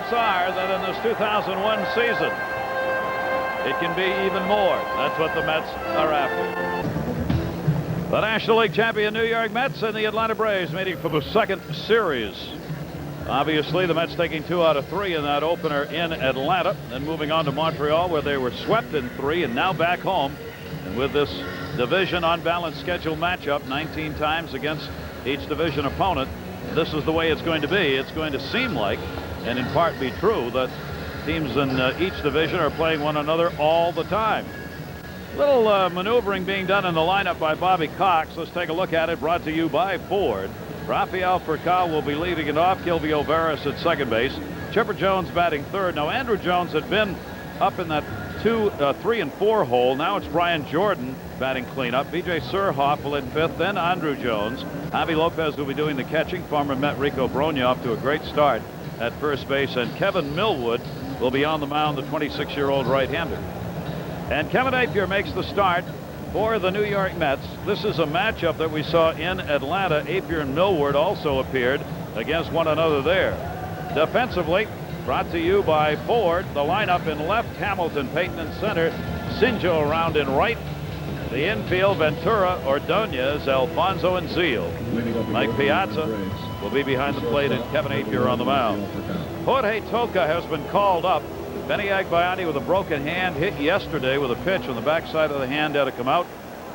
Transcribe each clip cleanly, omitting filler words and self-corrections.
hopes are that in this 2001 season, it can be even more. That's what the Mets are after. The National League champion New York Mets and the Atlanta Braves meeting for the second series. Obviously, the Mets taking 2 out of 3 in that opener in Atlanta, and moving on to Montreal, where they were swept in 3 and now back home. And with this division unbalanced schedule matchup 19 times against each division opponent, this is the way it's going to be. It's going to seem like, and in part be true, that teams in each division are playing one another all the time. Little maneuvering being done in the lineup by Bobby Cox. Let's take a look at it, brought to you by Ford. Rafael Furcal will be leading it off. Kilvio Veras at second base. Chipper Jones batting third. Now, Andrew Jones had been up in that 3 and 4 hole. Now it's Brian Jordan batting cleanup. B.J. Surhoff will hit fifth, then Andrew Jones. Javy Lopez will be doing the catching. Former Met Rico Brogna off to a great start at first base, and Kevin Millwood will be on the mound, the 26-year-old right-hander. And Kevin Appier makes the start for the New York Mets. This is a matchup that we saw in Atlanta. Appier and Millwood also appeared against one another there. Defensively, brought to you by Ford. The lineup in left, Hamilton, Payton in center, Shinjo around in right. The infield, Ventura, Ordonez, Alfonso, and Zeal. Mike Piazza will be behind the plate, and Kevin Appier on the mound. Jorge Toca has been called up. Benny Agbayani with a broken hand, hit yesterday with a pitch on the backside of the hand, had to come out.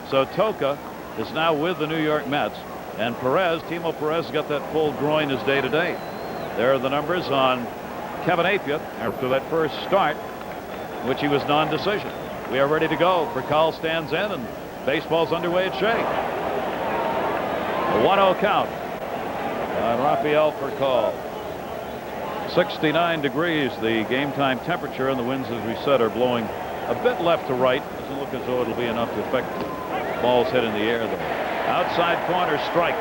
So Toca is now with the New York Mets. And Timo Perez got that full groin his day to day. There are the numbers on Kevin Appier after that first start, which he was non-decision. We are ready to go. Furcal stands in, and baseball's underway at Shea. A 1-0 count on Rafael Furcal. 69 degrees the game time temperature, and the winds, as we said, are blowing a bit left to right. Doesn't look as though it'll be enough to affect balls hit in the air though. Outside corner strike.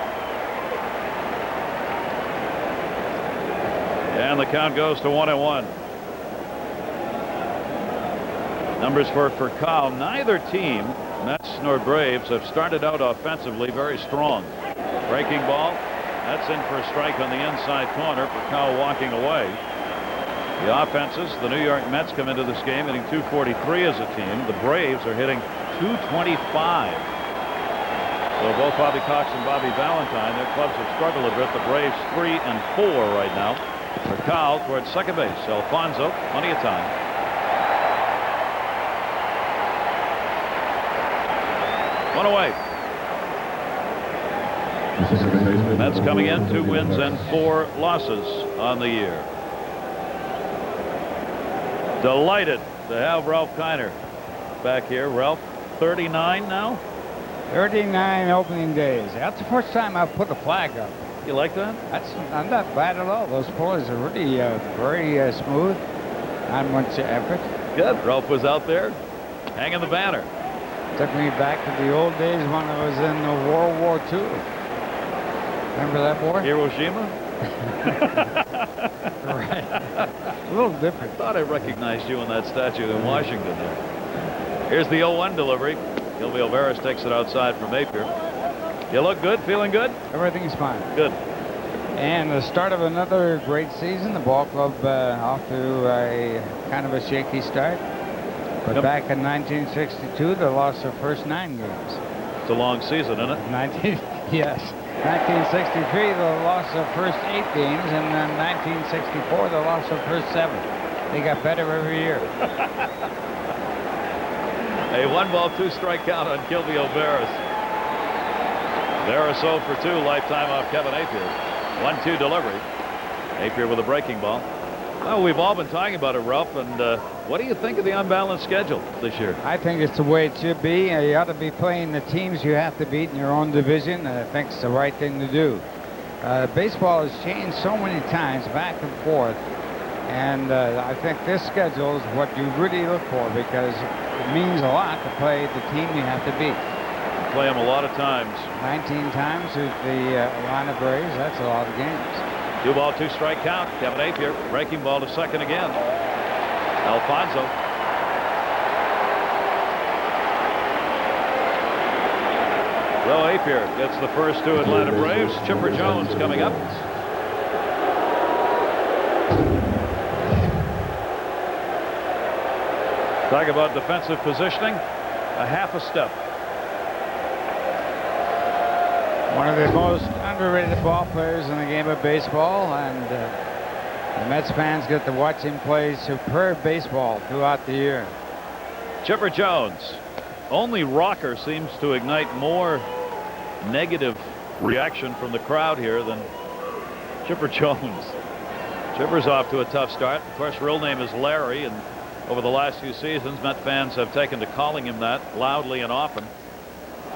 And the count goes to 1-1. Numbers for Furcal. Neither team, Mets nor Braves, have started out offensively very strong. Breaking ball. That's in for a strike on the inside corner. Furcal walking away. The offenses, the New York Mets come into this game hitting .243 as a team. The Braves are hitting .225. So both Bobby Cox and Bobby Valentine, their clubs have struggled a bit. The Braves 3 and 4 right now. Furcal towards second base. Alfonso, plenty of time. One away. Mets coming in 2 wins and 4 losses on the year. Delighted to have Ralph Kiner back here. Ralph, 39 now? 39 opening days. That's the first time I've put a flag up. You like that? I'm not bad at all. Those pullers are really very smooth. Not much effort. Good. Ralph was out there hanging the banner. Took me back to the old days when I was in World War II. Remember that war? Hiroshima? Right. A little different. I thought I recognized you in that statue in Washington. Here's the 0-1 delivery. Kilvio Veras takes it outside from Appier. You look good? Feeling good? Everything's fine. Good. And the start of another great season. The ball club off to a kind of a shaky start. But back in 1962, they lost their first 9 games. It's a long season, isn't it? Yes. 1963, they lost their first 8 games, and then 1964, they lost their first 7. They got better every year. A 1-ball, 2-strike count on Kilvio Veras. Veras 0 for 2, lifetime off Kevin Appier. 1-2 delivery. Appier with a breaking ball. Well, we've all been talking about it, Ralph, and what do you think of the unbalanced schedule this year? I think it's the way it should be. You ought to be playing the teams you have to beat in your own division, and I think it's the right thing to do. Baseball has changed so many times, back and forth, and I think this schedule is what you really look for, because it means a lot to play the team you have to beat. You play them a lot of times. 19 times with the Atlanta Braves. That's a lot of games. 2-ball, 2-strike count. Kevin Appier breaking ball to second again. Alfonso. Well, Appier gets the first 2 Atlanta Braves. Chipper Jones coming up. Talk about defensive positioning, a half a step. One of the most underrated ball players in the game of baseball, and the Mets fans get to watch him play superb baseball throughout the year. Chipper Jones. Only Rocker seems to ignite more negative reaction from the crowd here than Chipper Jones. Chipper's off to a tough start. Of course, real name is Larry, and over the last few seasons, Met fans have taken to calling him that loudly and often.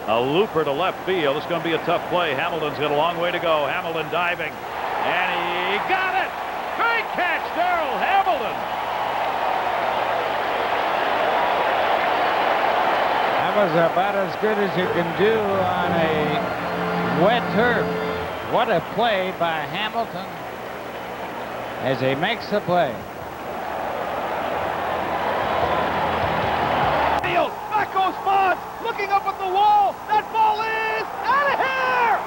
A looper to left field. It's going to be a tough play. Hamilton's got a long way to go. Hamilton diving, and he got it. Great catch, Darrell Hamilton. That was about as good as you can do on a wet turf. What a play by Hamilton as he makes the play. Back goes Fonz, looking up at the wall. That ball is out of here!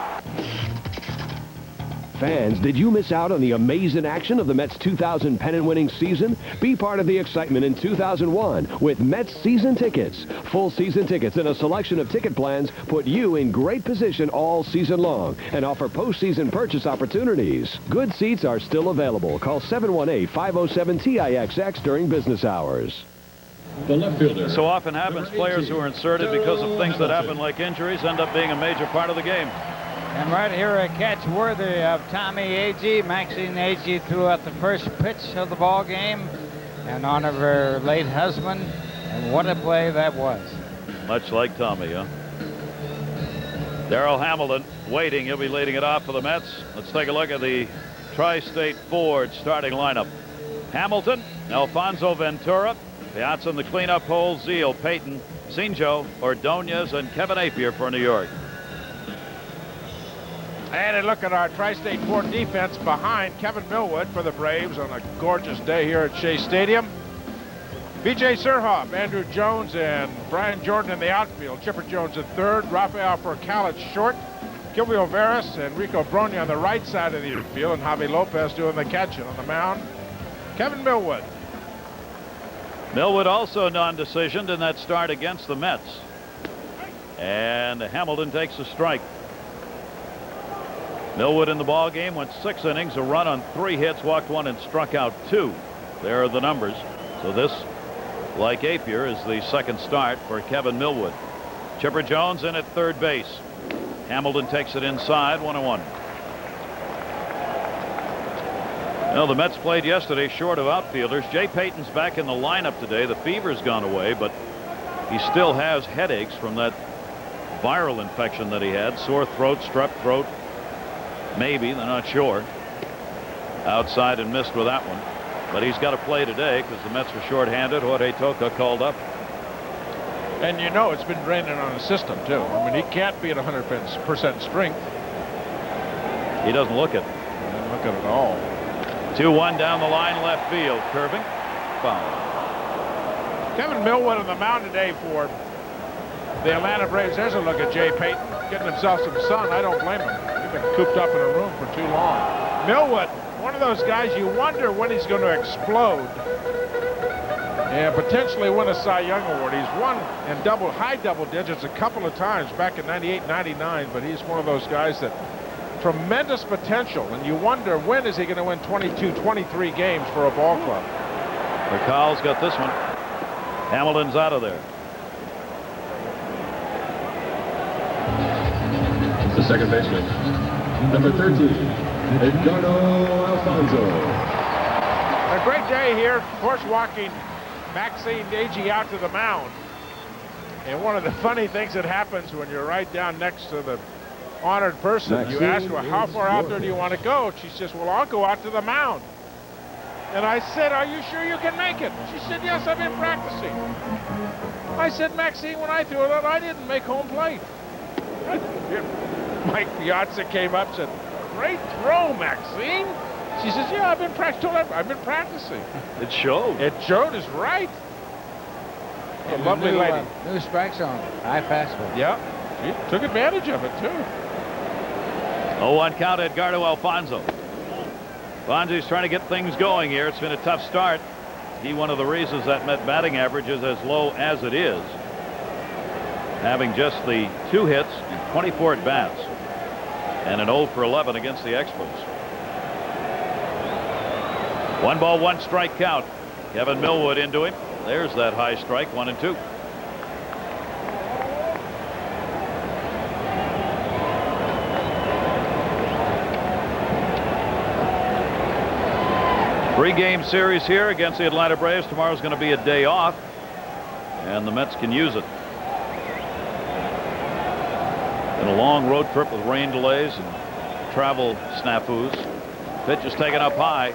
Fans, did you miss out on the amazing action of the Mets' 2000 pennant-winning season? Be part of the excitement in 2001 with Mets season tickets. Full season tickets and a selection of ticket plans put you in great position all season long and offer postseason purchase opportunities. Good seats are still available. Call 718-507-TIXX during business hours. The left fielder. So often happens, players who are inserted because of things that happen like injuries end up being a major part of the game. And right here, a catch worthy of Tommy Agee. Maxine Agee threw out the first pitch of the ball game in honor of her late husband. And what a play that was. Much like Tommy, huh? Darrell Hamilton waiting. He'll be leading it off for the Mets. Let's take a look at the Tri-State Ford starting lineup. Hamilton, Alfonso Ventura, Piazza in the cleanup hole, Zeal, Payton, Shinjo, Ordonez, and Kevin Appier for New York. And a look at our Tri-State Ford defense behind Kevin Millwood for the Braves on a gorgeous day here at Shea Stadium. B.J. Surhoff, Andrew Jones, and Brian Jordan in the outfield. Chipper Jones at third, Rafael Furcal at short, Gilby Veras and Rico Brogna on the right side of the infield, and Javy Lopez doing the catching on the mound. Kevin Millwood. Millwood also non-decisioned in that start against the Mets. And Hamilton takes a strike. Millwood in the ball game went 6 innings, a run on 3 hits, walked 1, and struck out 2. There are the numbers. So this, like Appier, is the second start for Kevin Millwood. Chipper Jones in at third base. Hamilton takes it inside, 1-1. Well, the Mets played yesterday short of outfielders. Jay Payton's back in the lineup today. The fever's gone away, but he still has headaches from that viral infection that he had. Sore throat, strep throat, maybe, they're not sure. Outside and missed with that one. But he's got to play today because the Mets were shorthanded. Jorge Toca called up. And you know it's been draining on his system, too. I mean, he can't be at 100% strength. He doesn't look it. He doesn't look it at all. 2-1 down the line, left field. Curving. Foul. Kevin Millwood on the mound today for the Atlanta Braves. There's a look at Jay Payton getting himself some sun. I don't blame him. He's been cooped up in a room for too long. Millwood, one of those guys you wonder when he's going to explode and potentially win a Cy Young Award. He's won in high double digits a couple of times back in 98, 99, but he's one of those guys that tremendous potential, and you wonder when is he going to win 22, 23 games for a ball club. McCall's got this one. Hamilton's out of there. The second baseman, number 13, Edgardo Alfonso. A great day here, of course, walking Maxine Agee out to the mound. And one of the funny things that happens when you're right down next to the honored person, you ask her, how far out there do you want to go? She says, well, I'll go out to the mound. And I said, are you sure you can make it? She said, yes, I've been practicing. I said, Maxine, when I threw it out, I didn't make home plate. Mike Piazza came up and said, great throw, Maxine. She says, yeah, I've been practicing. It showed. It showed is right. A lovely lady. New strike zone. High fastball. Yeah, she took advantage of it, too. 0-1 count, Edgardo Alfonso. Fonzie's trying to get things going here. It's been a tough start. he one of the reasons that Met batting average is as low as it is, having just the 2 hits and 24 at-bats and an 0 for 11 against the Expos. 1 ball, 1 strike count. Kevin Millwood into him. There's that high strike, 1-2. Three-game series here against the Atlanta Braves. Tomorrow's going to be a day off, and the Mets can use it. Been a long road trip with rain delays and travel snafus. Pitch is taken up high.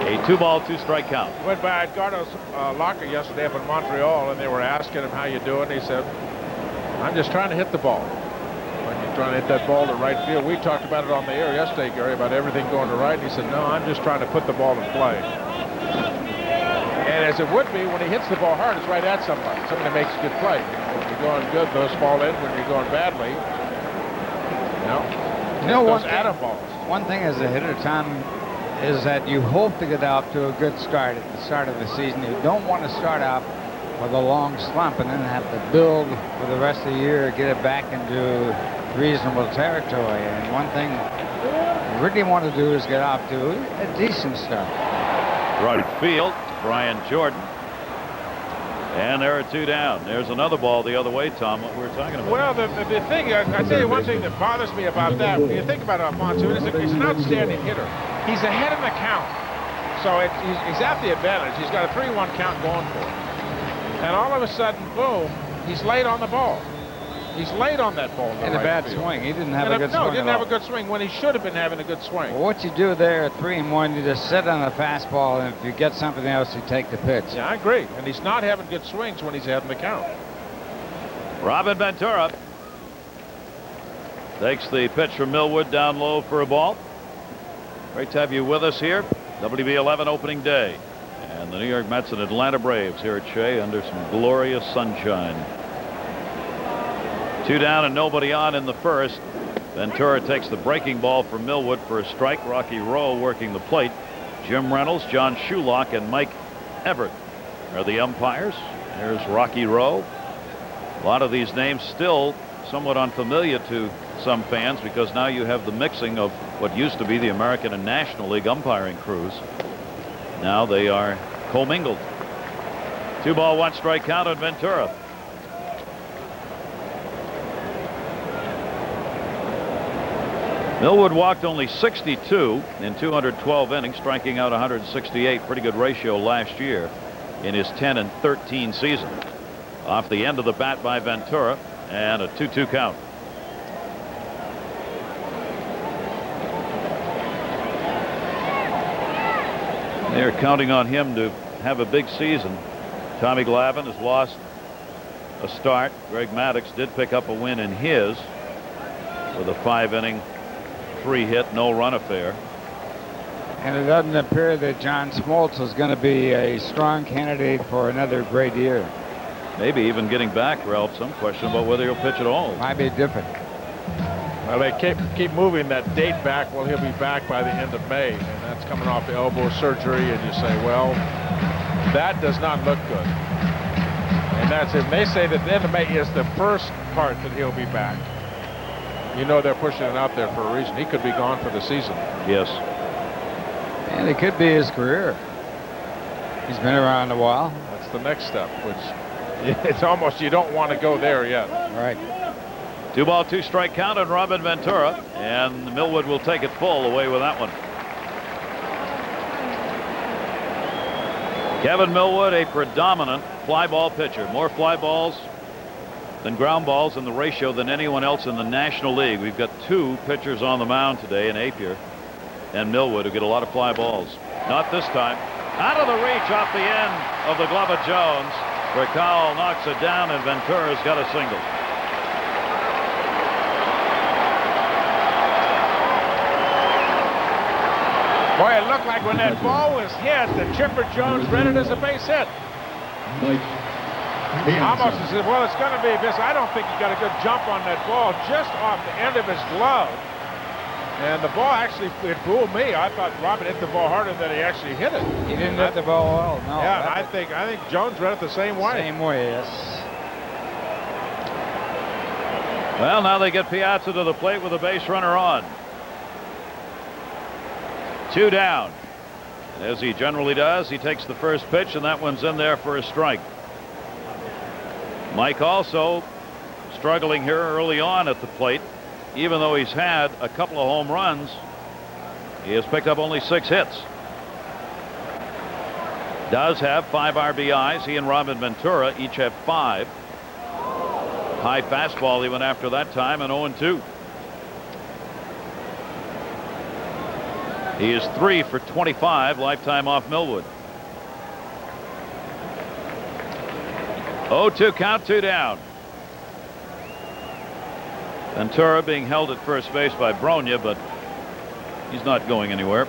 A 2 ball, 2 strike count. Went by Edgardo's locker yesterday up in Montreal, and they were asking him how you doing. He said, "I'm just trying to hit the ball." When you're trying to hit that ball to right field, we talked about it on the air yesterday, Gary, about everything going to right. And he said, "No, I'm just trying to put the ball in play." And as it would be when he hits the ball hard, it's right at somebody. Somebody makes a good play. When you're going good, those fall in. When you're going badly, those atom balls. One thing as a hitter, Tom, is that you hope to get out to a good start at the start of the season. You don't want to start out with a long slump and then have to build for the rest of the year, get it back into reasonable territory. And one thing you really want to do is get off to a decent start. Right field, Brian Jordan. And there are 2 down. There's another ball the other way, Tom, what we were talking about. Well, the thing, I tell you one thing that bothers me about that, when you think about Alfonso, he's an outstanding hitter. He's ahead in the count. So he's at the advantage. He's got a 3-1 count going for him. And all of a sudden, boom, he's late on the ball. He's late on that ball. In a bad swing. He didn't have a good swing. No, he didn't have a good swing when he should have been having a good swing. Well, what you do there at 3-1, you just sit on a fastball, and if you get something else, you take the pitch. Yeah, I agree. And he's not having good swings when he's ahead in the count. Robin Ventura takes the pitch from Millwood down low for a ball. Great to have you with us here. WB11 opening day. And the New York Mets and Atlanta Braves here at Shea under some glorious sunshine. 2 down and nobody on in the first. Ventura takes the breaking ball from Millwood for a strike. Rocky Rowe working the plate. Jim Reynolds, John Shulock, and Mike Everett are the umpires. There's Rocky Rowe. A lot of these names still somewhat unfamiliar to some fans because now you have the mixing of what used to be the American and National League umpiring crews. Now they are commingled. 2 ball, 1 strike count on Ventura. Millwood walked only 62 in 212 innings, striking out 168. Pretty good ratio last year in his 10-13 season. Off the end of the bat by Ventura, and a 2-2 count. They're counting on him to have a big season. Tommy Glavine has lost a start. Greg Maddux did pick up a win in his with a 5-inning 3-hit no-run affair. And it doesn't appear that John Smoltz is going to be a strong candidate for another great year. Maybe even getting back, Ralph. Some question about whether he'll pitch at all. Might be different. Well, they keep moving that date back. Well, he'll be back by the end of May, and that's coming off the elbow surgery. And you say, well, that does not look good. And that's it. And they say that the end of May is the first part that he'll be back. You know they're pushing it out there for a reason. He could be gone for the season. Yes. And it could be his career. He's been around a while. That's the next step, which it's almost you don't want to go there yet. Right. 2 ball, 2 strike count on Robin Ventura, and Millwood will take it full away with that one. Kevin Millwood, a predominant fly ball pitcher. More fly balls than ground balls in the ratio than anyone else in the National League. We've got 2 pitchers on the mound today in Appier and Millwood who get a lot of fly balls. Not this time. Out of the reach off the end of the glove of Jones. Recall knocks it down, and Ventura's got a single. Boy, it looked like when that ball was hit that Chipper Jones read it as a base hit. Almost as if, well, it's going to be this. I don't think he got a good jump on that ball, just off the end of his glove. And the ball actually, it fooled me. I thought Robin hit the ball harder than he actually hit it. He didn't hit the ball well, no. Yeah, and I think Jones read it the same way. Same way, yes. Well, now they get Piazza to the plate with a base runner on. 2 down. As he generally does, he takes the first pitch, and that one's in there for a strike. Mike also struggling here early on at the plate. Even though he's had a couple of home runs, he has picked up only 6 hits. Does have 5 RBIs. He and Robin Ventura each have 5. High fastball even after that time, and 0-2. He is 3 for 25 lifetime off Millwood. 0-2 count, 2 down. Ventura being held at first base by Brogna, but he's not going anywhere.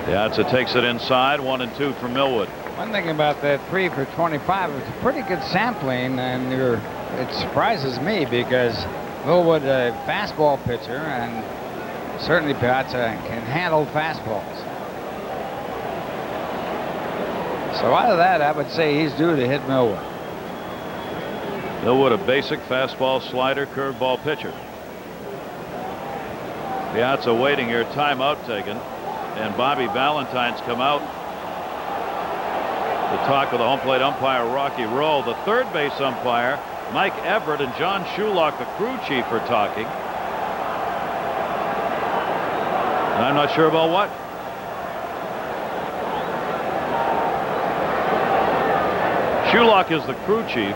Piazza takes it inside. 1-2 for Millwood. One thing about that 3 for 25, it's a pretty good sampling, and it surprises me because Millwood, a fastball pitcher, and certainly Piazza can handle fastballs. So out of that, I would say he's due to hit Millwood. Millwood, a basic fastball, slider, curveball pitcher. Piazza waiting here, timeout taken, and Bobby Valentine's come out to talk with the home plate umpire Rocky Roll. The third base umpire Mike Everett and John Shulock, the crew chief, are talking. And I'm not sure about what. Shulock is the crew chief.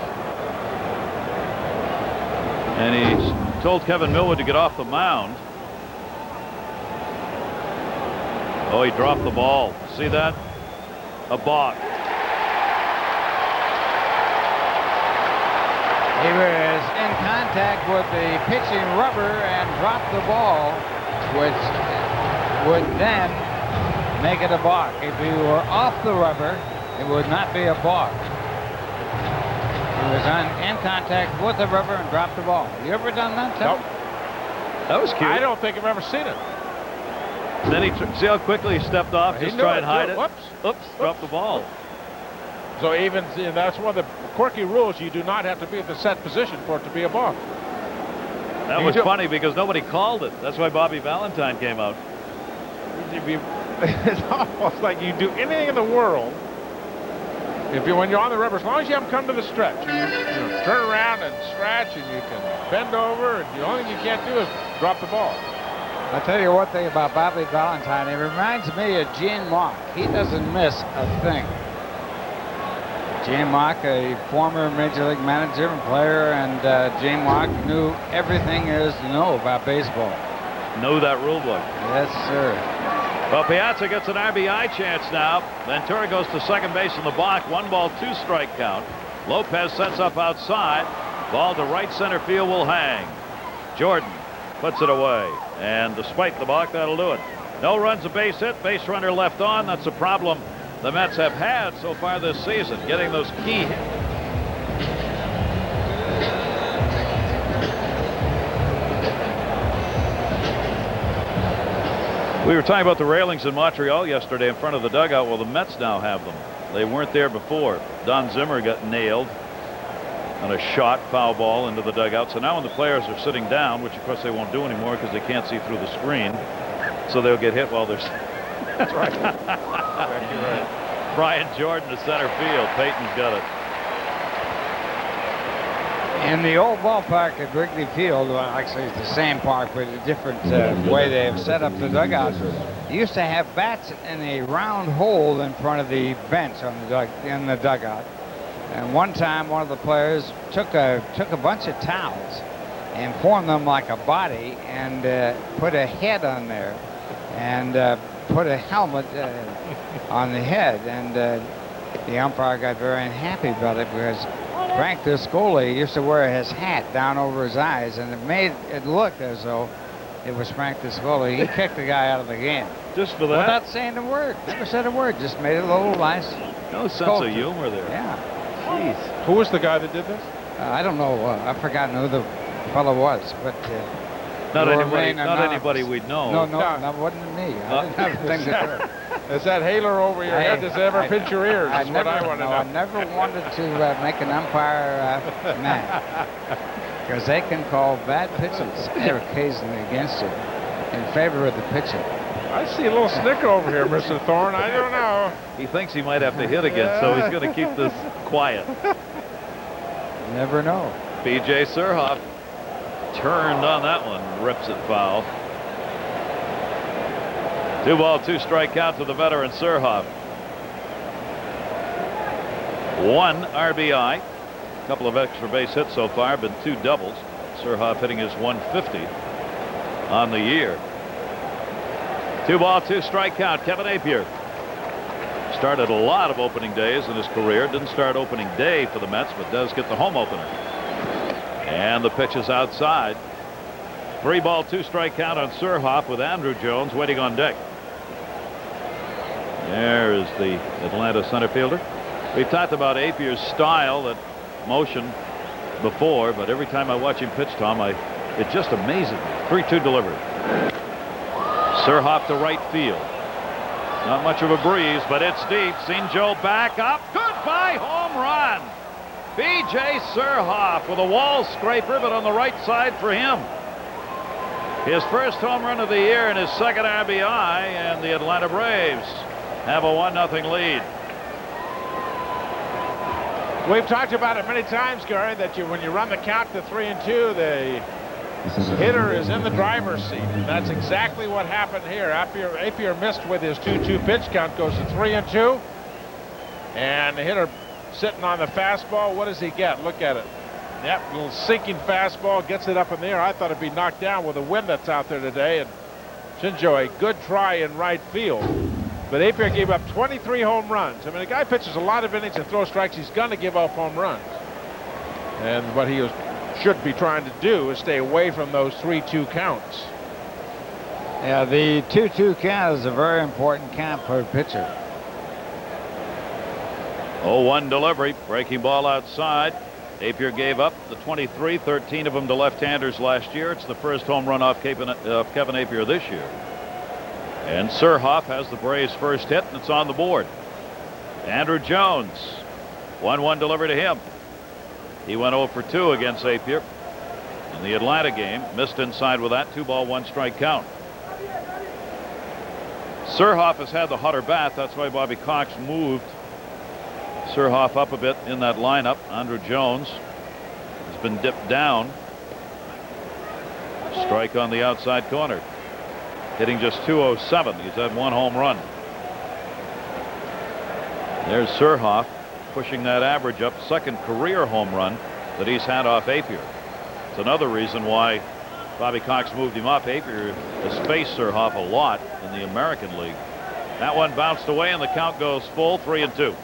And he's told Kevin Millwood to get off the mound. Oh, he dropped the ball. See that? A balk. He was in contact with the pitching rubber and dropped the ball, which would then make it a balk. If he were off the rubber, it would not be a balk. He was in contact with the rubber and dropped the ball. You ever done that, Tim? Nope. That was cute. I don't think I've ever seen it. Then he see how quickly he stepped off, just try and hide it. Whoops. Oops, dropped the ball. So even that's one of the quirky rules. You do not have to be at the set position for it to be a balk. That was funny because nobody called it. That's why Bobby Valentine came out. It's almost like you do anything in the world. When you're on the rubber, as long as you haven't come to the stretch, you turn around and stretch, and you can bend over, and the only thing you can't do is drop the ball. I'll tell you one thing about Bobby Valentine. He reminds me of Gene Mauch. He doesn't miss a thing. Gene Mauch, a former Major League manager and player, and Gene Mauch knew everything there is to know about baseball. Know that rule book. Yes, sir. Well, Piazza gets an RBI chance now. Ventura goes to second base in the block. 1-2 strike count. Lopez sets up outside. Ball to right center field will hang. Jordan puts it away. And despite the balk, that'll do it. No runs, a base hit. Base runner left on. That's a problem the Mets have had so far this season, getting those key hits. We were talking about the railings in Montreal yesterday in front of the dugout. Well, the Mets now have them. They weren't there before. Don Zimmer got nailed on a shot foul ball into the dugout. So now when the players are sitting down, which of course they won't do anymore because they can't see through the screen, so they'll get hit while they're. That's right. Exactly right. Brian Jordan to center field. Peyton's got it. In the old ballpark at Wrigley Field, well, actually it's the same park, but a different way they have set up the dugout. You used to have bats in a round hole in front of the bench on in the dugout. And one time, one of the players took a bunch of towels and formed them like a body and put a head on there and put a helmet on the head. And the umpire got very unhappy about it because Frank Discoli used to wear his hat down over his eyes, and it made it look as though it was Frank Discoli. He kicked the guy out of the game. Just for that? Without saying a word. Never said a word. Just made it a little nice. No sense of humor there. Yeah. Jeez. Who was the guy that did this? I don't know. I've forgotten who the fellow was, but not will anybody, remain not anonymous. anybody we'd know. No, that wasn't me. I didn't have things to do. Is that halo over your head? Does it ever pinch your ears? That's what I want to know. I never wanted to make an umpire mad, because they can call bad pitches occasionally against you in favor of the pitcher. I see a little snicker over here, Mr. Thorne. I don't know. He thinks he might have to hit again, so he's going to keep this quiet. You never know. B.J. Surhoff turned on that one, rips it foul. 2 ball, 2 strike count to the veteran Surhoff. 1 RBI. A couple of extra base hits so far, been 2 doubles. Surhoff hitting his 150 on the year. 2 ball, 2 strike count. Kevin Appier started a lot of opening days in his career. Didn't start opening day for the Mets, but does get the home opener. And the pitch is outside. 3 ball, 2 strike count on Surhoff with Andrew Jones waiting on deck. There is the Atlanta center fielder. We've talked about Appier's style, that motion, before, but every time I watch him pitch, Tom, it just amazes me. 3-2 delivery. Surhoff to right field. Not much of a breeze, but it's deep. Shinjo back up. Goodbye home run. B.J. Surhoff with a wall scraper, but on the right side for him. His first home run of the year and his second RBI, and the Atlanta Braves have a 1-0 lead. We've talked about it many times, Gary, that when you run the count to 3-2, the hitter is in the driver's seat. And that's exactly what happened here. Appier missed with his 2-2 pitch count, goes to 3-2. And the hitter sitting on the fastball. What does he get? Look at it. Yep, little sinking fastball, gets it up in the air. I thought it'd be knocked down with the wind that's out there today. And Shinjo, a good try in right field. But Appier gave up 23 home runs. I mean, a guy pitches a lot of innings and throws strikes. He's going to give up home runs. And what he should be trying to do is stay away from those 3-2 counts. Yeah, the 2-2 count is a very important count for a pitcher. 0-1 delivery, breaking ball outside. Appier gave up the 23, 13 of them to left-handers last year. It's the first home run off Kevin Appier this year. And Surhoff has the Braves' first hit, and it's on the board. Andrew Jones, 1-1 delivery to him. He went 0 for 2 against Appier in the Atlanta game. Missed inside with that 2 ball, 1 strike count. Surhoff has had the hotter bat. That's why Bobby Cox moved Surhoff up a bit in that lineup. Andrew Jones has been dipped down. Strike on the outside corner. Hitting just 207. He's had 1 home run. There's Surhoff pushing that average up. Second career home run that he's had off Appier. It's another reason why Bobby Cox moved him up. Appier has faced Surhoff a lot in the American League. That one bounced away, and the count goes full, 3-2.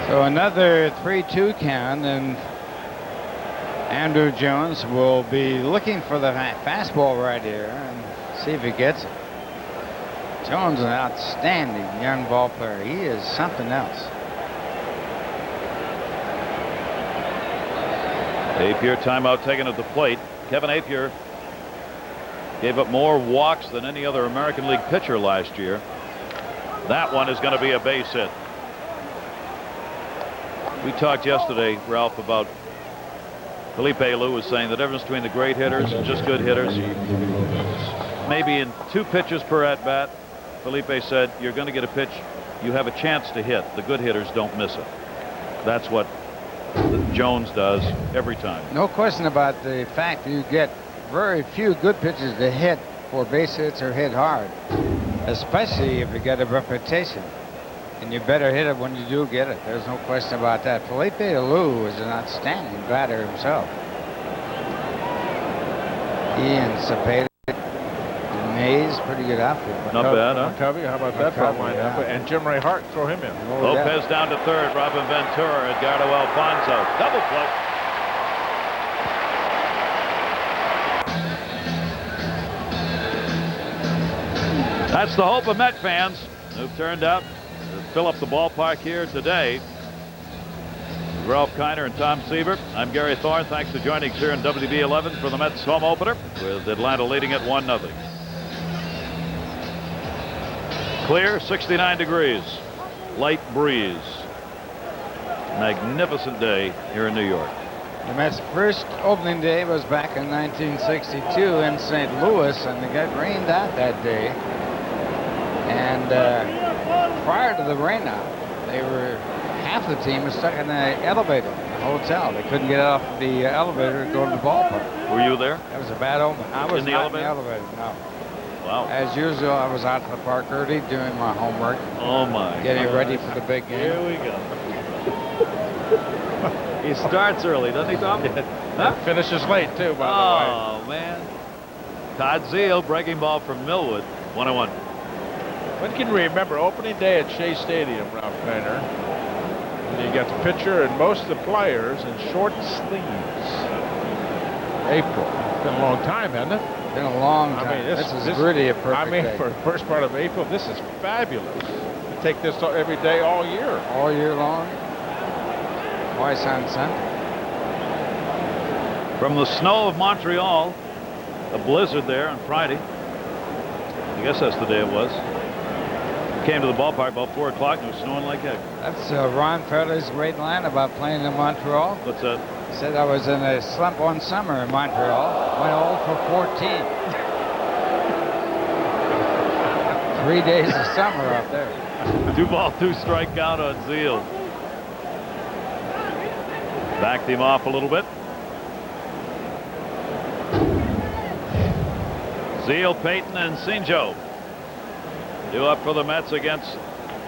So another 3-2 count, and Andrew Jones will be looking for the fastball right here and see if he gets it. Jones is an outstanding young ball player. He is something else. Appier timeout taken at the plate. Kevin Appier gave up more walks than any other American League pitcher last year. That one is going to be a base hit. We talked yesterday, Ralph, about Felipe Alou was saying the difference between the great hitters and just good hitters. Maybe in 2 pitches per at-bat, Felipe said, you're going to get a pitch you have a chance to hit. The good hitters don't miss it. That's what Jones does every time. No question about the fact that you get very few good pitches to hit for base hits or hit hard, especially if you get a reputation. And you better hit it when you do get it. There's no question about that. Felipe Alou is an outstanding batter himself. He and Cepeda, Mays, pretty good outfit. Not bad, huh? McCovey, how about that front line? Yeah. And Jim Ray Hart, throw him in. Oh, Lopez yeah. down to third. Robin Ventura, Edgardo Alfonso. Double play. That's the hope of Met fans who've turned out to fill up the ballpark here today. Ralph Kiner and Tom Seaver. I'm Gary Thorne. Thanks for joining us here in WB11 for the Mets home opener, with Atlanta leading at 1-0. Clear, 69 degrees. Light breeze. Magnificent day here in New York. The Mets' first opening day was back in 1962 in St. Louis, and they got rained out that day. And prior to the rain out, half the team was stuck in the elevator in the hotel. They couldn't get off the elevator to go to the ballpark. Were you there? That was a bad omen. I was in the not elevator? in the elevator, no. Wow. As usual, I was out to the park early doing my homework. Oh, my Getting God. ready for the big game. Here we go. He starts early, doesn't he, Tom? Huh? Finishes late, too, by the way. Oh, man. Todd Zeile, breaking ball from Millwood, 1-1. When can you remember opening day at Shea Stadium, Ralph Kiner? And you got the pitcher and most of the players in short sleeves. April. It's been a long time, hasn't it? It's been a long time. I mean, this is really a perfect day. for the first part of April, this is fabulous. You take this every day all year. All year long. Twice on Sunday. From the snow of Montreal, a blizzard there on Friday. I guess that's the day it was. Came to the ballpark about 4 o'clock and it was snowing like heck. That's Ron Fairley's great line about playing in Montreal. What's that? He said I was in a slump one summer in Montreal. Went 0 for 14. 3 days of summer out there. 2-ball, 2-strike count on Zeile. Backed him off a little bit. Zeile, Payton, and Shinjo due up for the Mets against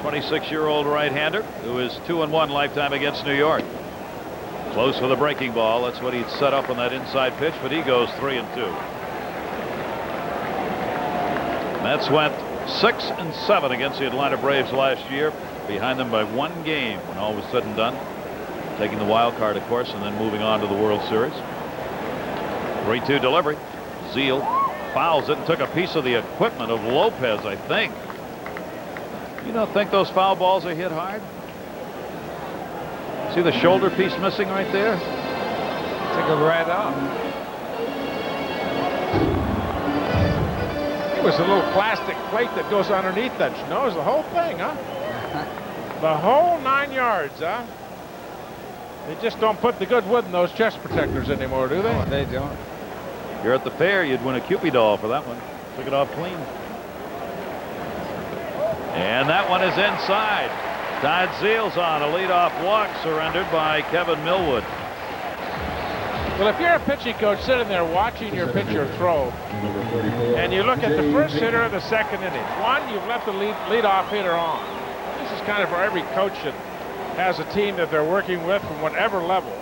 26-year-old right-hander who is 2-1 lifetime against New York. Close for the breaking ball. That's what he'd set up on that inside pitch, but he goes 3-2. Mets went 6-7 against the Atlanta Braves last year, behind them by 1 game when all was said and done. Taking the wild card, of course, and then moving on to the World Series. 3-2 delivery. Zeile fouls it and took a piece of the equipment of Lopez, I think. You don't think those foul balls are hit hard? See the shoulder piece missing right there? Took it right off. It was a little plastic plate that goes underneath that. You know, it was the whole thing, huh? The whole 9 yards, huh? They just don't put the good wood in those chest protectors anymore, do they? No, they don't. You're at the fair, you'd win a Cupid doll for that one. Took it off clean. And that one is inside. Todd Zeile's on a leadoff walk surrendered by Kevin Millwood. Well, if you're a pitching coach sitting there watching your pitcher throw, and you look at the first hitter of the second inning, one, you've left the leadoff hitter on. This is kind of for every coach that has a team that they're working with from whatever level.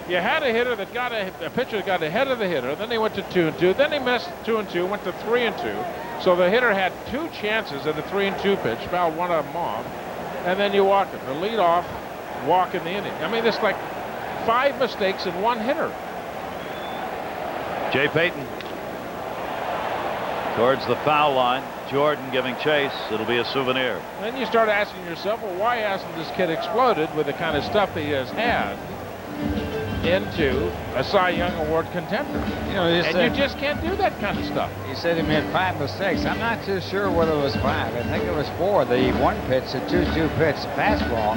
You had a hitter that got a pitcher that got ahead of the hitter, then they went to 2-2, then they missed 2-2, went to 3-2. So the hitter had 2 chances at the 3-2 pitch, fouled one of them off, and then you walk him. The leadoff walk in the inning. I mean, it's like 5 mistakes in 1 hitter. Jay Payton towards the foul line. Jordan giving chase. It'll be a souvenir. Then you start asking yourself, well, why hasn't this kid exploded with the kind of stuff that he has had into a Cy Young Award contender? You know, and you just can't do that kind of stuff. He said he made 5 mistakes. I'm not too sure whether it was 5. I think it was 4. The 1 pitch, the 2-2 pitch, fastball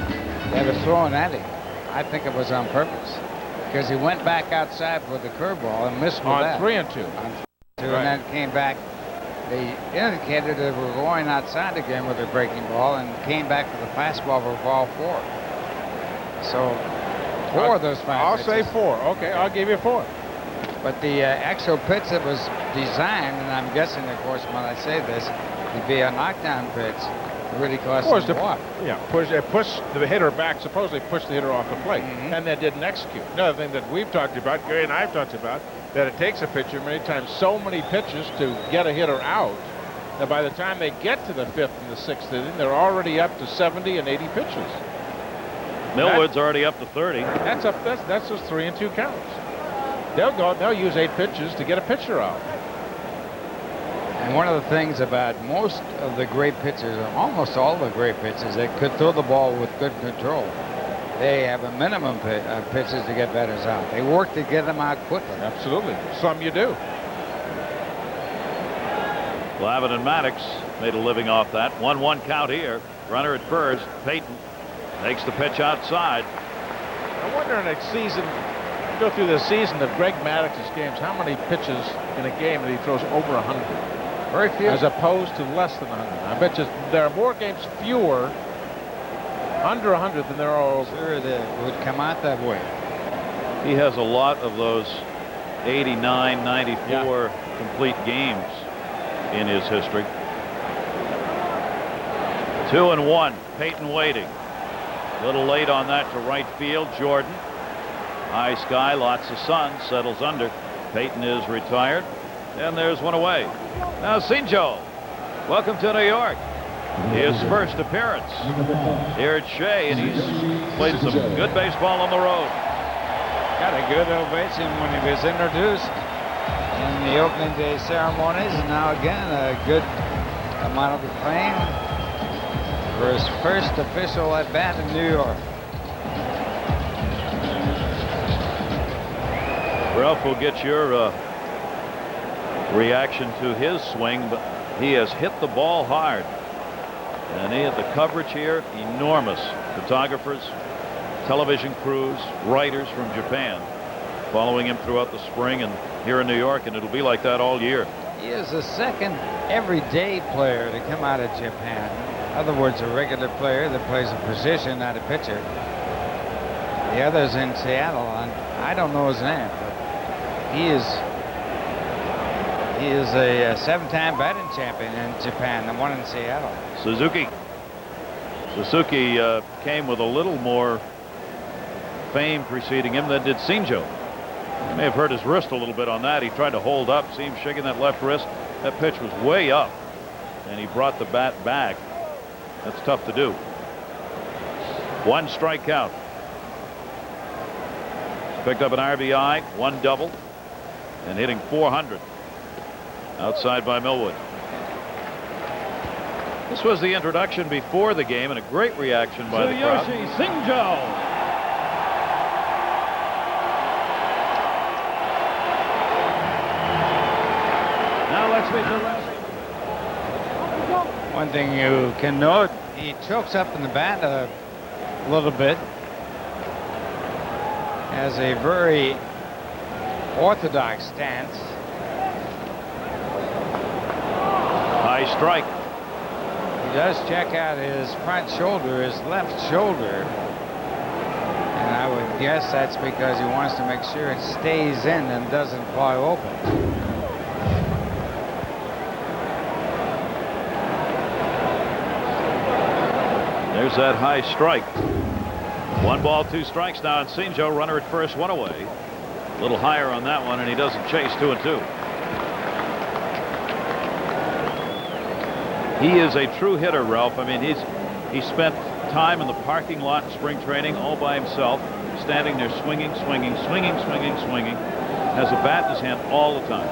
that was thrown at him. I think it was on purpose because he went back outside with the curveball and missed with that. 3-2. On 3-2, and then came back. They indicated they were going outside again with a breaking ball and came back for the fastball for ball 4. So 4 of those 5 I'll pitches. say 4. Okay, I'll give you 4. But the actual pitch that was designed, and I'm guessing, of course, when I say this, to be a knockdown pitch, really cost them a walk. Yeah, push the hitter back, supposedly push the hitter off the plate, and they didn't execute. Another thing that we've talked about, Gary and I've talked about, that it takes a pitcher many times so many pitches to get a hitter out that by the time they get to the 5th and the 6th inning, they're already up to 70 and 80 pitches. Millwood's already up to 30. That's just 3-2 counts. They'll use 8 pitches to get a pitcher out. And one of the things about most of the great pitchers, or almost all the great pitchers, they could throw the ball with good control. they have a minimum pitches to get batters out. They work to get them out quickly. Absolutely. Some you do. Lavin and Maddox made a living off that. 1-1 count here. Runner at first. Payton takes the pitch outside. I wonder in a season, go through the season of Greg Maddox's games, how many pitches in a game that he throws over 100? Very few. As opposed to less than 100. I bet you there are more games fewer under 100 than there are over. Sure, they would come out that way. He has a lot of those 89, 94 complete games in his history. 2-1. Payton waiting. A little late on that to right field. Jordan. High sky, lots of sun, settles under. Payton is retired, and there's one away. Now Shinjo, welcome to New York. His first appearance here at Shea, and he's played some good baseball on the road. Got a good ovation when he was introduced in the opening day ceremonies, and now again a good amount of acclaim for his first official at bat in New York. Ralph will get your reaction to his swing, but he has hit the ball hard. And the coverage here, enormous. Photographers, television crews, writers from Japan following him throughout the spring and here in New York, and it'll be like that all year. He is the second everyday player to come out of Japan. In other words, a regular player that plays a position, not a pitcher. The other's in Seattle, and I don't know his name, but he is a 7-time batting champion in Japan, the one in Seattle. Suzuki came with a little more fame preceding him than did Shinjo. He may have hurt his wrist a little bit on that. He tried to hold up, see him shaking that left wrist. That pitch was way up, and he brought the bat back. That's tough to do. 1 strikeout. Picked up an RBI, 1 double, and hitting .400. Outside by Millwood. This was the introduction before the game, and a great reaction by the crowd. Tsuyoshi Shinjo. Now let's meet the rest. One thing you can note, he chokes up in the bat a little bit. Has a very orthodox stance. High strike. He does check out his front shoulder, his left shoulder. And I would guess that's because he wants to make sure it stays in and doesn't fly open. There's that high strike. 1 ball, 2 strikes now, and Shinjo, runner at first, 1 away. A little higher on that one, and he doesn't chase. 2-2. He is a true hitter, Ralph. I mean, he spent time in the parking lot in spring training all by himself, standing there swinging. Has a bat in his hand all the time.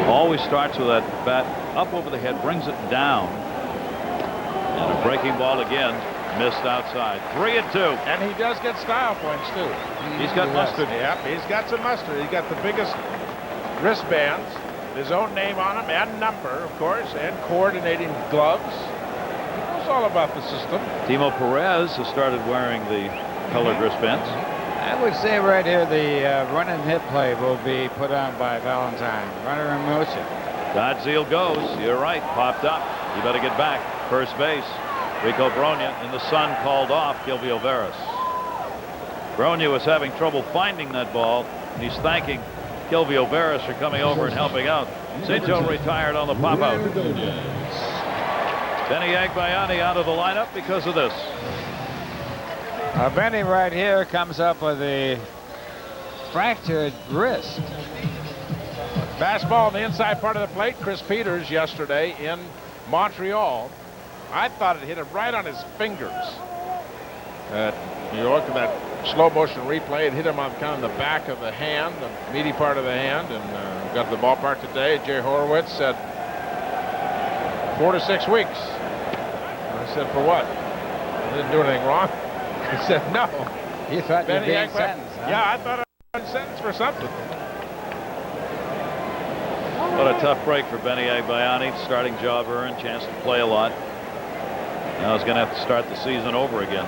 Always starts with that bat up over the head, brings it down. And a breaking ball again, missed outside. 3-2. And he does get style points, too. He's got mustard. Yep, he's got some mustard. He's got the biggest wristbands, his own name on them, and number, of course, and coordinating gloves. He knows all about the system. Timo Perez has started wearing the colored wristbands. I would say right here the run and hit play will be put on by Valentine. Runner in motion. Godzeel goes. You're right. Popped up. You better get back. First base. Rico Brogna in the sun called off Gilvio Veras. Brogna was having trouble finding that ball, and he's thanking Gilvio Veras for coming over and helping out. Shinjo retired on the pop out. Benny Agbayani out of the lineup because of this. Benny right here comes up with a fractured wrist. Fastball on the inside part of the plate. Chris Peters yesterday in Montreal. I thought it hit him right on his fingers. You look at that slow motion replay. It hit him on kind of the back of the hand, the meaty part of the hand, and got to the ballpark today. Jay Horowitz said 4 to 6 weeks. I said, for what? I didn't do anything wrong. He said no. You thought you were being Ag, sentenced, huh? yeah, I thought I was sentenced for something. What a tough break for Benny Agbayani. Starting job earned, chance to play a lot. Now he's going to have to start the season over again.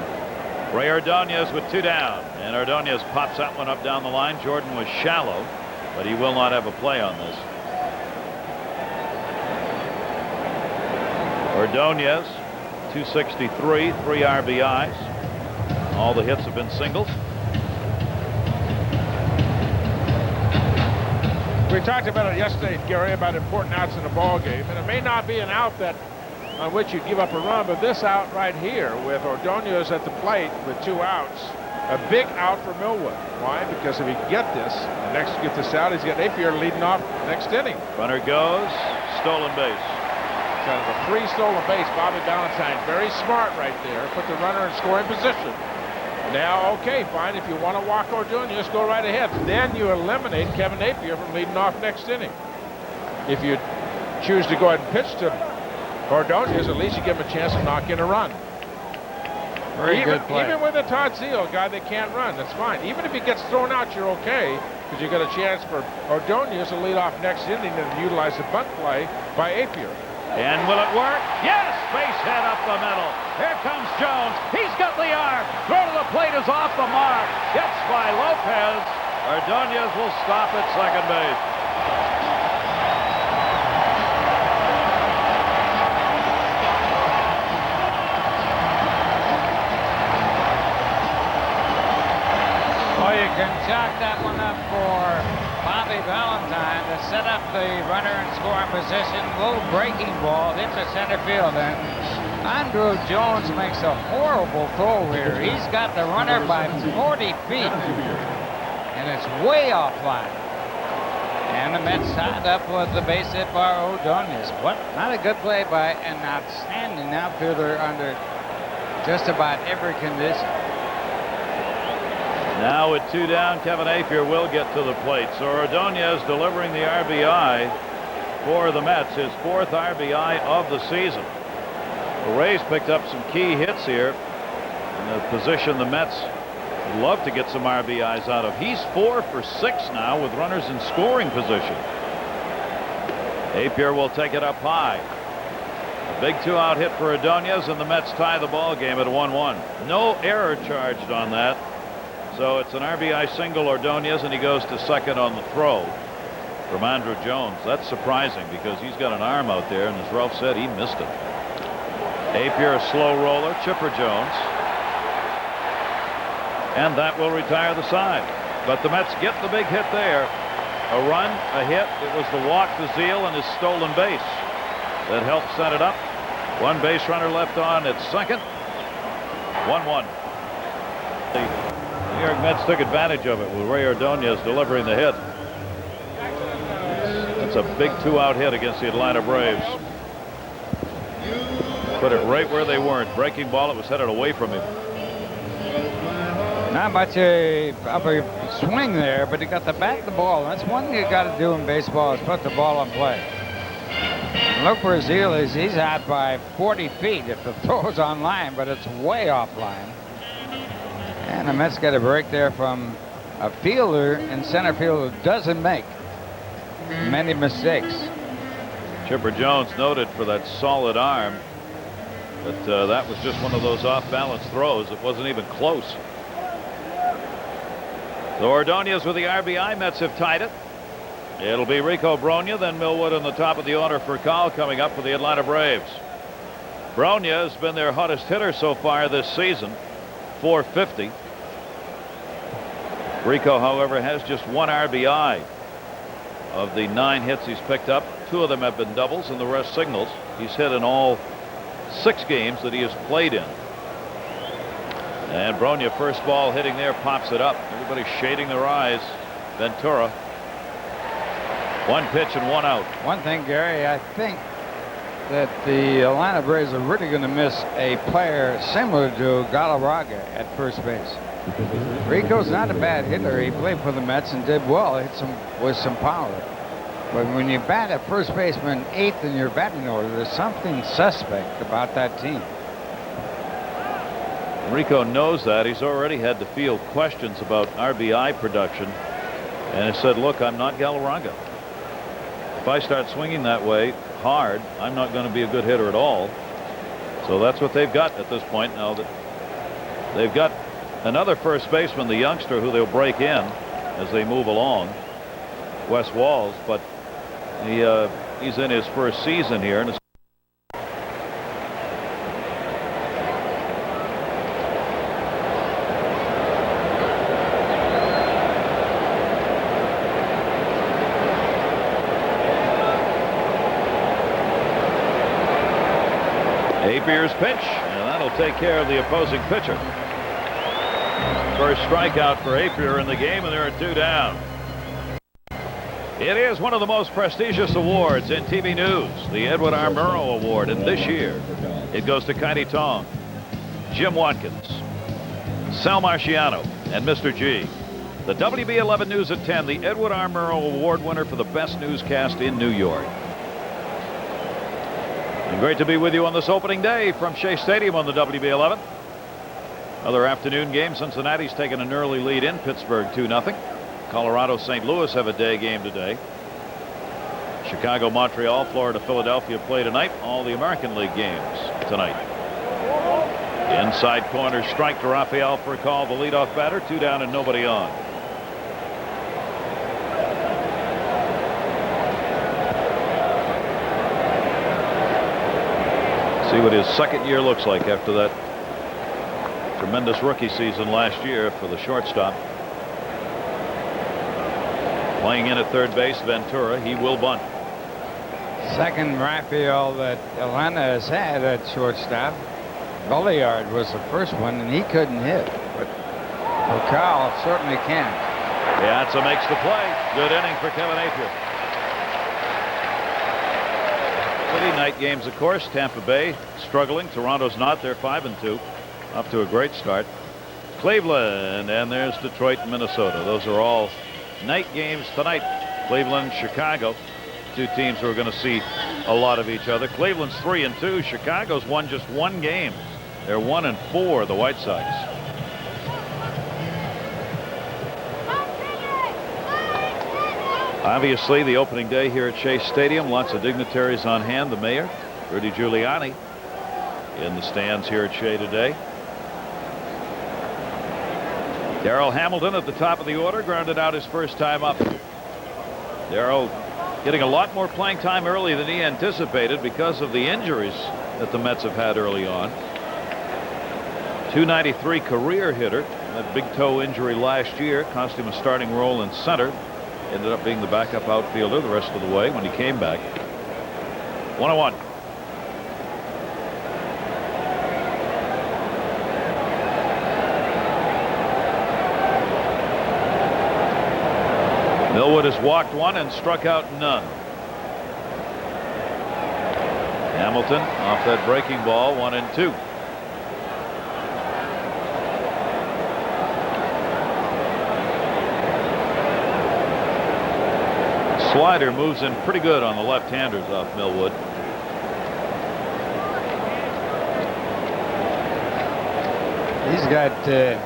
Ray Ordonez with 2 down, and Ordonez pops that one up down the line. Jordan was shallow, but he will not have a play on this. Ordonez, 263, 3 RBIs. All the hits have been singles. We talked about it yesterday, Gary, about important outs in a ball game, and it may not be an out that on which you give up a run, but this out right here with Ordonez at the plate with 2 outs, a big out for Millwood. Why? Because if he can get this, and next to get this out, he's got Appier leading off next inning. Runner goes, stolen base. Kind of a free stolen base. Bobby Valentine, very smart right there. Put the runner in scoring position. Now, okay, fine. If you want to walk Ordonez, go right ahead. Then you eliminate Kevin Appier from leading off next inning. If you choose to go ahead and pitch to Ordonez, at least you give him a chance to knock in a run. Very good play. Even with a Todd Zeal, a guy that can't run, that's fine. Even if he gets thrown out, you're okay, because you got a chance for Ordonez to lead off next inning and utilize the bunt play by Appier. And will it work? Yes! Base hit up the middle. Here comes Jones. He's got the arm. Throw to the plate is off the mark. Gets by Lopez. Ordonez will stop at second base. Well, you can chalk that one up for Bobby Valentine to set up the runner in scoring position. Little breaking ball hits the center field, and Andrew Jones makes a horrible throw here. He's got the runner by 40 feet, and it's way offline. And the Mets tied up with the base hit by Ordonez. What? Not a good play by an outstanding outfielder under just about every condition. Now with 2 down, Kevin Appier will get to the plate. So Ordonez delivering the RBI for the Mets, his 4th RBI of the season. The Rays picked up some key hits here in the position the Mets would love to get some RBIs out of. He's 4 for 6 now with runners in scoring position. Appier will take it up high. A big 2-out hit for Ordonez, and the Mets tie the ball game at 1-1. No error charged on that. So it's an RBI single, Ordonez, and he goes to second on the throw from Andrew Jones. That's surprising because he's got an arm out there, and as Ralph said, he missed it. Appier, a slow roller, Chipper Jones. And that will retire the side. But the Mets get the big hit there. A run, a hit. It was the walk to Zeal and his stolen base that helped set it up. 1 base runner left on at second. 1-1. The New York Mets took advantage of it with Ray Ordonez delivering the hit. That's a big 2-out hit against the Atlanta Braves. Put it right where they weren't. Breaking ball, it was headed away from him. Not much of a swing there, but he got the bat of the ball. That's one thing you got to do in baseball is put the ball in play. Look for Zeal. He's out by 40 feet if the throw's on line, but it's way offline. And the Mets got a break there from a fielder in center field who doesn't make many mistakes. Chipper Jones noted for that solid arm, but that was just one of those off-balance throws. It wasn't even close. So Ordonez with the RBI. Mets have tied it. It'll be Rico Brogna, then Millwood on the top of the order for Cal coming up for the Atlanta Braves. Brogna has been their hottest hitter so far this season, 450. Rico, however, has just 1 RBI of the 9 hits he's picked up. 2 of them have been doubles and the rest singles. He's hit in all 6 games that he has played in. And Brogna, first ball hitting there, pops it up. Everybody's shading their eyes. Ventura. 1 pitch and 1 out. One thing, Gary, I think that the Atlanta Braves are really going to miss a player similar to Brogna at first base. Rico's not a bad hitter. He played for the Mets and did well. Hit with some power. But when you bat at first baseman 8th in your batting order, there's something suspect about that team. Rico knows that. He's already had to field questions about RBI production, and he said, look, I'm not Galarraga. If I start swinging that way hard, I'm not going to be a good hitter at all. So that's what they've got at this point. Now that they've got another first baseman, the youngster, who they'll break in as they move along, Wes Walls, but he's in his first season here. And Appier's pitch, and that'll take care of the opposing pitcher. First strikeout for Appier in the game, and there are 2 down. It is one of the most prestigious awards in TV news, the Edward R. Murrow Award, and this year it goes to Kaidi Tong, Jim Watkins, Sal Marciano, and Mr. G. The WB11 News at 10, the Edward R. Murrow Award winner for the best newscast in New York. And great to be with you on this opening day from Shea Stadium on the WB11. Other afternoon game. Cincinnati's taken an early lead in Pittsburgh 2-0. Colorado, St. Louis have a day game today. Chicago, Montreal, Florida, Philadelphia play tonight. All the American League games tonight. Inside corner strike to Rafael for a call. The leadoff batter, 2 down and nobody on. See what his second year looks like after that tremendous rookie season last year for the shortstop. Playing in at third base, Ventura. He will bunt. Second Rafael that Atlanta has had at shortstop. Bulliard was the first one, and he couldn't hit. But Kyle certainly can. Piazza makes the play. Good inning for Kevin Appier. City night games, of course. Tampa Bay struggling. Toronto's not. They're 5-2. Off to a great start. Cleveland, and there's Detroit and Minnesota. Those are all night games tonight. Cleveland, Chicago. 2 teams who are going to see a lot of each other. Cleveland's 3-2. Chicago's won just 1 game. They're 1-4, the White Sox. Obviously, the opening day here at Shea Stadium, lots of dignitaries on hand. The mayor, Rudy Giuliani, in the stands here at Shea today. Darrell Hamilton at the top of the order, grounded out his first time up. Darrell getting a lot more playing time early than he anticipated because of the injuries that the Mets have had early on. .293 career hitter. That big toe injury last year cost him a starting role in center. Ended up being the backup outfielder the rest of the way when he came back. 1-1. Millwood has walked 1 and struck out none. Hamilton off that breaking ball, 1-2. Slider moves in pretty good on the left-handers off Millwood. He's got the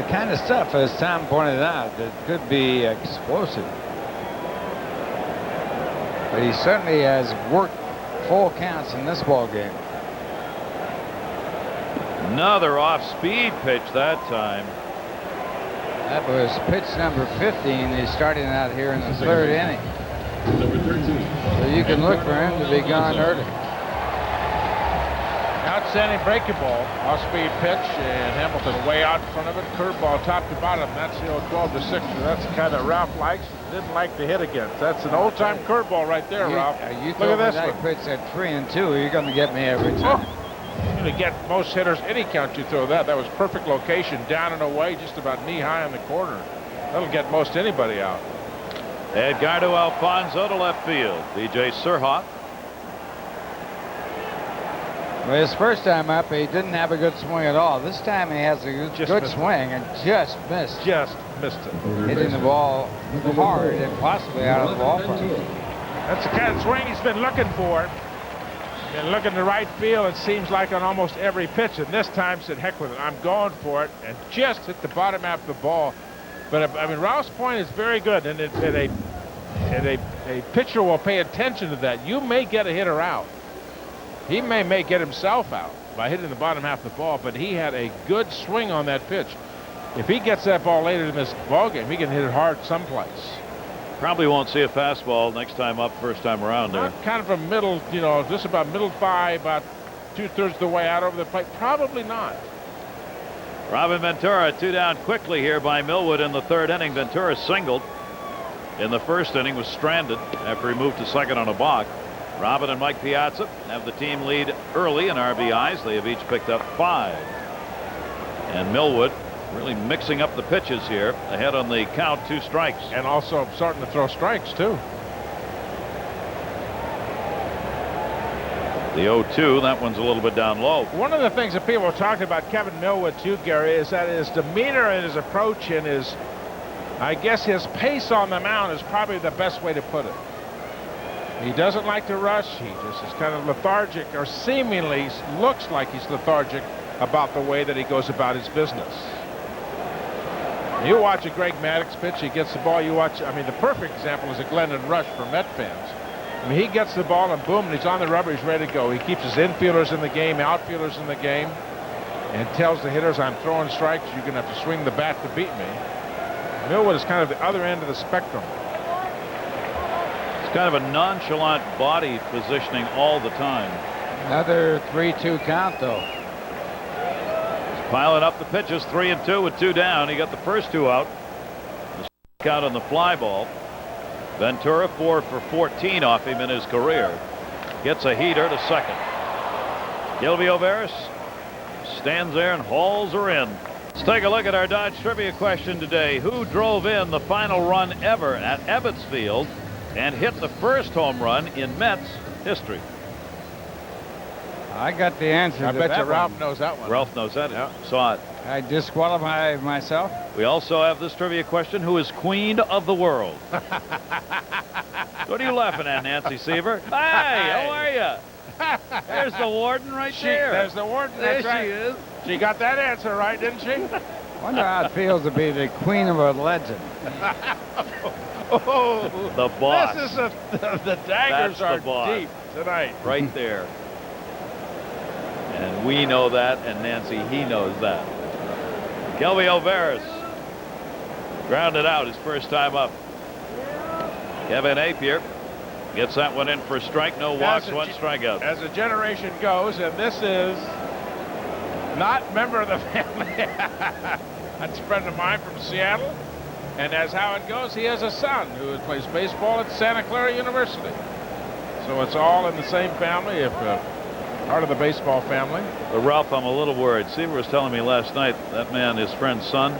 kind of stuff, as Tom pointed out, that could be explosive. But he certainly has worked full counts in this ball game. Another off-speed pitch that time. That was pitch number 15. He's starting out here in the 3rd inning. Number 13. So you can look for him to be gone early. Outstanding breaking ball, off-speed pitch, and Hamilton way out in front of it. Curveball top to bottom. That's 12-6. That's the kind that Ralph likes. Didn't like to hit against. That's an old-time curveball right there, Ralph. You Look at this that one. pitch at 3-2. You're going to get me every time. You're going to get most hitters any count you throw that. That was perfect location, down and away, just about knee-high in the corner. That'll get most anybody out. Edgardo Alfonso to left field. B.J. Surhoff. Well, his first time up, he didn't have a good swing at all. This time he has a good swing and just missed. Just missed it. Hitting the ball hard and possibly out of the ballpark. That's the kind of swing he's been looking for. And looking to right field, it seems like on almost every pitch. And this time said, heck with it, I'm going for it. And just hit the bottom half of the ball. But, I mean, Ralph's point is very good. And a pitcher will pay attention to that. You may get a hitter out. He may get himself out by hitting the bottom half of the ball. But he had a good swing on that pitch. If he gets that ball later in this ball game, he can hit it hard someplace. Probably won't see a fastball next time up, first time around there. Not kind of a middle, you know, just about middle thigh, about 2/3 of the way out over the plate. Probably not. Robin Ventura, 2 down quickly here by Millwood in the 3rd inning. Ventura singled in the 1st inning, was stranded after he moved to second on a balk. Robin and Mike Piazza have the team lead early in RBIs. They have each picked up 5. And Millwood really mixing up the pitches here, ahead on the count, 2 strikes. And also starting to throw strikes, too. The 0-2, that one's a little bit down low. One of the things that people are talking about Kevin Millwood, too, Gary, is that his demeanor and his approach and his, I guess, his pace on the mound is probably the best way to put it. He doesn't like to rush. He just is kind of lethargic, or seemingly looks like he's lethargic about the way that he goes about his business. You watch a Greg Maddux pitch, he gets the ball, you watch, I mean, the perfect example is a Glendon Rush for Met fans. I mean, he gets the ball and boom, and he's on the rubber, he's ready to go. He keeps his infielders in the game, outfielders in the game, and tells the hitters, I'm throwing strikes, you're going to have to swing the bat to beat me. Millwood is kind of the other end of the spectrum. It's kind of a nonchalant body positioning all the time. Another 3-2 count, though. Piling up the pitches, 3-2 with 2 down. He got the first 2 out. The count on the fly ball. Ventura 4 for 14 off him in his career. Gets a heater to second. Gilby O'Veris stands there and hauls her in. Let's take a look at our Dodge trivia question today. Who drove in the final run ever at Ebbets Field and hit the first home run in Mets history? I got the answer. I to bet that you Ralph one. knows that one. Ralph knows that. Yeah. Saw it. I disqualify myself. We also have this trivia question. Who is Queen of the World? What are you laughing at, Nancy Seaver? Hey, how are you? There's the warden right there. There's the warden. There That's right. she is. She got that answer right, didn't she? Wonder how it feels to be the queen of a legend. Oh, The boss. This is the daggers That's the are boss. deep tonight. Right there. And we know that, and Nancy, he knows that. Gilby O'Veris grounded out his first time up. Kevin Appier gets that one in for a strike. No walks, 1 strikeout. As the generation goes, and this is not member of the family. That's a friend of mine from Seattle. And as how it goes, he has a son who plays baseball at Santa Clara University. So it's all in the same family, if part of the baseball family. But Ralph, I'm a little worried. Seaver was telling me last night that man, his friend's son,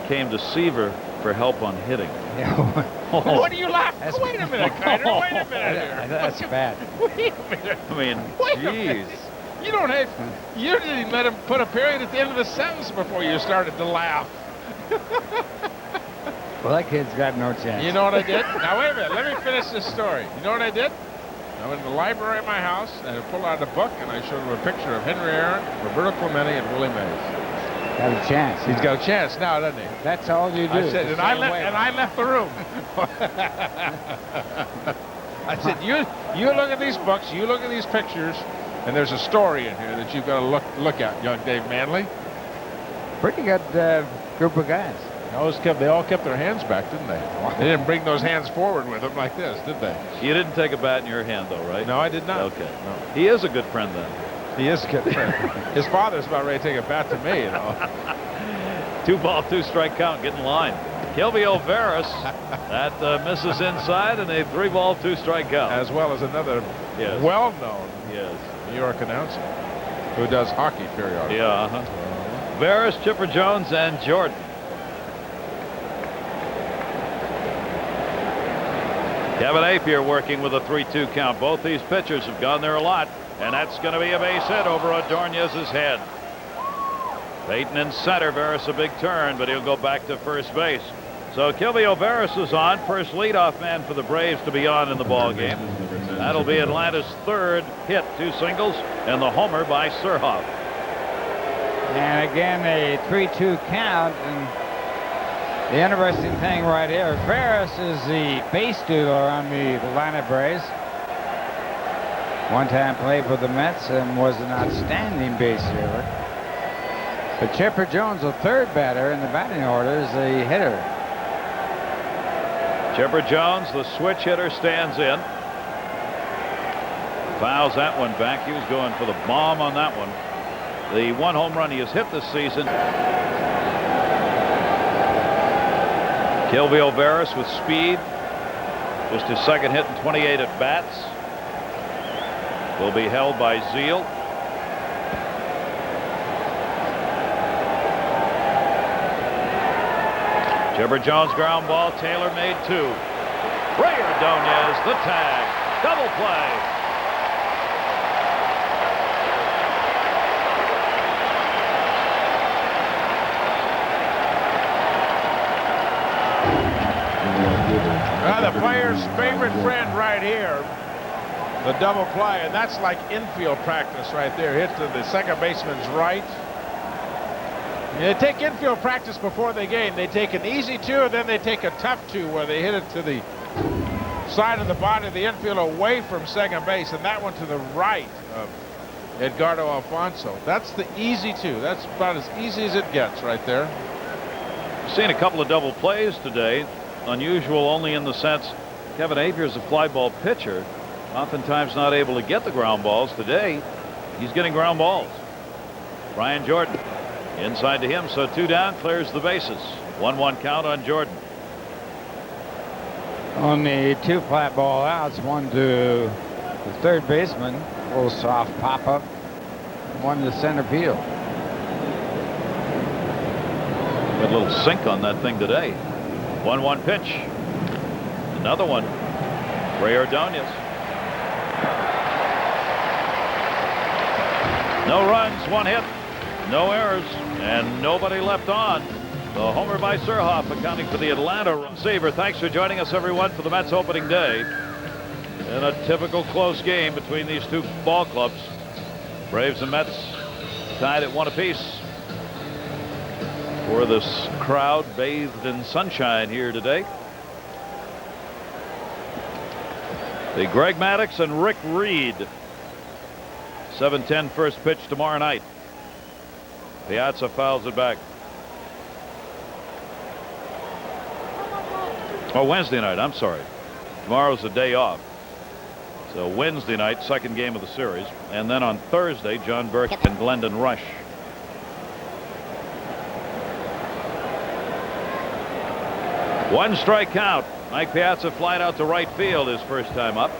came to Seaver for help on hitting. What are you laughing? Wait a minute, Kiner. Wait a minute here. That's bad. Wait a minute. I mean, Wait a jeez. minute. You don't have. You didn't let him put a period at the end of the sentence before you started to laugh. Well, that kid's got no chance. You know what I did? Now wait a minute. Let me finish this story. You know what I did? I went to the library at my house and I pulled out a book and I showed him a picture of Henry Aaron, Roberto Clemente, and Willie Mays. Got a chance. He's got a chance now, doesn't he? That's all you do. I said, and I left the room. I said, you look at these books, you look at these pictures, and there's a story in here that you've got to look at, young Dave Manley. Pretty good group of guys. They all kept their hands back, didn't they? They didn't bring those hands forward with them like this, did they? You didn't take a bat in your hand, though, right? No, I did not. Okay. No. He is a good friend, then. He is a good friend. His father's about ready to take a bat to me, you know. 2-ball, 2-strike count, get in line. Gilby O'Veris, that misses inside, and a 3-ball, 2-strike count. As well as another well-known New York announcer who does hockey periodically. Yeah, Veris, Chipper Jones, and Jordan. Kevin Appier working with a 3-2 count. Both these pitchers have gone there a lot, and that's going to be a base hit over Ordonez's head. Peyton in center. Veris a big turn, but he'll go back to first base. So Gilby O'Veris is on, first leadoff man for the Braves to be on in the ball game. That'll be Atlanta's third hit, 2 singles, and the homer by Surhoff. And again, a 3-2 count. And the interesting thing right here, Ferris is the base dealer on the Atlanta Braves. One time played for the Mets and was an outstanding base dealer. But Chipper Jones, the third batter in the batting order, is the hitter. Chipper Jones, the switch hitter, stands in. Fouls that one back. He was going for the bomb on that one. The 1 home run he has hit this season. Kilvio Veras with speed. Just his second hit in 28 at bats. Will be held by Zeal. Chipper Jones ground ball. Taylor made 2. Ray Ordonez, the tag. Double play. The player's favorite friend right here, the double play, and that's like infield practice right there. Hit to the second baseman's right. They take infield practice before the game. They take an easy 2, and then they take a tough 2 where they hit it to the side of the body of the infield away from second base, and that one to the right of Edgardo Alfonso. That's the easy 2. That's about as easy as it gets right there. Seen a couple of double plays today. Unusual only in the sense Kevin Appier is a fly ball pitcher, oftentimes not able to get the ground balls. Today he's getting ground balls. Brian Jordan inside to him, so 2 down, clears the bases. 1-1 count on Jordan. On the 2 flat ball outs, 1 to the third baseman, a little soft pop up, 1 to center field. Good little sink on that thing today. 1-1 pitch. Another one. Ray Ordonez. No runs, 1 hit, no errors, and nobody left on. The homer by Surhoff accounting for the Atlanta run. Seaver, thanks for joining us, everyone, for the Mets opening day. In a typical close game between these 2 ball clubs. Braves and Mets tied at 1 apiece. For this crowd bathed in sunshine here today. The Greg Maddux and Rick Reed. 7:10 first pitch tomorrow night. Piazza fouls it back. Oh, Wednesday night, I'm sorry. Tomorrow's a day off. So Wednesday night, second game of the series. And then on Thursday, John Burke and Glendon Rush. One strike count. Mike Piazza flied out to right field his first time up.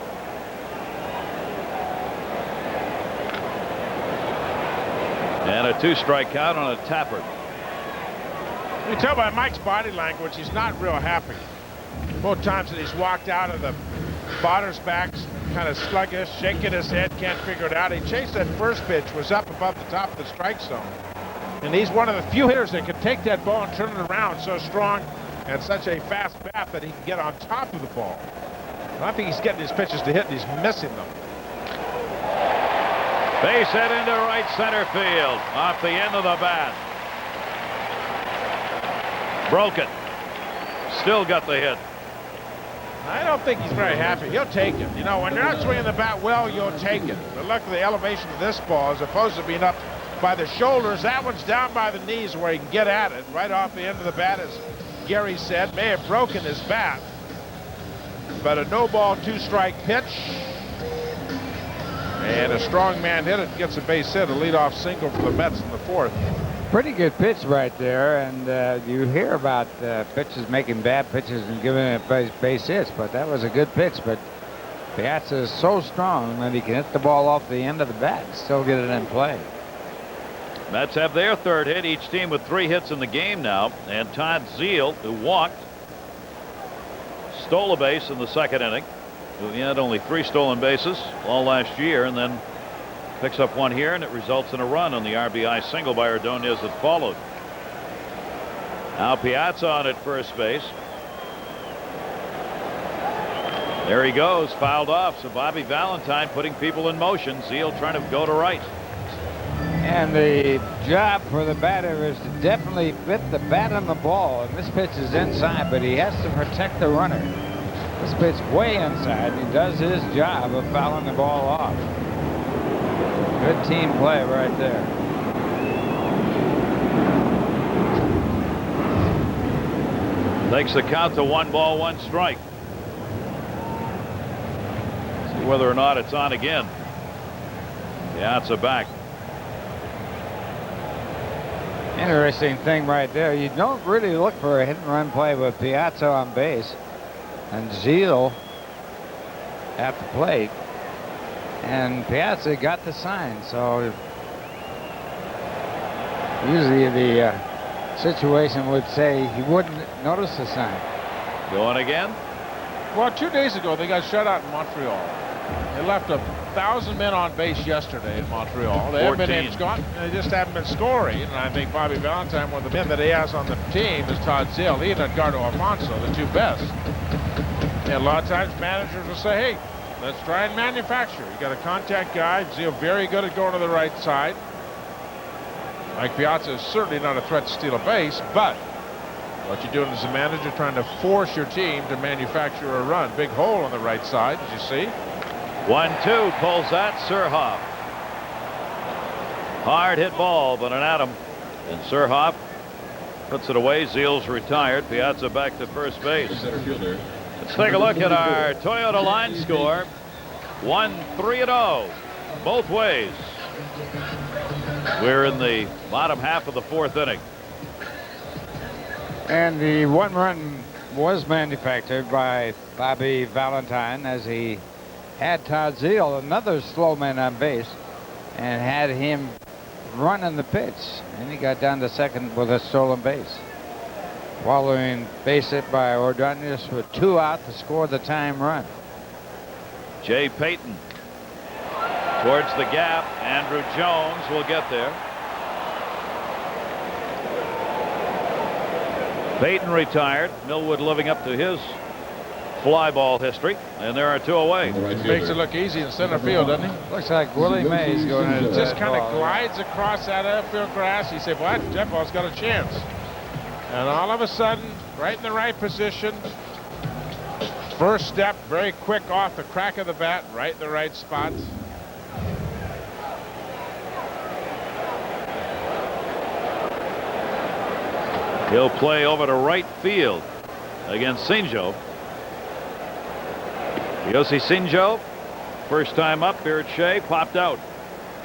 And a 2-strike count on a tapper. You can tell by Mike's body language he's not real happy. Both times that he's walked out of the batter's backs, kind of sluggish, shaking his head, can't figure it out. He chased that first pitch, was up above the top of the strike zone. And he's one of the few hitters that can take that ball and turn it around so strong and such a fast bat that he can get on top of the ball. And I think he's getting his pitches to hit and he's missing them. Base hit into right center field off the end of the bat. Broke it. Still got the hit. I don't think he's very happy. He'll take it. You know, when you're not swinging the bat well, you'll take it. But look at the elevation of this ball as opposed to being up by the shoulders. That one's down by the knees where he can get at it right off the end of the bat, as Gary said. May have broken his bat. But a no-ball 2-strike pitch. And a strong man hit it, gets a base hit, a leadoff single for the Mets in the 4th. Pretty good pitch right there, and you hear about pitchers making bad pitches and giving it base hits, but that was a good pitch. But Piazza is so strong that he can hit the ball off the end of the bat and still get it in play. Mets have their 3rd hit, each team with 3 hits in the game now, and Todd Zeal, who walked, stole a base in the 2nd inning. He had only 3 stolen bases all last year, and then picks up 1 here, and it results in a run on the RBI single by Ordonez that followed. Now Piazza on at first base. There he goes, fouled off. So Bobby Valentine putting people in motion. Zeal trying to go to right. And the job for the batter is to definitely fit the bat on the ball. And this pitch is inside, but he has to protect the runner. This pitch way inside. He does his job of fouling the ball off. Good team play right there. Takes the count to 1 ball, 1 strike. See whether or not it's on again. Piazza back. Interesting thing right there. You don't really look for a hit and run play with Piazza on base and Zeal at the plate. And Piazza got the sign, so usually the situation would say he wouldn't notice the sign. Going again. Well, 2 days ago, they got shut out in Montreal. They left 1,000 men on base yesterday in Montreal. They haven't been they just haven't been scoring. And I think Bobby Valentine, one of the men that he has on the team, is Todd Zeal. He and Edgardo Alfonso, the 2 best. And a lot of times managers will say, hey, let's try and manufacture. You got a contact guy. Zeal very good at going to the right side. Mike Piazza is certainly not a threat to steal a base, but what you're doing as a manager, trying to force your team to manufacture a run. Big hole on the right side, as you see. 1-2, pulls that. Surhoff. Hard hit ball, but an atom. And Surhoff puts it away. Zeal's retired. Piazza back to first base. Let's take a look at our Toyota line score. 1-3-0 both ways. We're in the bottom half of the 4th inning. And the 1 run was manufactured by Bobby Valentine as he had Todd Zeal, another slow man on base, and had him running the pitch. And he got down to second with a stolen base. Following base hit by Ordonez with 2 out to score the tying run. Jay Payton towards the gap. Andrew Jones will get there. Payton retired. Millwood living up to his fly ball history, and there are 2 away. Makes it look easy in center field, doesn't he? Looks like Willie Mays going into Just kind of ball. glides across that outfield grass. You say, well, that ball's got a chance. And all of a sudden, right in the right position. First step, very quick off the crack of the bat, right in the right spot. He'll play over to right field against Shinjo. Tsuyoshi Shinjo, first time up here at Shea, popped out.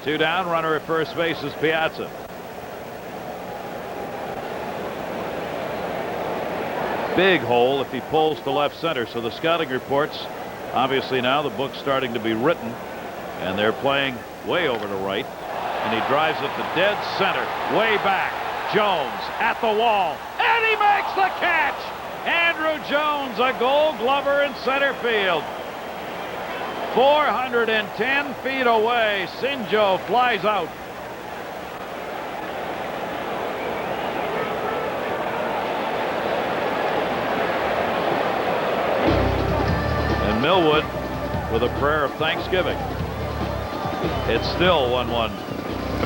2 down, runner at first base is Piazza. Big hole if he pulls to left center. So the scouting reports, obviously now the book's starting to be written, and they're playing way over to right. And he drives it to dead center, way back. Jones at the wall, and he makes the catch. Andrew Jones, a Gold Glover in center field. 410 feet away, Shinjo flies out. And Millwood with a prayer of thanksgiving. It's still 1-1.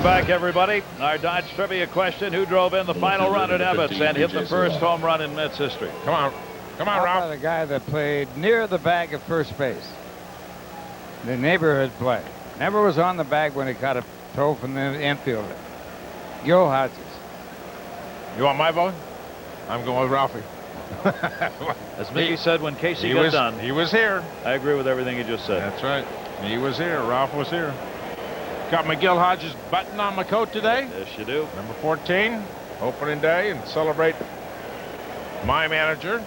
Back, everybody. Our Dodge trivia question: who drove in the final run at Ebbets and hit the first home run in Mets history? Come on, How Ralph. about the guy that played near the bag at first base? The neighborhood play. Never was on the bag when he caught a throw from the infielder. Gil Hodges. You want my vote? I'm going with Ralphie. As Mickey said when Casey got done. He was here. I agree with everything he just said. That's right. He was here. Ralph was here. Got my Gil Hodges button on my coat today. Yes, you do. Number 14, opening day, and celebrate my manager.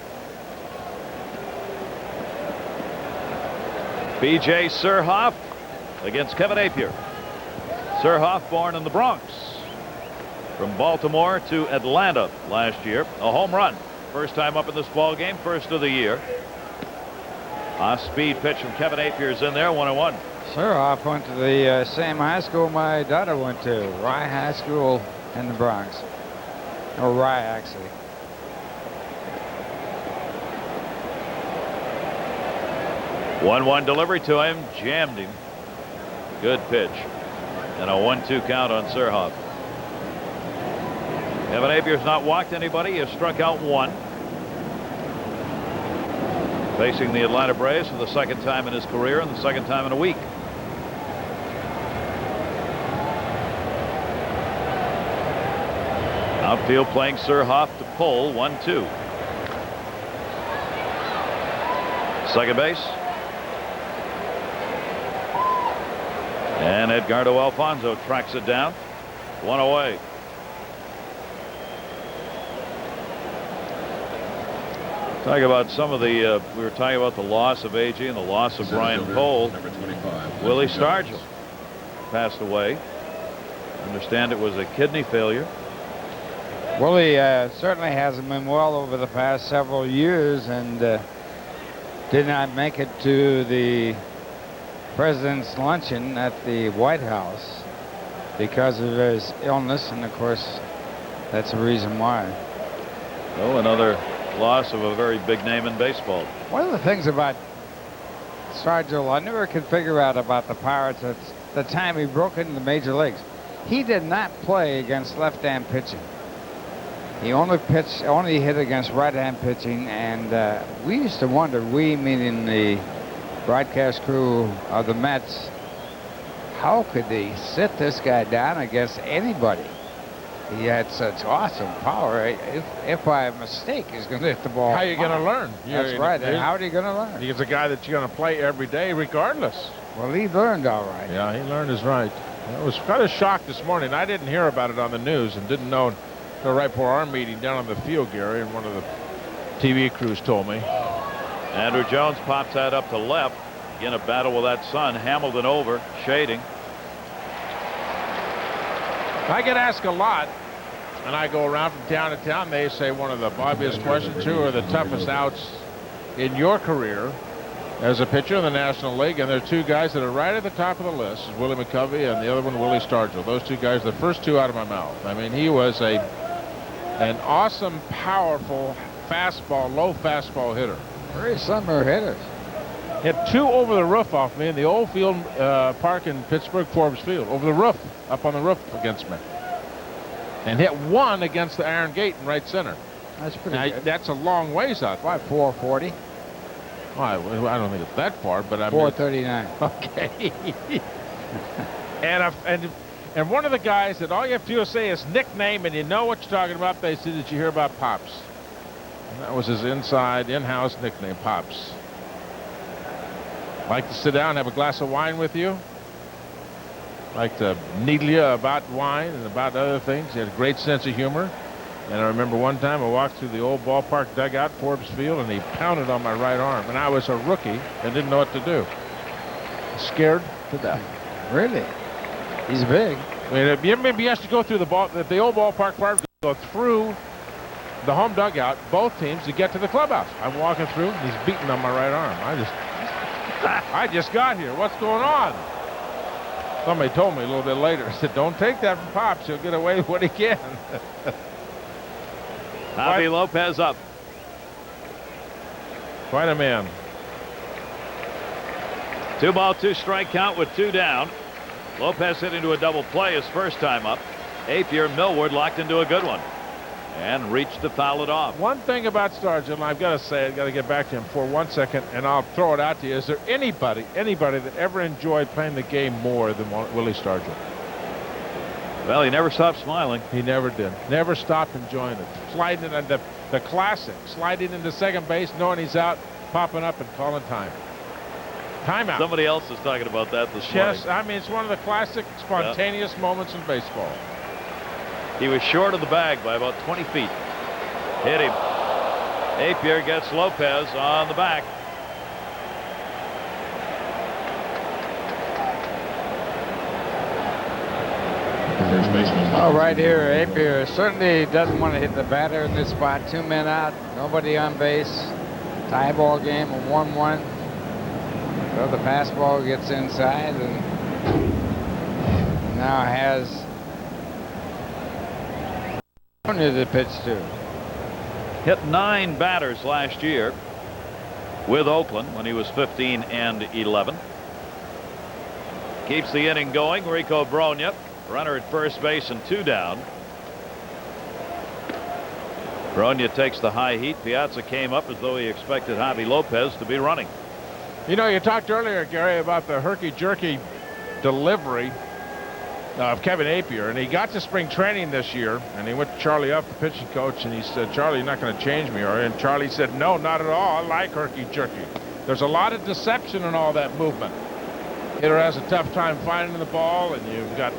B.J. Surhoff against Kevin Appier. Surhoff, born in the Bronx, from Baltimore to Atlanta last year. A home run. First time up in this ball game, first of the year. A speed pitch from Kevin Appier is in there, 1-1. Surhoff went to the same high school my daughter went to, Rye High School in the Bronx. Or Rye, actually. 1-1 delivery to him, jammed him. Good pitch. And a 1-2 count on Surhoff. Kevin Appier's not walked anybody. He has struck out 1. Facing the Atlanta Braves for the second time in his career and the second time in a week. Outfield playing Surhoff to pull 1-2. Second base. And Edgardo Alfonso tracks it down. 1 away. Talk about some of the we were talking about the loss of A.G. and the loss of Brian Cole. Number 25. Willie Stargell passed away. Understand it was a kidney failure. Willie certainly hasn't been well over the past several years, and did not make it to the President's luncheon at the White House because of his illness, and of course that's the reason why. Oh, another loss of a very big name in baseball. One of the things about Stargell I never could figure out about the Pirates at the time he broke into the major leagues, he did not play against left-hand pitching. He only hit against right-hand pitching, and we used to wonder, we meaning the broadcast crew of the Mets, how could they sit this guy down against anybody? He had such awesome power. If by mistake he's going to hit the ball. How are you going to learn? That's right. And how are you going to learn? He's a guy that you're going to play every day regardless. Well, he learned all right. Yeah, he learned his right. I was kind of shocked this morning. I didn't hear about it on the news and didn't know until right before our meeting down on the field, Gary, and one of the TV crews told me. Andrew Jones pops that up to left. In a battle with that sun. Hamilton over, shading. I get asked a lot, and I go around from town to town. They say one of the obvious questions, who are the toughest outs in your career as a pitcher in the National League? And there are two guys that are right at the top of the list, Willie McCovey and the other one, Willie Stargell. Those two guys, the first two out of my mouth. I mean, he was an awesome, powerful fastball, low fastball hitter. Very similar hitters. Hit 2 over the roof off me in the old field park in Pittsburgh, Forbes Field. Over the roof, up on the roof against me. And hit 1 against the iron gate in right center. That's pretty good. That's a long ways out. Why, 440? Well, I don't think it's that far, but I mean. 439. Okay. and one of the guys that all you have to do is say his nickname and you know what you're talking about, they said, did you hear about Pops? And that was his in-house nickname, Pops. Like to sit down and have a glass of wine with you. Like to needle you about wine and about other things. He had a great sense of humor. And I remember one time I walked through the old ballpark dugout, Forbes Field, and he pounded on my right arm. And I was a rookie and didn't know what to do. Scared to death. Really? He's big. I mean, maybe he has to go through the old ballpark part, go through the home dugout, both teams, to get to the clubhouse. I'm walking through, and he's beating on my right arm. I just got here. What's going on? Somebody told me a little bit later. I said, don't take that from Pops. He'll get away with what he can. Javy Lopez up. Quite a man. 2 ball, 2 strike count with 2 down. Lopez hit into a double play his first time up. Appier, Millwood locked into a good one. And reached to foul it off. One thing about Stargell, and I've got to say, I've got to get back to him for 1 second, and I'll throw it out to you. Is there anybody that ever enjoyed playing the game more than Willie Stargell? Well, he never stopped smiling. He never did. Never stopped enjoying it. Sliding it on the classic. Sliding into second base, knowing he's out, popping up and calling time. Timeout. Somebody else is talking about that this morning. Yes, I mean, it's one of the classic spontaneous moments in baseball. He was short of the bag by about 20 feet. Hit him. Appier gets Lopez on the back. First baseman. Oh, right here, Appier certainly doesn't want to hit the batter in this spot. 2 men out, nobody on base. Tie ball game, a 1-1. So the fastball gets inside and now has to pitch to. Hit 9 batters last year. with Oakland when he was 15 and 11. Keeps the inning going. Rico Brogna, runner at first base and 2 down. Brogna takes the high heat. Piazza came up as though he expected Javy Lopez to be running. You know, you talked earlier, Gary, about the herky-jerky delivery of Kevin Appier, and he got to spring training this year, and he went to Charlie Up, the pitching coach, and he said, "Charlie, you're not going to change me, are you?" And Charlie said, "No, not at all. I like herky-jerky. There's a lot of deception in all that movement. Hitter has a tough time finding the ball, and you've got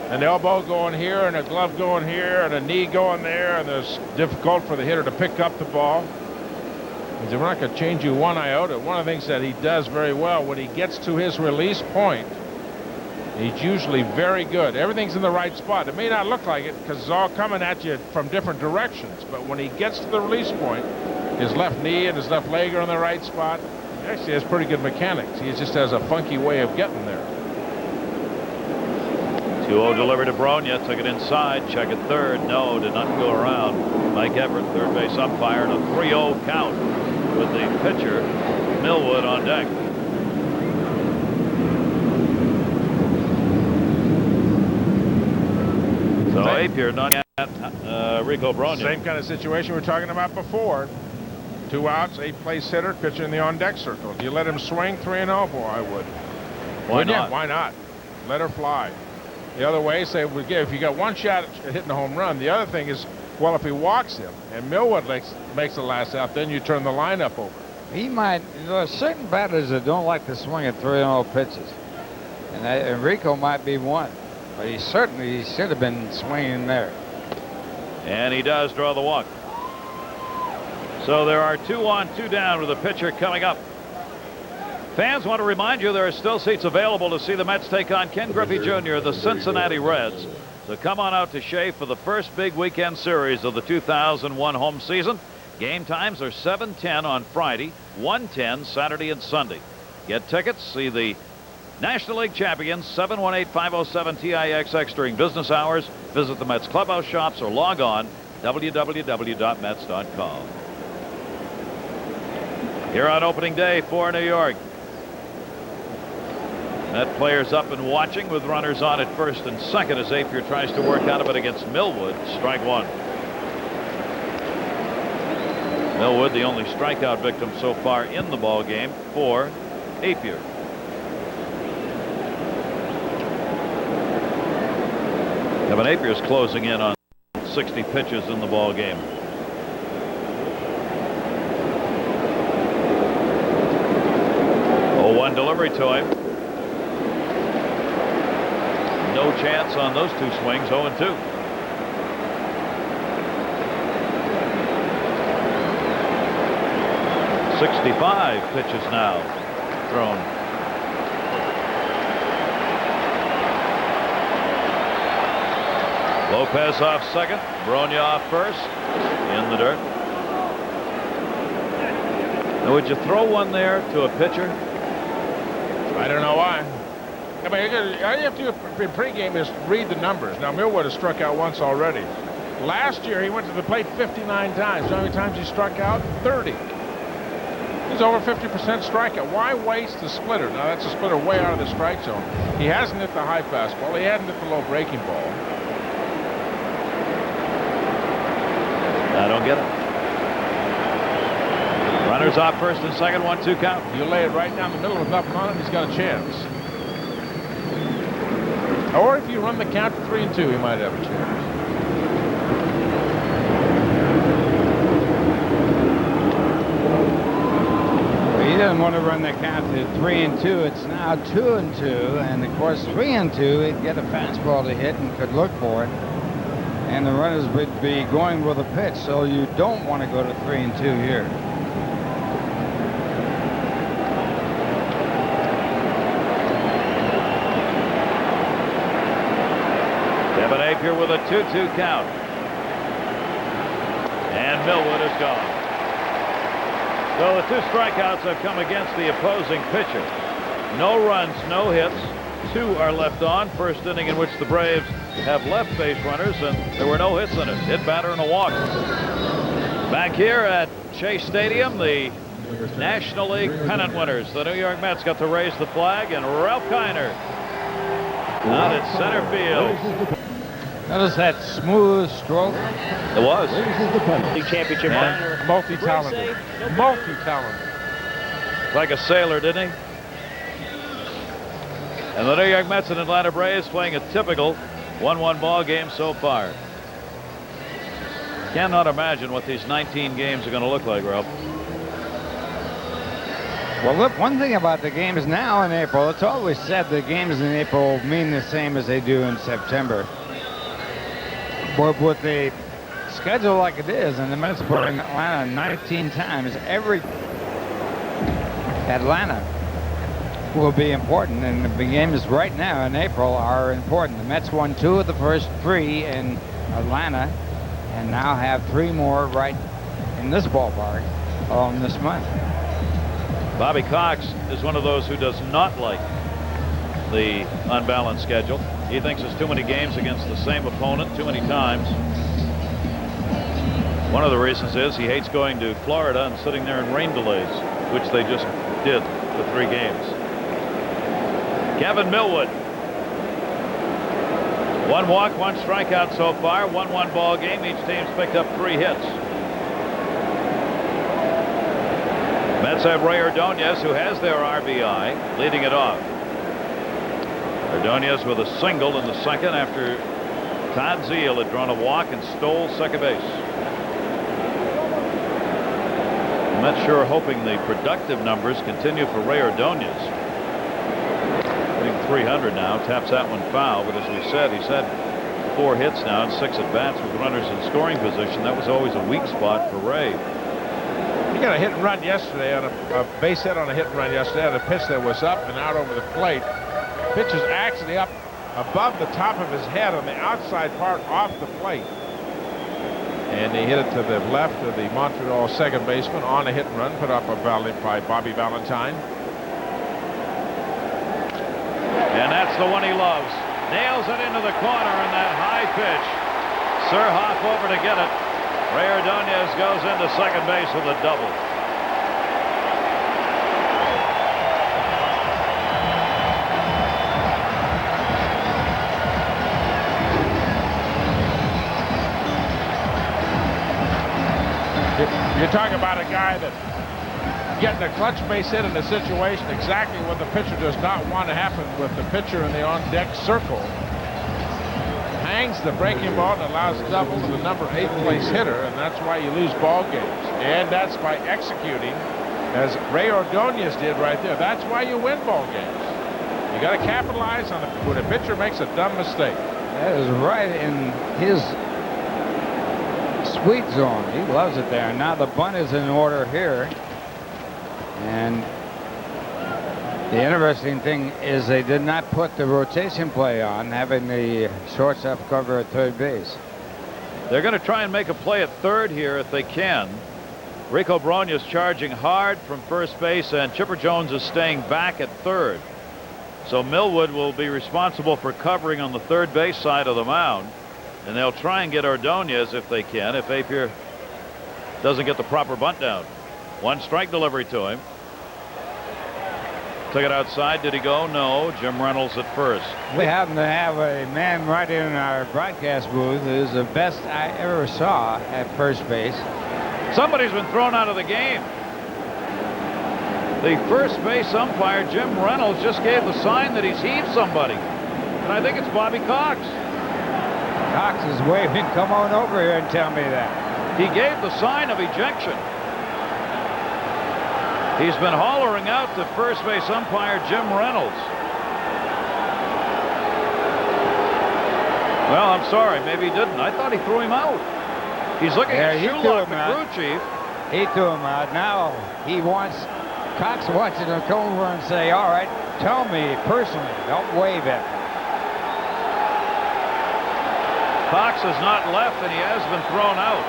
an elbow going here and a glove going here and a knee going there, and it's difficult for the hitter to pick up the ball." He said, "We're not going to change you one iota." One of the things that he does very well, when he gets to his release point, he's usually very good. Everything's in the right spot. It may not look like it because it's all coming at you from different directions, but when he gets to the release point, his left knee and his left leg are in the right spot. He actually has pretty good mechanics. He just has a funky way of getting there. 2-0 delivery to Brogna. Took it inside. Check at third. No, did not go around. Mike Everett, third base umpire, and a 3-0 count with the pitcher, Millwood, on deck. So Appier not at Rico Brogna. Same kind of situation we were talking about before. 2 outs, 8th place hitter, pitcher in the on-deck circle. Do you let him swing 3-0? Boy, I would. Why not? Why not? Let her fly. The other way, say, if you got one shot at hitting a home run, the other thing is, well, if he walks him and Millwood makes the last out, then you turn the lineup over. He might, there are certain batters that don't like to swing at 3-0 pitches. And Rico might be one. But he should have been swinging there. And he does draw the walk. So there are 2 on, 2 down with the pitcher coming up. Fans, want to remind you there are still seats available to see the Mets take on Ken Griffey Jr., the Cincinnati Reds. So come on out to Shea for the first big weekend series of the 2001 home season. Game times are 7:10 on Friday, 1:10 Saturday and Sunday. Get tickets, see the National League champions, 718-507-TIXX during business hours. Visit the Mets clubhouse shops or log on www.mets.com. Here on opening day for New York. Met players up and watching with runners on at first and second as Appier tries to work out of it against Millwood. Strike 1. Millwood, the only strikeout victim so far in the ball game for Appier. Kevin Appier is closing in on 60 pitches in the ball game. One delivery to him. No chance on those 2 swings. 0-2. .65 pitches now thrown. Lopez off second. Brogna off first. In the dirt. Now, would you throw one there to a pitcher? I don't know why. I mean, all you have to do in pregame is read the numbers. Now, Millwood has struck out once already. Last year, he went to the plate 59 times. How many times he struck out? 30. He's over 50% strikeout. Why waste the splitter? Now, that's a splitter way out of the strike zone. He hasn't hit the high fastball. He hasn't hit the low breaking ball. I don't get it. Runners off first and second, 1-2 count. You lay it right down the middle with nothing on it, he's got a chance. Or if you run the count to 3-2, he might have a chance. Well, he doesn't want to run the count to 3-2. It's now 2-2, and of course 3-2, he'd get a fastball to hit and could look for it. And the runners would be going with a pitch, so you don't want to go to 3-2 here. Kevin Appier with a 2-2 count. And Millwood is gone. So the 2 strikeouts have come against the opposing pitcher. No runs, no hits. 2 are left on. First inning in which the Braves have left base runners, and there were no hits in it. Hit, batter, and a walk. Back here at Shea Stadium, the National League pennant winners. The New York Mets got to raise the flag, and Ralph Kiner out at center field. Notice that smooth stroke. It was. League championship winner. Multi-talented. Multi-talented. Like a sailor, didn't he? And the New York Mets and Atlanta Braves playing a typical 1-1 ball game so far. Cannot imagine what these 19 games are going to look like, Ralph. Well, look, one thing about the games now in April, it's always said the games in April mean the same as they do in September. But with a schedule like it is, and the Mets playing Atlanta 19 times, every Atlanta will be important, and the games right now in April are important. The Mets won 2 of the first 3 in Atlanta, and now have 3 more right in this ballpark all in this month. Bobby Cox is one of those who does not like the unbalanced schedule. He thinks there's too many games against the same opponent too many times. One of the reasons is he hates going to Florida and sitting there in rain delays, which they just did for 3 games. Kevin Millwood. 1 walk, 1 strikeout so far. 1-1 ball game. Each team's picked up 3 hits. Mets have Ray Ordonez, who has their RBI, leading it off. Ordonez with a single in the second after Todd Zeal had drawn a walk and stole second base. I'm not sure, hoping the productive numbers continue for Ray Ordonez. Hitting 300 now, taps that one foul, but as we said, he's had 4 hits now and 6 at-bats with runners in scoring position. That was always a weak spot for Ray. He got a hit and run yesterday on a base hit on a hit and run yesterday on a pitch that was up and out over the plate. Pitch is actually up above the top of his head on the outside part off the plate. And he hit it to the left of the Montreal second baseman on a hit and run put up by Bobby Valentine. And that's the one he loves. Nails it into the corner in that high pitch. Surhoff over to get it. Ray Ordonez goes into second base with a double. You're talking about a guy that getting a clutch base hit in a situation exactly what the pitcher does not want to happen with the pitcher in the on-deck circle. Hangs the breaking ball and allows double to the number 8 place hitter, and that's why you lose ball games. And that's by executing, as Ray Ordonez did right there. That's why you win ball games. You got to capitalize on it when a pitcher makes a dumb mistake. That is right in his sweet zone. He loves it there. Now the bunt is in order here. And the interesting thing is they did not put the rotation play on, having the shortstop cover at third base. They're going to try and make a play at third here if they can. Rico Brogna is charging hard from first base, and Chipper Jones is staying back at third. So Millwood will be responsible for covering on the third base side of the mound, and they'll try and get Ordonez if they can, if Appier doesn't get the proper bunt down. 1 strike delivery to him. Took it outside. Did he go? No. Jim Reynolds at first. We happen to have a man right in our broadcast booth who's the best I ever saw at first base. Somebody's been thrown out of the game. The first base umpire, Jim Reynolds, just gave the sign that he's heaved somebody. And I think it's Bobby Cox. Cox is waving, come on over here and tell me that. He gave the sign of ejection. He's been hollering out to first base umpire Jim Reynolds. Well, I'm sorry. Maybe he didn't. I thought he threw him out. He's looking at Shulock, the crew chief. He threw him out. Now he wants, Cox wants him to come over and say, all right, tell me personally. Don't wave at me. Cox has not left, and he has been thrown out.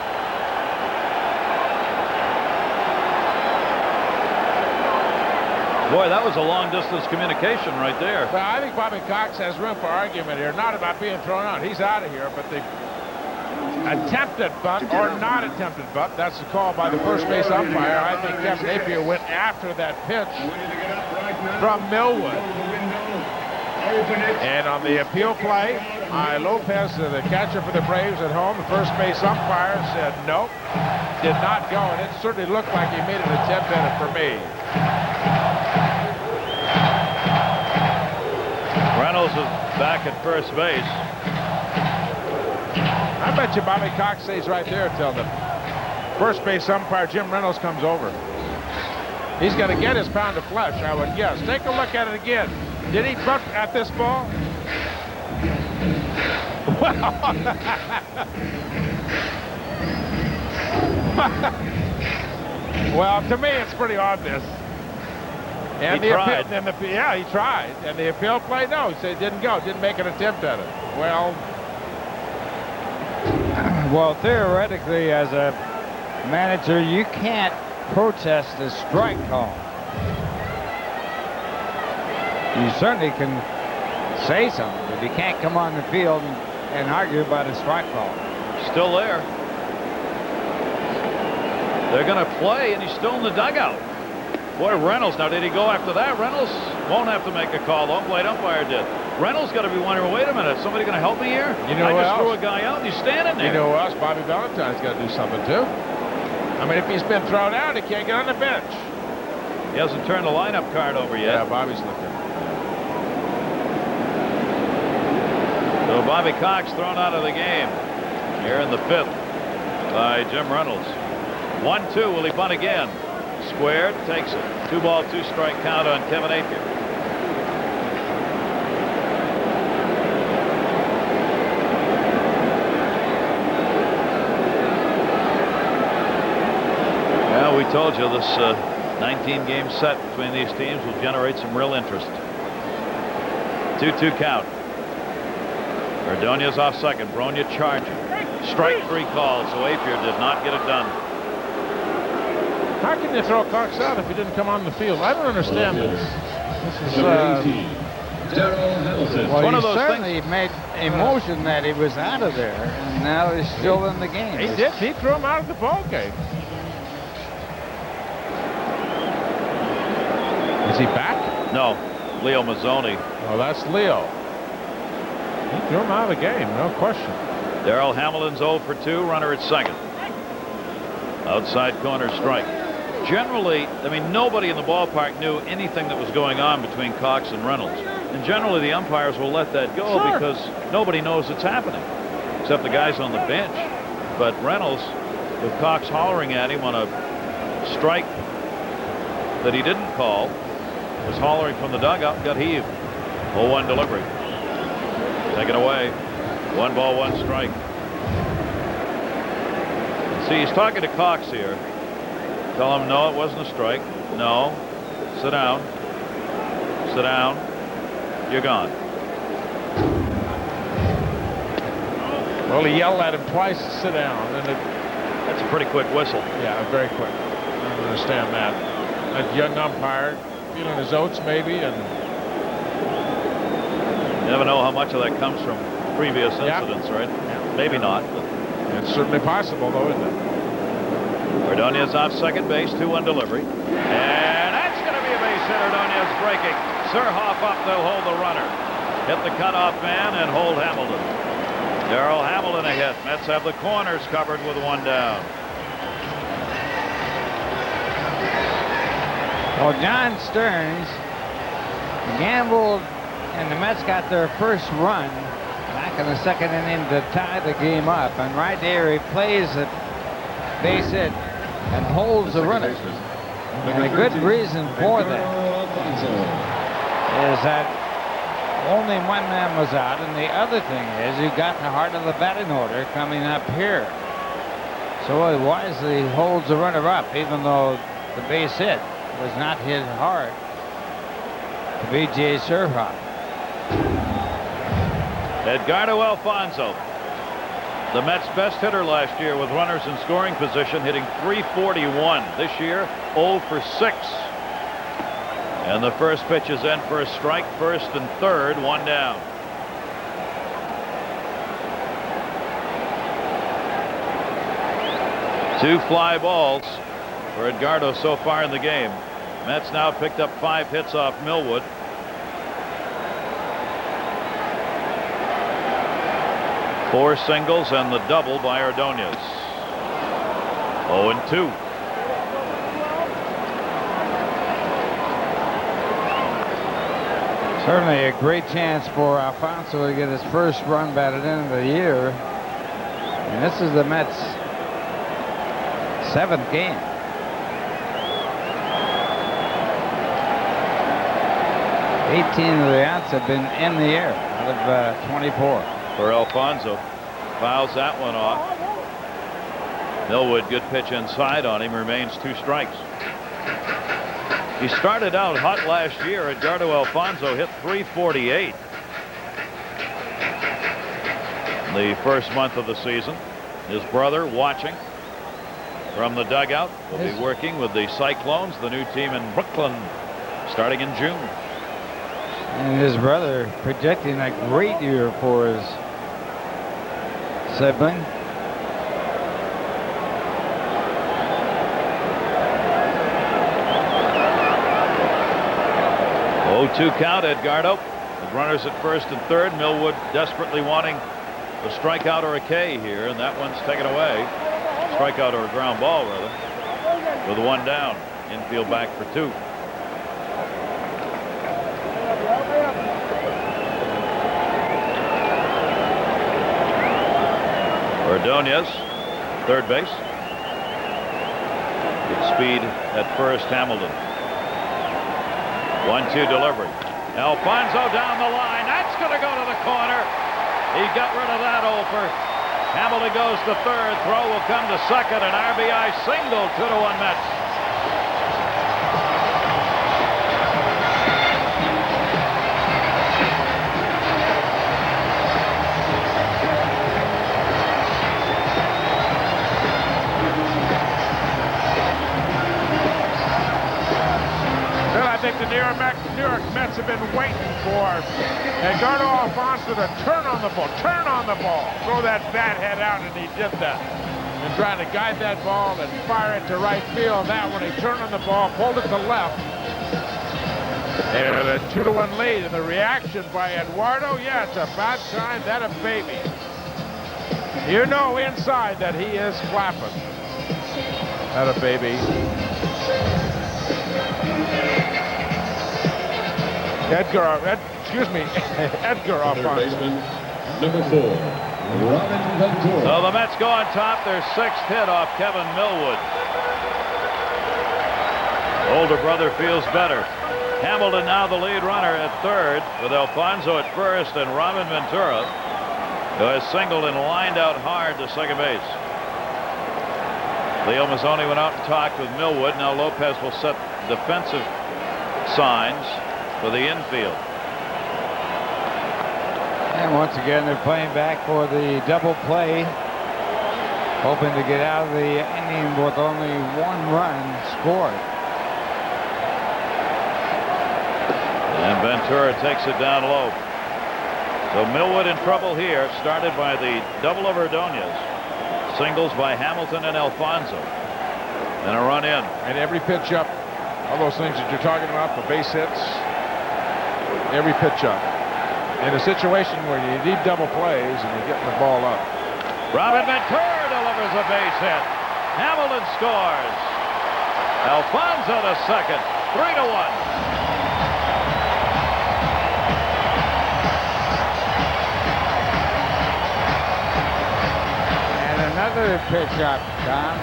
Boy, that was a long-distance communication right there. Well, I think Bobby Cox has room for argument here. Not about being thrown out. He's out of here, but attempted bunt or not attempted bunt. That's the call by the first base umpire. I think Kevin Appier went after that pitch from Millwood. And on the appeal play, Lopez, the catcher for the Braves at home, the first base umpire said nope, did not go, and it certainly looked like he made an attempt at it for me. Reynolds is back at first base. I bet you Bobby Cox stays right there until the first base umpire Jim Reynolds comes over. He's going to get his pound of flesh, I would guess. Take a look at it again. Did he bunt at this ball? Well, to me, it's pretty obvious. And he tried. Yeah, he tried. And the appeal play, no, he said didn't go, didn't make an attempt at it. Well, theoretically, as a manager, you can't protest a strike call. You certainly can say something, but you can't come on the field and argue about a strike call. Still there. They're going to play, and he's still in the dugout. Boy, Reynolds, now did he go after that? Reynolds won't have to make a call. The plate umpire did. Reynolds got to be wondering, wait a minute, somebody going to help me here? You know I just threw a guy out, and he's standing there. You know who else? Bobby Valentine's got to do something, too. I mean, if he's been thrown out, he can't get on the bench. He hasn't turned the lineup card over yet. Yeah, Bobby's looking. So Bobby Cox thrown out of the game here in the 5th by Jim Reynolds. 1-2. Will he bunt again? Squared, takes it. 2-ball, 2-strike count on Kevin Appier. Well, we told you this 19-game set between these teams will generate some real interest. 2-2 count. Ordonez off second. Brogna charging. Strike 3 called, so Appier did not get it done. How can you throw Cox out if he didn't come on the field? I don't understand this. This is well, one of he those certainly made a motion that he was out of there, and now he's still in the game. He did. He threw him out of the ball game. Is he back? No, Leo Mazzoni. Oh, that's Leo. He threw him out of the game, no question. Darrell Hamilton's 0 for 2, runner at second. Outside corner strike. Generally, I mean, nobody in the ballpark knew anything that was going on between Cox and Reynolds. And generally, the umpires will let that go because nobody knows it's happening, except the guys on the bench. But Reynolds, with Cox hollering at him on a strike that he didn't call, was hollering from the dugout and got heaved. 0-1 delivery. Taken away. 1 ball, 1 strike. See, he's talking to Cox here. Tell him, no, it wasn't a strike. No. Sit down. Sit down. You're gone. Well, he yelled at him twice to sit down. And that's a pretty quick whistle. Yeah, very quick. I don't understand that. A young umpire feeling his oats, maybe, and you never know how much of that comes from previous incidents, right? Yeah. Maybe not. But it's certainly possible, though, isn't it? Ordonez off second base, 2-1 delivery. And that's going to be a base hit. Ordonez breaking. Surhoff up, they'll hold the runner. Hit the cutoff man and hold Hamilton. Darrell Hamilton a hit. Mets have the corners covered with 1 down. Well, John Stearns gambled, and the Mets got their first run back in the 2nd inning to tie the game up. And right there, he plays a base hit and holds the runner. And a good reason for that is that only 1 man was out, and the other thing is you got the heart of the batting order coming up here. So he wisely holds the runner up, even though the base hit was not hit hard to B.J. Surhoff. Edgardo Alfonso, the Mets' best hitter last year with runners in scoring position, hitting .341. This year, 0 for 6. And the first pitch is in for a strike, 1st and 3rd, 1 down. 2 fly balls for Edgardo so far in the game. Mets now picked up 5 hits off Millwood. Four singles and the double by Ordonez. 0-2. Certainly a great chance for Alfonso to get his first run batted in of the year. And this is the Mets' 7th game. Eighteen of the outs have been in the air out of 24. For Alfonso. Fouls that one off. Millwood, good pitch inside on him, remains 2 strikes. He started out hot last year. Edgardo Alfonso hit .348 the first month of the season. His brother watching from the dugout. Will be working with the Cyclones, the new team in Brooklyn, starting in June. And his brother projecting a great year for his sibling. Oh, 2 count, Edgardo. With runners at first and third. Millwood desperately wanting a strikeout or a K here, and that one's taken away. Strikeout or a ground ball, rather. With 1 down. Infield back for 2. Ordonez, third base. Good speed at first, Hamilton. 1-2 delivery. Alfonso down the line. That's going to go to the corner. He got rid of that over. Hamilton goes to third. Throw will come to second. An RBI single. 2-1 Mets. I think the New York Mets have been waiting for Edgardo Alfonso to turn on the ball, throw that bat head out, and he did that. And trying to guide that ball and fire it to right field. That when he turned on the ball, pulled it to left. And a 2-1 lead. And the reaction by Eduardo, yeah, it's about time. That a baby. You know inside that he is clapping. That a baby. Edgar Alfonso. Number 4, Robin Ventura. So the Mets go on top. Their 6th hit off Kevin Millwood. Older brother feels better. Hamilton now the lead runner at third, with Alfonso at first and Robin Ventura, who has singled and lined out hard to second base. Leo Mazzoni went out and talked with Millwood. Now Lopez will set defensive signs for the infield. And once again, they're playing back for the double play, hoping to get out of the inning with only 1 run scored. And Ventura takes it down low. So Millwood in trouble here, started by the double of Ordonez. Singles by Hamilton and Alfonso. And a run in. And every pitch up, all those things that you're talking about, the base hits, every pitch up. In a situation where you need double plays and you're getting the ball up. Robin Ventura delivers a base hit. Hamilton scores. Alfonso to second. 3-1. And another pitch up, Tom.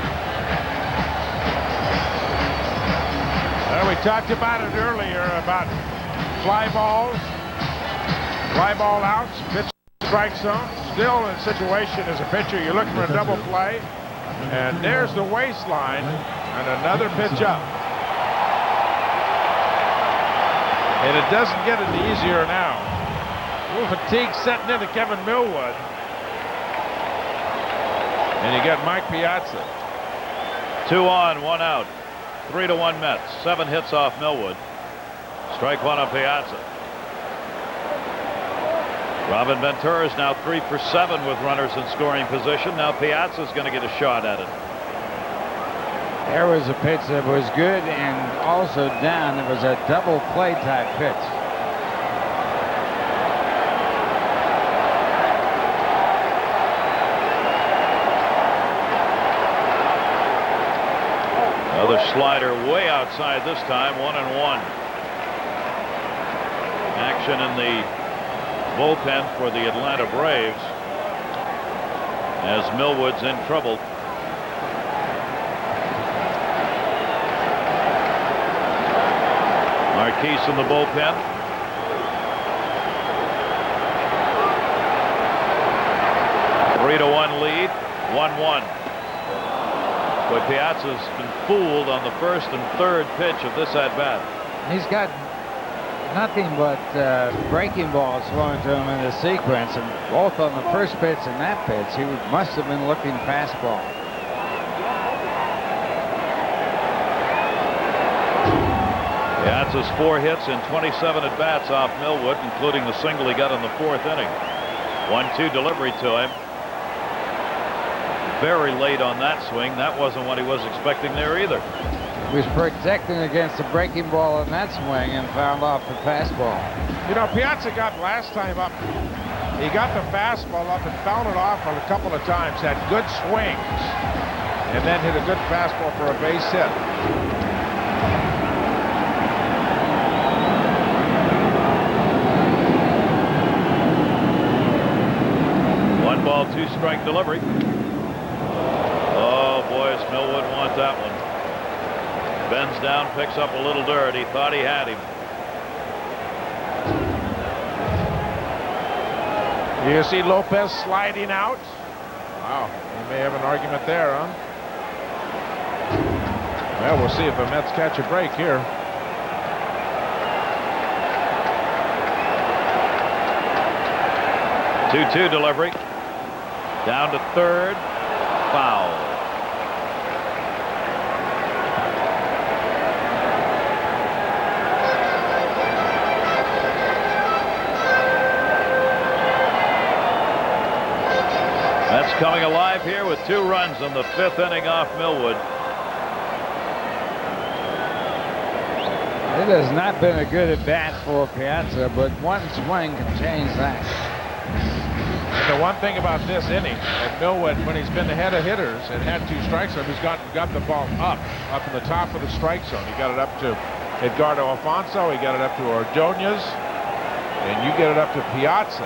Well, we talked about it earlier about fly balls. Fly ball outs, pitch strike zone. Still in a situation as a pitcher, you're looking for a double play. And there's the waistline and another pitch up. And it doesn't get any easier now. A little fatigue setting into Kevin Millwood. And you got Mike Piazza. 2 on, 1 out. 3-1 Mets. 7 hits off Millwood. Strike 1 on Piazza. Robin Ventura is now 3 for 7 with runners in scoring position. Now Piazza's going to get a shot at it. There was a pitch that was good and also down. It was a double play type pitch. Another slider way outside this time, 1-1. Action in the bullpen for the Atlanta Braves as Millwood's in trouble. Marquis in the bullpen. A 3-1 lead, 1-1. Boy, Piazza's been fooled on the first and third pitch of this at-bat. He's got nothing but breaking balls flowing to him in the sequence, and both on the first pitch and that pitch, he must have been looking fastball. Piazza's 4 hits and 27 at-bats off Millwood, including the single he got in the 4th inning. 1-2 delivery to him. Very late on that swing. That wasn't what he was expecting there either. He was protecting against the breaking ball in that swing and found off the fastball. You know, Piazza got last time up. He got the fastball up and fouled it off a couple of times. Had good swings. And then hit a good fastball for a base hit. One ball, 2-strike delivery. Oh, boys, Millwood want that one. Bends down, picks up a little dirt. He thought he had him. You see Lopez sliding out. Wow, we may have an argument there, huh? Well, we'll see if the Mets catch a break here. Two delivery. Down to third. Foul. That's coming alive here with 2 runs in the 5th inning off Millwood. It has not been a good at bat for Piazza, but one swing can change that. And the one thing about this inning, at Millwood, when he's been the head of hitters and had 2 strike zones, he's got the ball up in the top of the strike zone. He got it up to Edgardo Alfonso, he got it up to Ordonez, and you get it up to Piazza.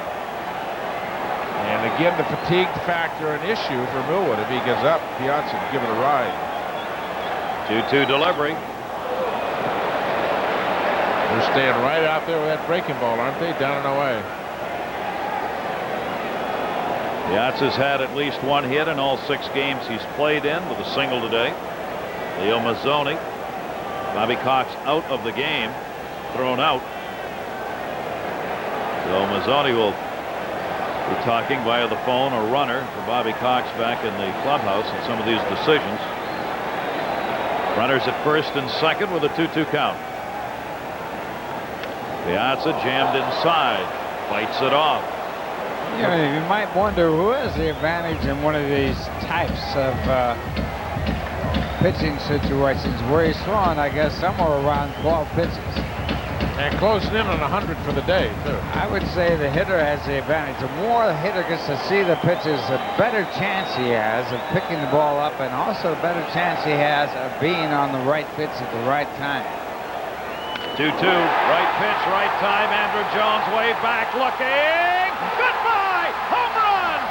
And again, the fatigue factor an issue for Millwood. If he gets up, Piazza can give it a ride. 2-2 delivery. They're staying right out there with that breaking ball, aren't they? Down and away. Piazza's had at least 1 hit in all 6 games he's played in, with a single today. Leo Mazzoni. Bobby Cox out of the game, thrown out. So Mazzoni will be talking via the phone or runner for Bobby Cox back in the clubhouse in some of these decisions. Runners at first and second with a 2-2 count. Piazza jammed inside, fights it off. You know, you might wonder who has the advantage in one of these types of pitching situations where he's throwing, I guess, somewhere around 12 pitches. And closing in on 100 for the day, too. I would say the hitter has the advantage. The more the hitter gets to see the pitches, the better chance he has of picking the ball up, and also the better chance he has of being on the right pitch at the right time. 2-2, right pitch, right time. Andrew Jones way back looking. Goodbye! Home run!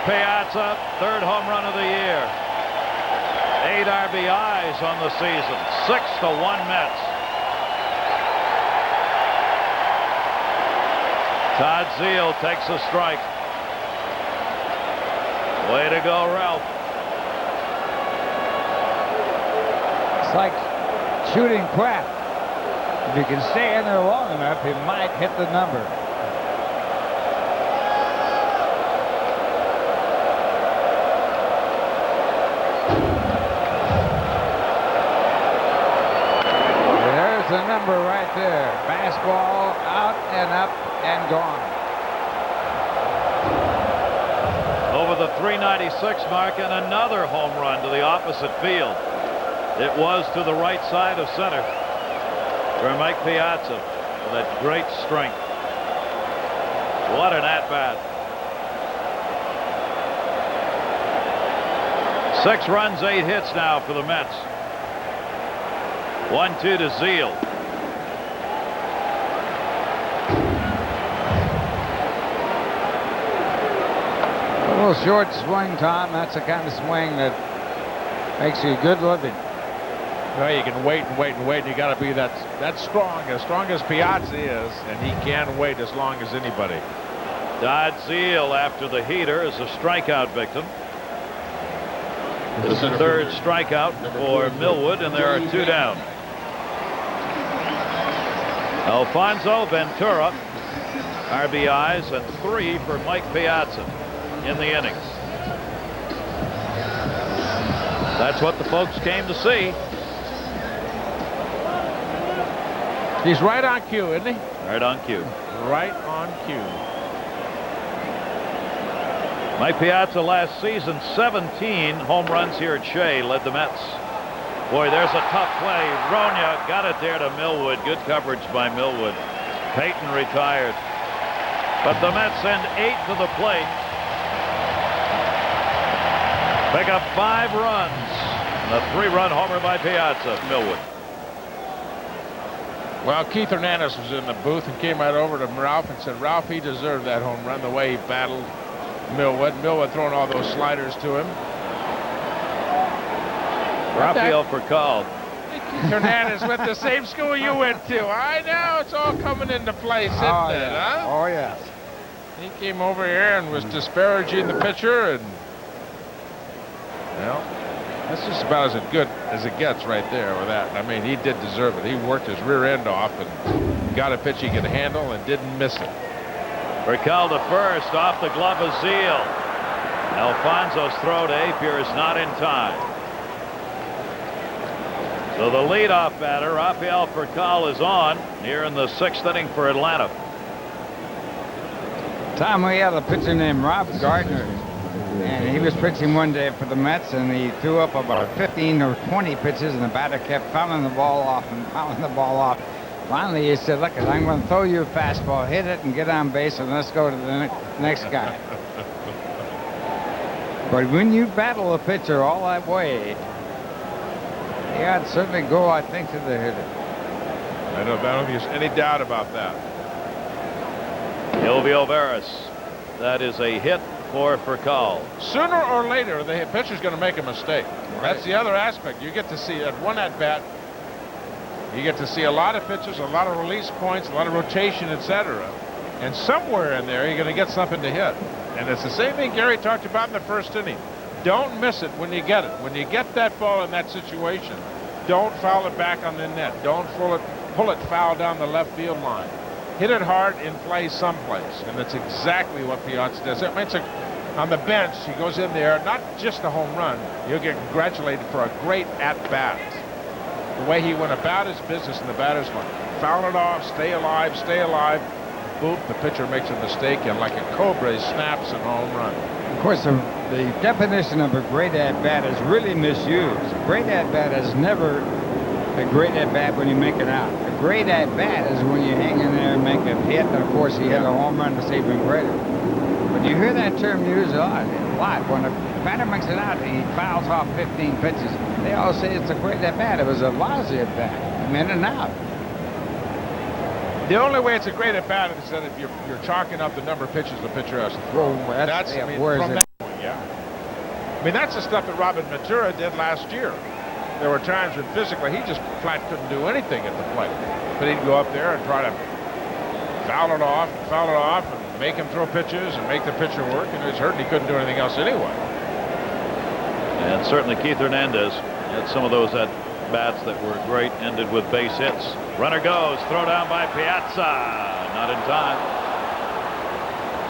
Piazza, 3rd home run of the year. 8 RBIs on the season. 6-1 Mets. Todd Zeile takes a strike. Way to go, Ralph. It's like shooting crap. If you can stay in there long enough, you might hit the number. There's the number right there. Fastball out and up and gone. Over the 396 mark and another home run to the opposite field. It was to the right side of center for Mike Piazza with that great strength. What an at-bat. 6 runs, 8 hits now for the Mets. 1-2 to Zeile. A little short swing, Tom. That's the kind of swing that makes you a good living. Well, you can wait and wait and wait. You got to be that strong as Piazza is, and he can wait as long as anybody. Todd Zeile, after the heater, is a strikeout victim. His third strikeout for Millwood, and there are 2 down. Alfonso Ventura, RBIs, and 3 for Mike Piazza in the innings. That's what the folks came to see. He's right on cue, isn't he? Right on cue. Right on cue. Mike Piazza last season, 17 home runs here at Shea, led the Mets. Boy, there's a tough play. Brogna got it there to Millwood. Good coverage by Millwood. Payton retired. But the Mets send 8 to the plate. Pick up 5 runs. And a 3-run homer by Piazza. Millwood. Well, Keith Hernandez was in the booth and came right over to Ralph and said, Ralph, he deserved that home run the way he battled Millwood. Millwood throwing all those sliders to him. Rafael Furcal. Hernandez went the same school you went to. I know, it's all coming into place, isn't it, huh? Oh, yes. He came over here and was disparaging the pitcher, and well, that's just about as good as it gets right there with that. I mean, he did deserve it. He worked his rear end off and got a pitch he could handle and didn't miss it. Furcal to first, off the glove of Zeile. Alfonso's throw to Appier is not in time. So the leadoff batter, Rafael Furcal, is on here in the 6th inning for Atlanta. Tom, we had a pitcher named Rob Gardner, and he was pitching one day for the Mets, and he threw up about 15 or 20 pitches, and the batter kept fouling the ball off and fouling the ball off. Finally, he said, look, I'm going to throw you a fastball, hit it, and get on base, and let's go to the next guy. But when you battle a pitcher all that way, you got to certainly go, I think, to the hitter. I don't think there's any doubt about that. Elvio Veras. That is a hit for Furcal. Sooner or later, the pitcher's going to make a mistake. Right. That's the other aspect. You get to see at one at-bat, you get to see a lot of pitches, a lot of release points, a lot of rotation, etc. And somewhere in there, you're going to get something to hit. And it's the same thing Gary talked about in the first inning. Don't miss it when you get it. When you get that ball in that situation, don't foul it back on the net. Don't pull it foul down the left field line. Hit it hard in play someplace. And that's exactly what Piazza does. It makes on the bench, he goes in there, not just a home run. You'll get congratulated for a great at-bat. The way he went about his business in the batter's line. Foul it off, stay alive, stay alive. Boop, the pitcher makes a mistake, and like a cobra, he snaps and home run. Of course, the definition of a great at-bat is really misused. A great at-bat is never a great at-bat when you make it out. A great at-bat is when you hang in there and make a hit, and of course, he hit a home run that's even greater. But you hear that term used a lot. When a batter makes it out, he fouls off 15 pitches. They all say it's a great at-bat. It was a lousy at-bat. I mean, and out. The only way it's a great at-bat is that if you're chalking up the number of pitches the pitcher has to throw. Well, that's I mean, from that point, yeah. I mean, that's the stuff that Robin Ventura did last year. There were times when physically he just flat couldn't do anything at the plate. But he'd go up there and try to foul it off, and make him throw pitches and make the pitcher work, and it's hurt and he couldn't do anything else anyway. And certainly Keith Hernandez had some of those at bats that were great, ended with base hits. Runner goes, throw down by Piazza, not in time.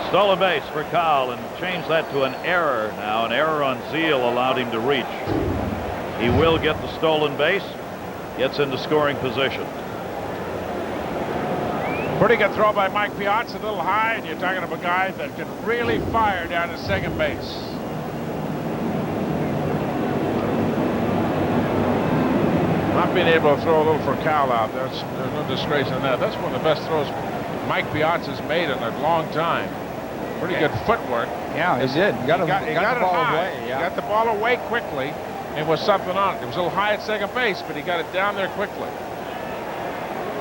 Stolen base for Kyle, and changed that to an error now. An error on Zeal allowed him to reach. He will get the stolen base, gets into scoring position. Pretty good throw by Mike Piazza, a little high, and you're talking about a guy that can really fire down to second base. Not being able to throw a little for Cal out, there's no disgrace in that. That's one of the best throws Mike Piazza's made in a long time. Pretty good footwork. Yeah, he did. He got the ball high. away. Yeah. He got the ball away quickly, and was something on it. It was a little high at second base, but he got it down there quickly.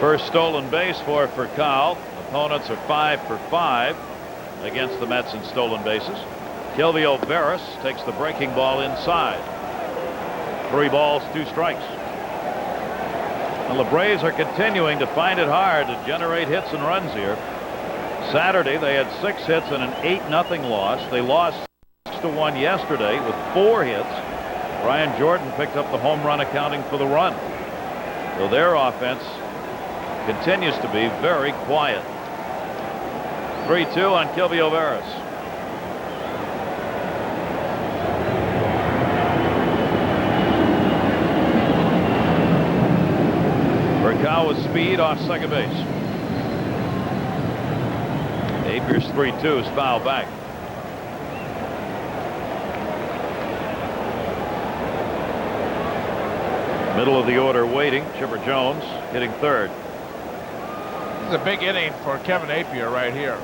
First stolen base for Kyle. Opponents are 5 for 5 against the Mets in stolen bases. Kilvio Veras takes the breaking ball inside. 3 balls, 2 strikes. Well, the Braves are continuing to find it hard to generate hits and runs here. Saturday they had 6 hits and an 8-0 loss. They lost 6-1 yesterday with 4 hits. Brian Jordan picked up the home run, accounting for the run. So their offense continues to be very quiet. 3-2 on Kilvio Veras. Burkow with speed off second base. Apier's 3-2 is foul back. Middle of the order waiting. Chipper Jones hitting third. This is a big inning for Kevin Appier right here.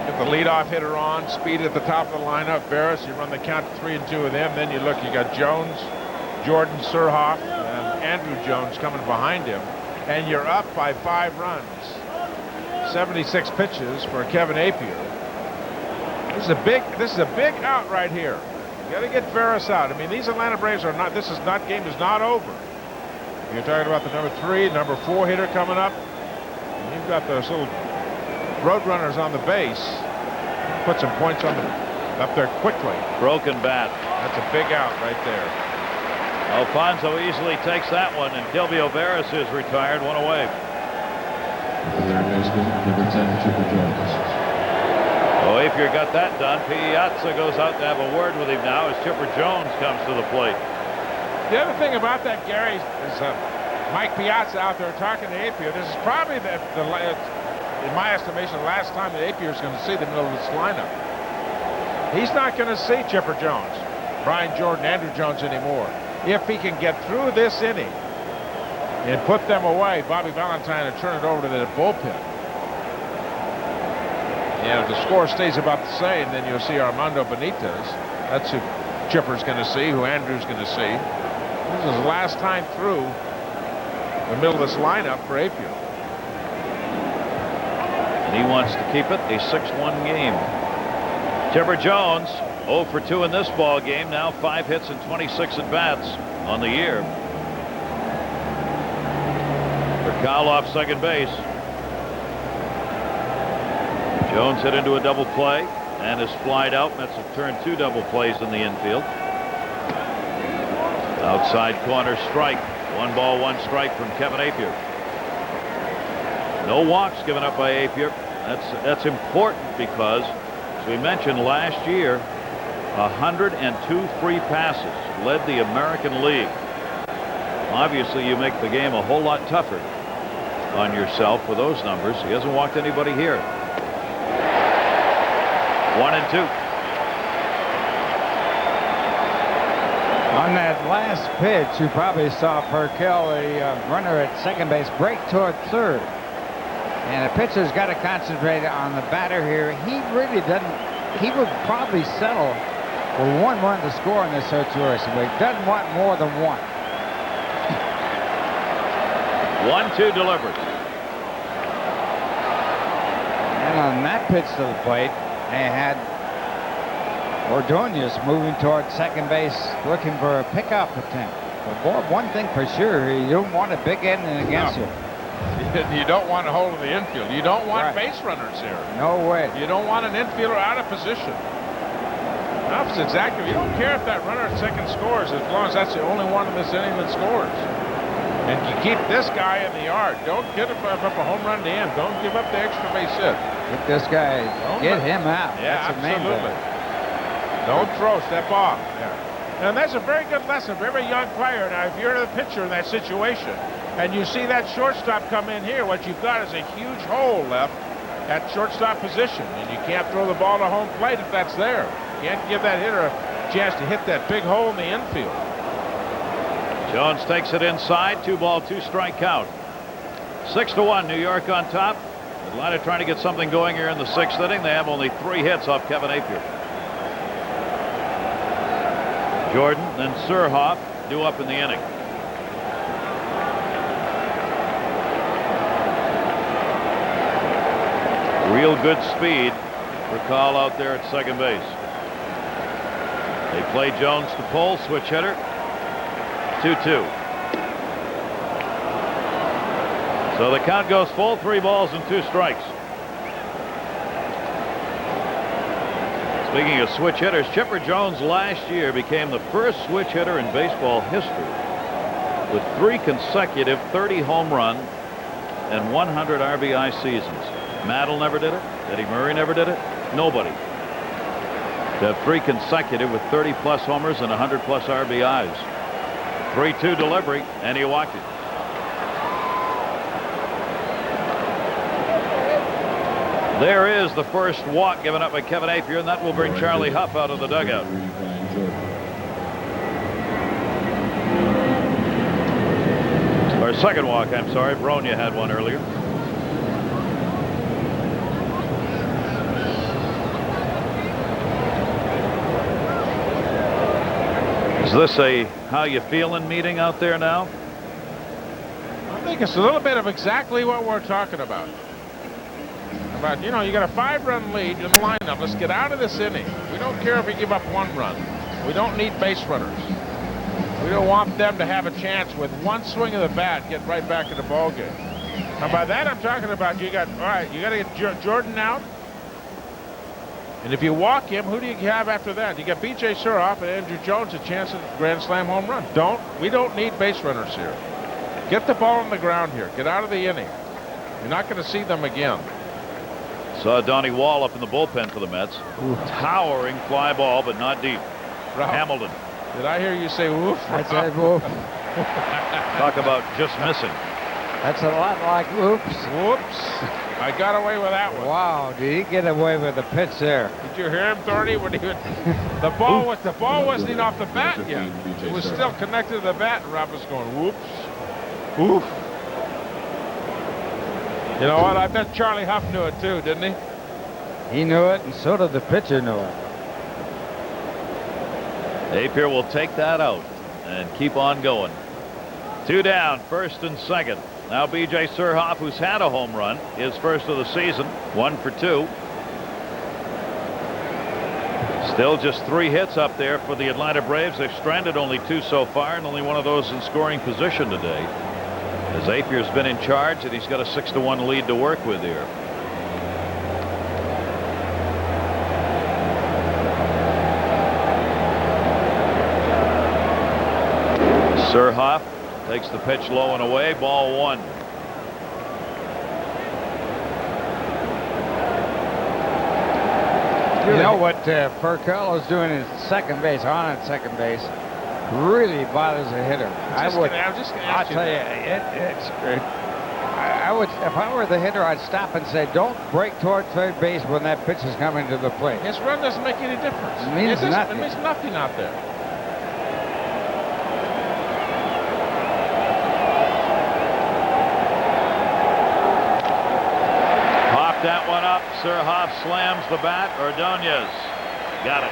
Get the leadoff hitter on, speed at the top of the lineup. Veras, you run the count to 3 and 2 with him. Then you look, you got Jones, Jordan, Surhoff, and Andrew Jones coming behind him, and you're up by 5 runs. 76 pitches for Kevin Appier. This is a big out right here. You got to get Veras out. I mean, these Atlanta Braves are not. Game is not over. You're talking about the number 3, number 4 hitter coming up. And you've got those little road runners on the base. Put some points on up there quickly. Broken bat. That's a big out right there. Alfonso easily takes that one, and Kilvio Veras is retired, 1 away. Third baseman, number 10, Chipper Jones. Oh, Appier got that done. Piazza goes out to have a word with him now as Chipper Jones comes to the plate. The other thing about that, Gary, is Mike Piazza out there talking to Appier. This is probably, in my estimation, the last time that Appier is going to see the middle of this lineup. He's not going to see Chipper Jones, Brian Jordan, Andrew Jones anymore. If he can get through this inning and put them away, Bobby Valentine will turn it over to the bullpen. And if the score stays about the same, then you'll see Armando Benitez. That's who Chipper's going to see, who Andrew's going to see. This is his last time through the middle of this lineup for Appier. And he wants to keep it a 6-1 game. Chipper Jones 0 for 2 in this ball game. Now 5 hits and 26 at bats on the year. For Kyle off second base. Jones hit into a double play and is flied out. Mets have turned 2 double plays in the infield. Outside corner strike. 1 ball, 1 strike from Kevin Appier. No walks given up by Appier. That's important because, as we mentioned last year, 102 free passes led the American League. Obviously, you make the game a whole lot tougher on yourself with those numbers. He hasn't walked anybody here. 1 and 2. On that last pitch, you probably saw Perkel, the runner at second base, break toward third. And the pitcher's got to concentrate on the batter here. He really doesn't. He would probably settle for 1 run to score in this situation, but he doesn't want more than 1. 1-2 delivered. And on that pitch to the plate, they had Ordonez moving toward second base, looking for a pickoff attempt. But boy, one thing for sure, you don't want a big inning against you. You don't want a hole in the infield. You don't want base runners here. No way. You don't want an infielder out of position. That's exactly. You don't care if that runner at second scores as long as that's the only one in this inning that scores. And you keep this guy in the yard. Don't get up a home run to end. Don't give up the extra base hit. Get this guy. Get him out. Yeah, that's the main absolutely. thing. Don't throw. Step off. Yeah. And that's a very good lesson for every young player. Now, if you're the pitcher in that situation, and you see that shortstop come in here, what you've got is a huge hole left at shortstop position, and you can't throw the ball to home plate if that's there. You can't give that hitter a chance to hit that big hole in the infield. Jones takes it inside. 2-ball, 2-strike count. 6-1, New York on top. Atlanta trying to get something going here in the 6th inning. They have only 3 hits off Kevin Appier. Jordan and Surhoff due up in the inning. Real good speed for Call out there at second base. They play Jones to pull, switch hitter. 2-2. So the count goes full, 3 balls and 2 strikes. Speaking of switch hitters, Chipper Jones last year became the first switch hitter in baseball history with 3 consecutive 30 home run and 100 RBI seasons. Mantle never did it. Eddie Murray never did it. Nobody. To have 3 consecutive with 30-plus homers and 100-plus RBIs. 3-2 delivery, and he walked it. There is the first walk given up by Kevin Appier, and that will bring Charlie Huff out of the dugout. Or second walk, I'm sorry. Brogna had one earlier. Is this a how you feeling meeting out there now? I think it's a little bit of exactly what we're talking about. But, you know, you got a 5-run lead in the lineup. Let's get out of this inning. We don't care if we give up 1 run. We don't need base runners. We don't want them to have a chance with 1 swing of the bat, get right back in the ball game. And by that I'm talking about you got to get Jordan out. And if you walk him, who do you have after that? You got B.J. Surhoff and Andrew Jones a chance at a grand slam home run. We don't need base runners here. Get the ball on the ground here. Get out of the inning. You're not going to see them again. Saw Donnie Wall up in the bullpen for the Mets. Towering fly ball, but not deep. Ralph, Hamilton. Did I hear you say woof? I said whoop. Talk about just missing. That's a lot like whoops. Whoops. I got away with that one. Wow, did he get away with the pitch there? Did you hear him, Thorny? When the ball wasn't even off the bat yet. It was still connected to the bat, and Rob was going whoops. Woof. You know what? I bet Charlie Huff knew it too, didn't he? He knew it, and so did the pitcher knew it. Appier will take that out and keep on going. 2 down, first and second. Now B.J. Surhoff, who's had a home run, his first of the season, 1 for 2. Still just 3 hits up there for the Atlanta Braves. They've stranded only 2 so far, and only one of those in scoring position today. As Appier's been in charge, and he's got a 6-1 lead to work with here. Surhoff takes the pitch low and away. Ball 1. You know what Furcalo's doing at second base, on at second base, really bothers a hitter. I'll tell you, I would, if I were the hitter, I'd stop and say, don't break toward third base when that pitch is coming to the plate. His run doesn't make any difference. It means nothing. It means nothing out there. That one up. Surhoff slams the bat. Ordonez got it.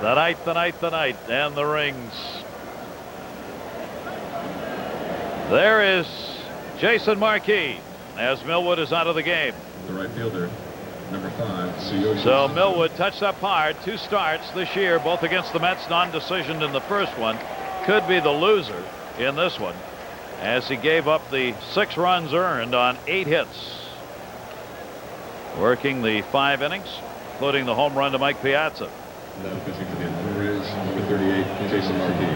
The night, and the rings. There is Jason Marquis as Millwood is out of the game. The right fielder, number 5, Tsuyoshi. So Millwood touched up hard. 2 starts this year, both against the Mets, non-decisioned in the first one. Could be the loser. in this one, as he gave up the 6 runs earned on 8 hits. Working the 5 innings, including the home run to Mike Piazza. Now pitching for the Atlanta Braves, number 38, Jason Marquis.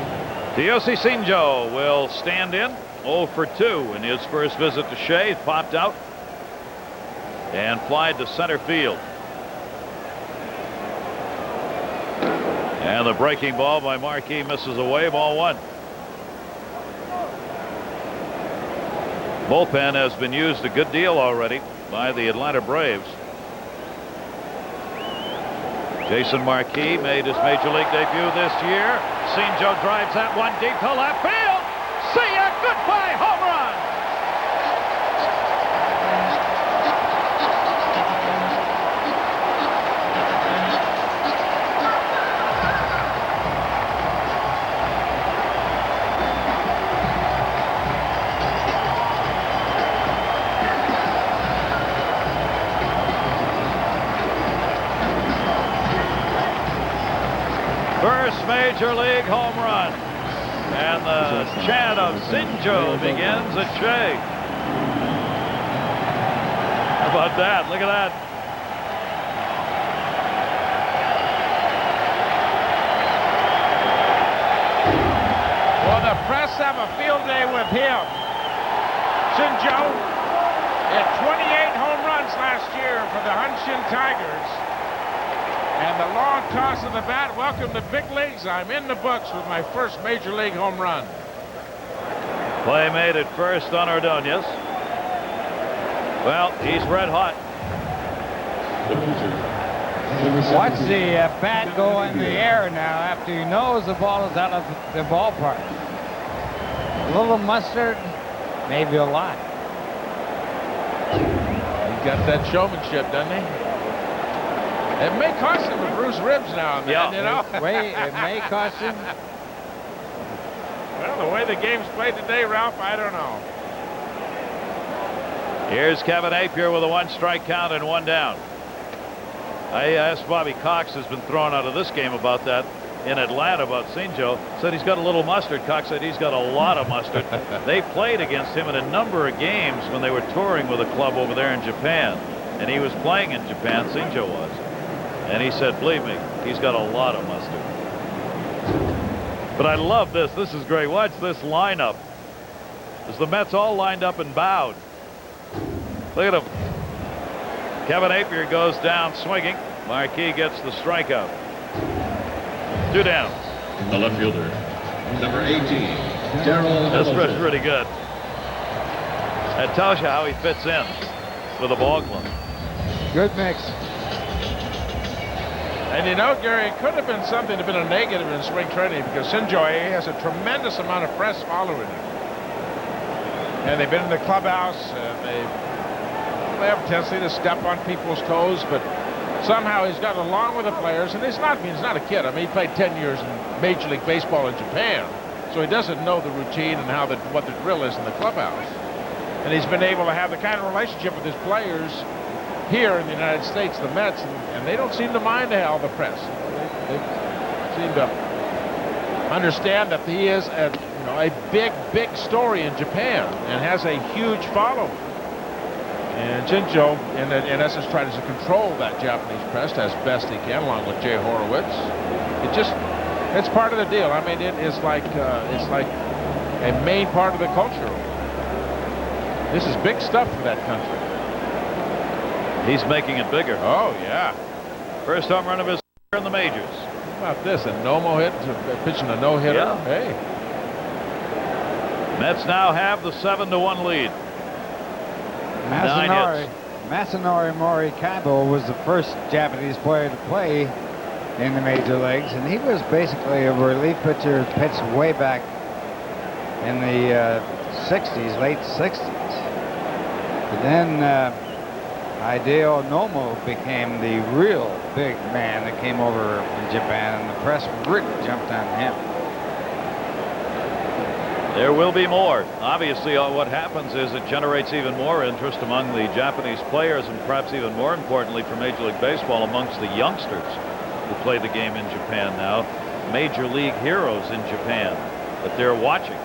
Tsuyoshi Shinjo will stand in, 0 for 2 in his first visit to Shea. Popped out and flied to center field. And the breaking ball by Marquis misses away, ball 1. Bullpen has been used a good deal already by the Atlanta Braves. Jason Marquis made his major league debut this year. Shinjo drives that one deep to left field. See ya, goodbye, home run. First major league home run. And the chant of Shinjo begins at Shea. How about that? Look at that. Well, the press have a field day with him. Shinjo had 28 home runs last year for the Hanshin Tigers. And the long toss of the bat. Welcome to big leagues. I'm in the books with my first major league home run. Play made at first on Ordonez. Well, he's red hot. Watch the bat go in the air now after he knows the ball is out of the ballpark. A little mustard, maybe a lot. He's got that showmanship, doesn't he? It may cost him a bruised ribs now and then, you know. It may cost him. Well, the way the game's played today, Ralph, I don't know. Here's Kevin Appier with a 1-strike count and 1 down. I asked Bobby Cox, who's been thrown out of this game, about that in Atlanta, about Shinjo. Said he's got a little mustard. Cox said he's got a lot of mustard. They played against him in a number of games when they were touring with a club over there in Japan. And he was playing in Japan, Shinjo was. And he said, believe me, he's got a lot of mustard. But I love this. This is great. Watch this lineup. As the Mets all lined up and bowed. Look at him. Kevin Appier goes down swinging. Marquis gets the strikeout. 2 down. The left fielder, number 18, Daryl. This was really good. That tells you how he fits in with a ball club. Good mix. And you know, Gary, it could have been something to have been a negative in spring training because Shinjo has a tremendous amount of press following him. And they've been in the clubhouse, and they have a tendency to step on people's toes, but somehow he's gotten along with the players, and he's not a kid. I mean, he played 10 years in Major League Baseball in Japan, so he doesn't know the routine and what the drill is in the clubhouse. And he's been able to have the kind of relationship with his players here in the United States, the Mets, and they don't seem to mind all the press. They seem to understand that he is a big story in Japan and has a huge following. And Shinjo, in essence, tries to control that Japanese press as best he can, along with Jay Horowitz. It's part of the deal. I mean, it's like a main part of the culture. This is big stuff for that country. He's making it bigger. Oh, yeah. First home run of his career in the majors. How about this? A Nomo hit, pitching a no-hitter. Yeah. Hey. Mets now have the 7-1 lead. Masanori Morikawa was the first Japanese player to play in the major leagues, and he was basically a relief pitcher, pitched way back in the 60s, late 60s. But then Hideo Nomo became the real big man that came over from Japan, and the press really jumped on him. There will be more. Obviously, what happens is it generates even more interest among the Japanese players, and perhaps even more importantly for Major League Baseball, amongst the youngsters who play the game in Japan now. Major League heroes in Japan that they're watching.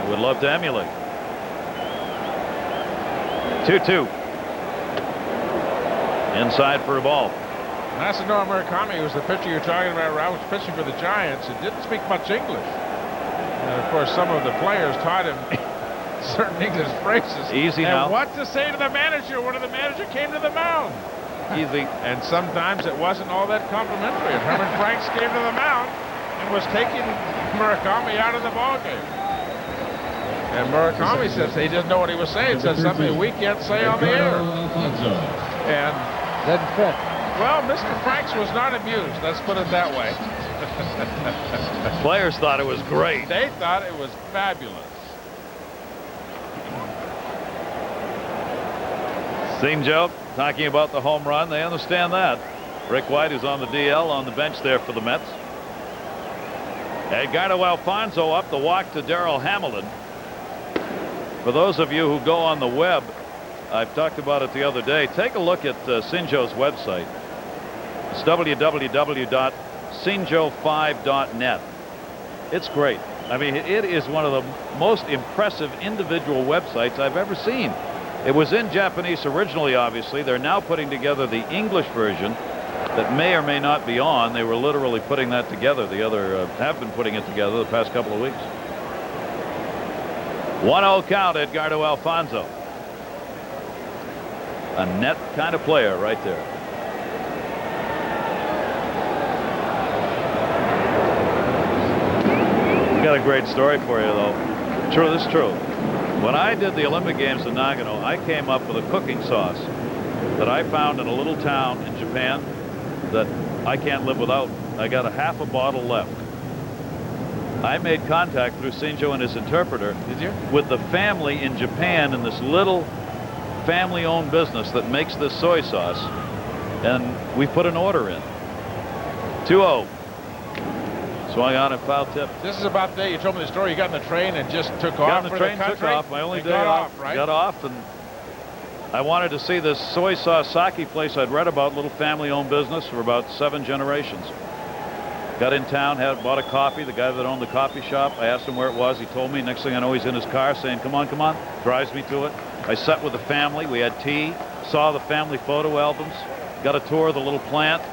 I would love to emulate. 2-2. Inside for a ball. Masano Murakami was the pitcher you're talking about. I was pitching for the Giants and didn't speak much English. And of course, some of the players taught him certain English phrases. Easy and now. what to say to the manager when the manager came to the mound. Easy. And sometimes it wasn't all that complimentary. And Herman Franks came to the mound and was taking Murakami out of the ballgame. And Murakami says he didn't know what he was saying. Said something we can't say on the air. And Doesn't fit. well, Mr. Franks was not amused. Let's put it that way. Players thought it was great. They thought it was fabulous. Shinjo talking about the home run. They understand that. Rick White is on the DL on the bench there for the Mets. Edgardo Alfonso up the walk to Darrell Hamilton. For those of you who go on the web, I've talked about it the other day. Take a look at Shinjo's website. It's www.shinjo5.net. It's great. I mean, it is one of the most impressive individual websites I've ever seen. It was in Japanese originally, obviously. They're now putting together the English version that may or may not be on. They were literally putting that together. The other have been putting it together the past couple of weeks. 1-0 count, Edgardo Alfonso. A net kind of player right there. We got a great story for you, though. True, this is true. When I did the Olympic Games in Nagano, I came up with a cooking sauce that I found in a little town in Japan that I can't live without. I got a half a bottle left. I made contact through Shinjo and his interpreter. Did you? With the family in Japan in this little family-owned business that makes this soy sauce, and we put an order in. 2-0. Swung on and foul tip. This is about the day you told me the story. You got in the train and just took Got off in the for train, the country. took off. My only And day got off. right? Got off, and I wanted to see this soy sauce sake place I'd read about, little family-owned business for about 7 generations. Got in town, bought a coffee. The guy that owned the coffee shop, I asked him where it was. He told me. Next thing I know, he's in his car saying, come on, come on. Drives me to it. I sat with the family. We had tea, saw the family photo albums, got a tour of the little plant,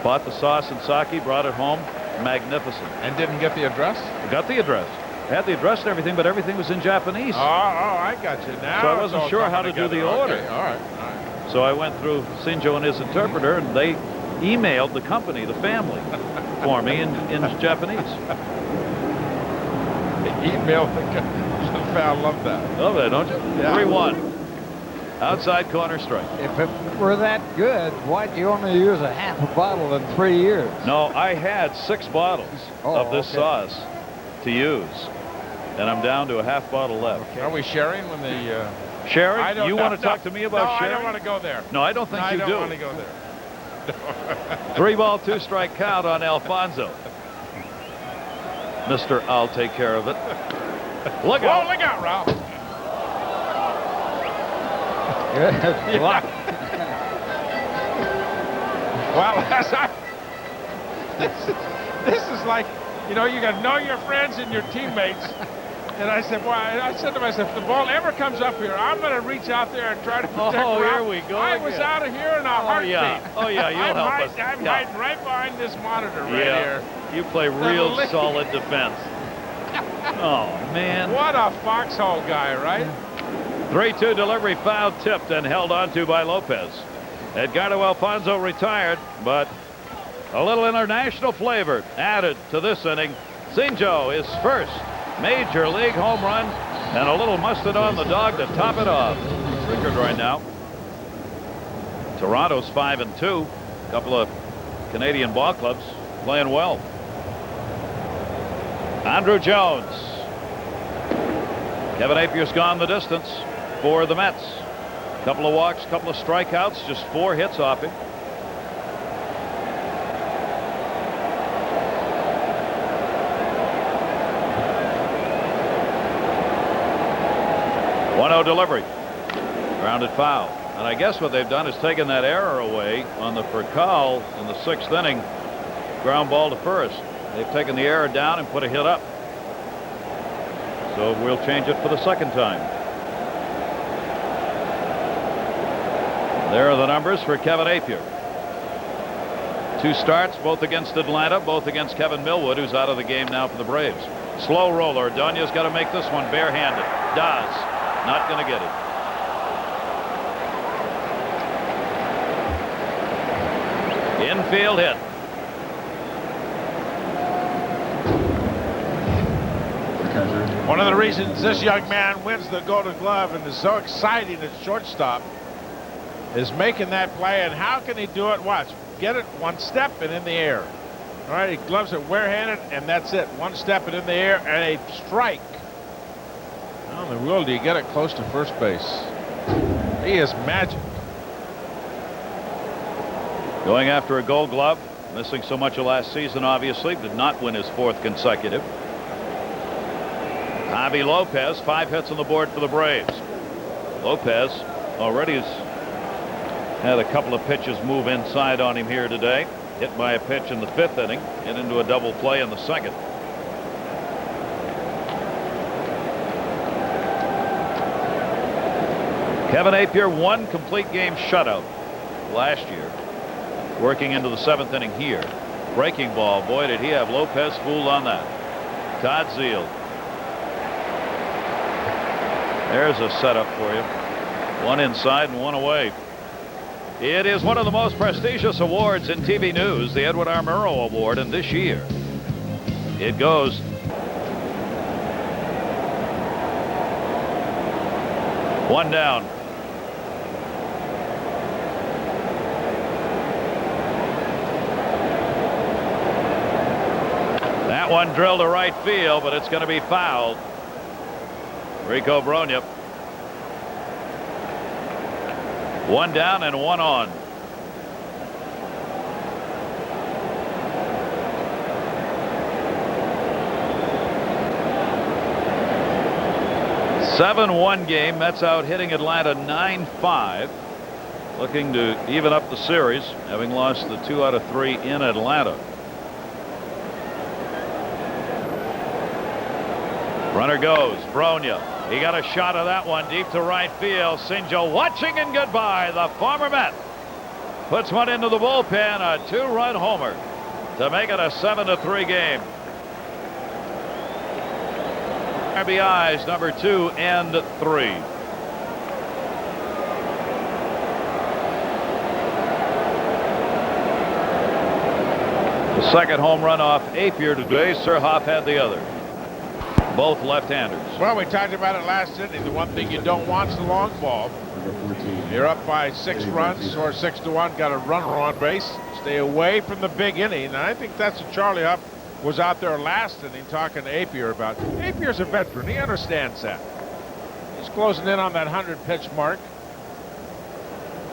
bought the sauce and sake, brought it home. Magnificent. And didn't get the address? Got the address. Had the address and everything, but everything was in Japanese. Oh, I got you now. So I wasn't sure how to do the order. Okay, all right. So I went through Shinjo and his interpreter, and they emailed the company, the family, for me in Japanese. Emailed the company. I love that. Love that, don't you? Yeah. 3-1. Outside corner strike. If it were that good, why'd you only use a half a bottle in 3 years? No, I had 6 bottles of this sauce to use, and I'm down to a half bottle left. Okay. Are we sharing when the... Sharing? You want to talk to me about sharing? No, I don't want to go there. No, I don't think you do. I don't want to go there. 3-ball, 2-strike count on Alfonso. Mr. I'll take care of it. Look out. Oh, look out, Ralph. Good luck. Well, this is like, you know, you got to know your friends and your teammates. And I said, well, I said to myself, if the ball ever comes up here, I'm going to reach out there and try to protect Ralph. Here we go. I was out of here in a heartbeat. Oh, yeah, you'll help us. I'm hiding right behind this monitor right here. You play real solid defense. Oh, man. What a foxhole guy, right? 3-2 delivery, foul tipped and held on to by Lopez. Edgardo Alfonso retired, but a little international flavor added to this inning. Shinjo, his first major league home run, and a little mustard on the dog to top it off. Triggered right now. Toronto's 5-2. A couple of Canadian ball clubs playing well. Andrew Jones. Kevin Appier's gone the distance for the Mets. Couple of walks, couple of strikeouts, just 4 hits off him. One-0 delivery. Grounded foul. And I guess what they've done is taken that error away on the Furcal in the 6th inning. Ground ball to first. They've taken the error down and put a hit up. So we'll change it for the second time. There are the numbers for Kevin Appier. 2 starts, both against Atlanta, both against Kevin Millwood, who's out of the game now for the Braves. Slow roller. Ordonez's got to make this one barehanded. Does. Not going to get it. Infield hit. One of the reasons this young man wins the Golden Glove and is so exciting at shortstop is making that play. And how can he do it? Watch. Get it 1 step and in the air. All right, he gloves it bare-handed, and that's it. 1 step and in the air, and a strike. How in the world do you get it close to first base? He is magic. Going after a Gold Glove, missing so much of last season, obviously. Did not win his 4th consecutive. Javy Lopez, 5 hits on the board for the Braves. Lopez already has had a couple of pitches move inside on him here today. Hit by a pitch in the 5th inning and into a double play in the 2nd. Kevin Appier, 1 complete game shutout last year. Working into the 7th inning here. Breaking ball. Boy, did he have Lopez fooled on that. Todd Zeal. There's a setup for you. 1 inside and 1 away. It is one of the most prestigious awards in TV news, the Edwin R. Murrow Award, and this year it goes one down. That one drilled to right field, but it's going to be fouled. Rico Brogna. 1 down and 1 on. A 7-1 game. Mets out hitting Atlanta 9-5. Looking to even up the series, having lost the 2 out of 3 in Atlanta. Runner goes. Brogna. He got a shot of that one deep to right field. Shinjo watching, and goodbye. The former Met puts one into the bullpen. A 2-run homer to make it a 7-3 game. RBIs number 2 and 3. The second home run off Appier today. Surhoff had the other. Both left-handers. Well, we talked about it last inning. The one thing you don't want is the long ball. You're up by 6 runs or 6-1. Got a runner on base. Stay away from the big inning. And I think that's what Charlie Huff was out there last inning talking to Appier about. Apier's a veteran. He understands that. He's closing in on that 100-pitch mark.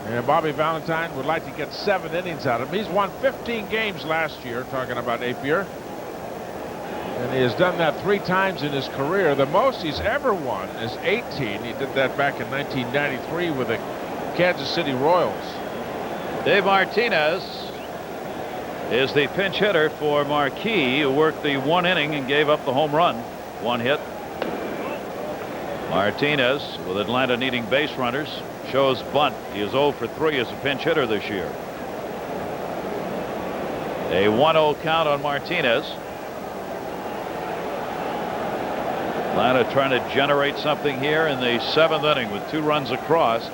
And Bobby Valentine would like to get 7 innings out of him. He's won 15 games last year, talking about Appier. And he has done that 3 times in his career. The most he's ever won is 18. He did that back in 1993 with the Kansas City Royals. Dave Martinez is the pinch hitter for Marquis, who worked the 1 inning and gave up the home run. 1 hit. Martinez, with Atlanta needing base runners, shows bunt. He is 0 for 3 as a pinch hitter this year. A 1-0 count on Martinez. Atlanta trying to generate something here in the 7th inning with 2 runs across.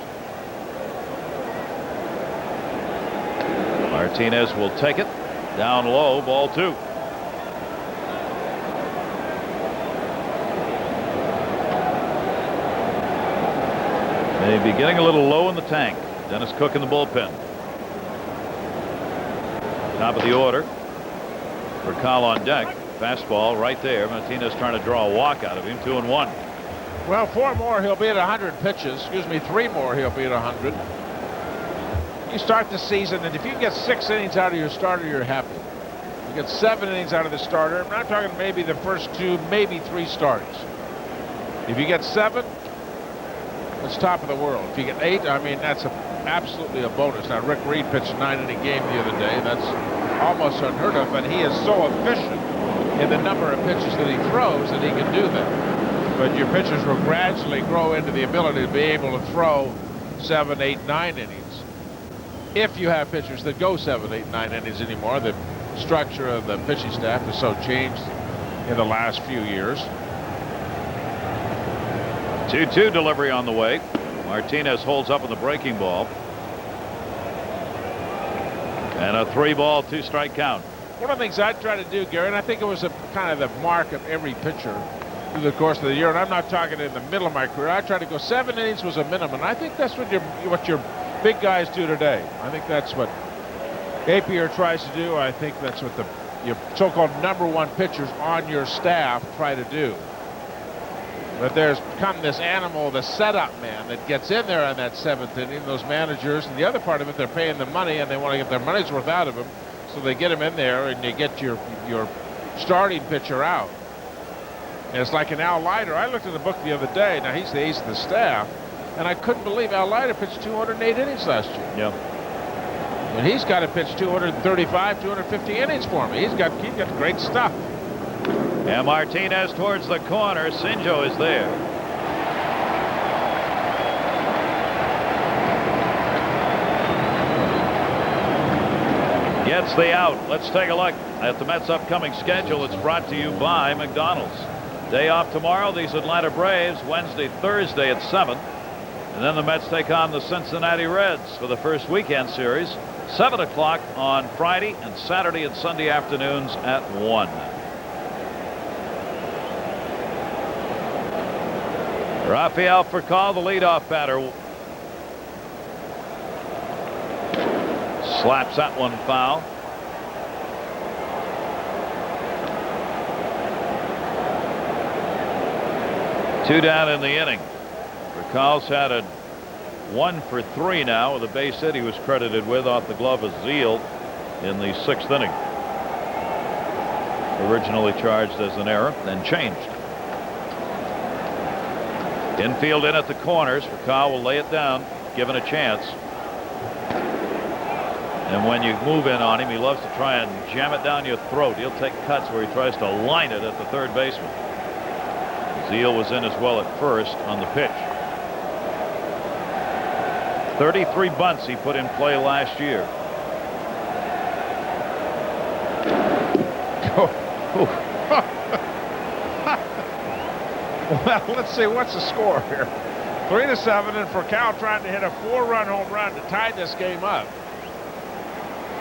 Martinez will take it down low, ball 2. May be getting a little low in the tank. Dennis Cook in the bullpen. Top of the order for Kyle on deck. Fastball right there. Martinez trying to draw a walk out of him. 2-1. Well, 4 more, he'll be at 100 pitches. Excuse me, 3 more, he'll be at 100. You start the season, and if you get 6 innings out of your starter, you're happy. You get 7 innings out of the starter. I'm not talking maybe the first 2, maybe 3 starts. If you get 7, that's top of the world. If you get 8, I mean, that's absolutely a bonus. Now, Rick Reed pitched a 9-inning game the other day. That's almost unheard of, and he is so efficient in the number of pitches that he throws that he can do that. but your pitchers will gradually grow into the ability to be able to throw 7, 8, 9 innings. If you have pitchers that go 7, 8, 9 innings anymore, the structure of the pitching staff has so changed in the last few years. 2-2 delivery on the way. Martinez holds up with the breaking ball. And a 3-ball, 2-strike count. One of the things I try to do, Gary, and I think it was a kind of the mark of every pitcher through the course of the year, and I'm not talking in the middle of my career, I tried to go 7 innings was a minimum. And I think that's what your big guys do today. I think that's what Appier tries to do. I think that's what your so-called #1 pitchers on your staff try to do. But there's come this animal, the setup man, that gets in there on that 7th inning, those managers. And the other part of it, they're paying the money, and they want to get their money's worth out of him. So they get him in there, and you get your starting pitcher out. And it's like an Altlanta. I looked at the book the other day. Now, he's the ace of the staff. And I couldn't believe Altlanta pitched 208 innings last year. Yeah. And he's got to pitch 235, 250 innings for me. He's got great stuff. And Martinez towards the corner. Shinjo is there. Gets the out. Let's take a look at the Mets' upcoming schedule. It's brought to you by McDonald's. Day off tomorrow. These Atlanta Braves. Wednesday, Thursday at 7. And then the Mets take on the Cincinnati Reds for the first weekend series. 7 o'clock on Friday and Saturday and Sunday afternoons at 1. Rafael Furcal, the leadoff batter. Slaps that one foul. Two down in the inning. Furcal's had a 1 for 3 now with a base hit he was credited with off the glove of Zeal in the 6th inning. Originally charged as an error, then changed. Infield in at the corners. Furcal will lay it down, given a chance. And when you move in on him, he loves to try and jam it down your throat. He'll take cuts where he tries to line it at the third baseman. Zeal was in as well at first on the pitch. 33 bunts he put in play last year. Well, let's see, what's the score here? 3-7, and Furcal trying to hit a 4-run home run to tie this game up.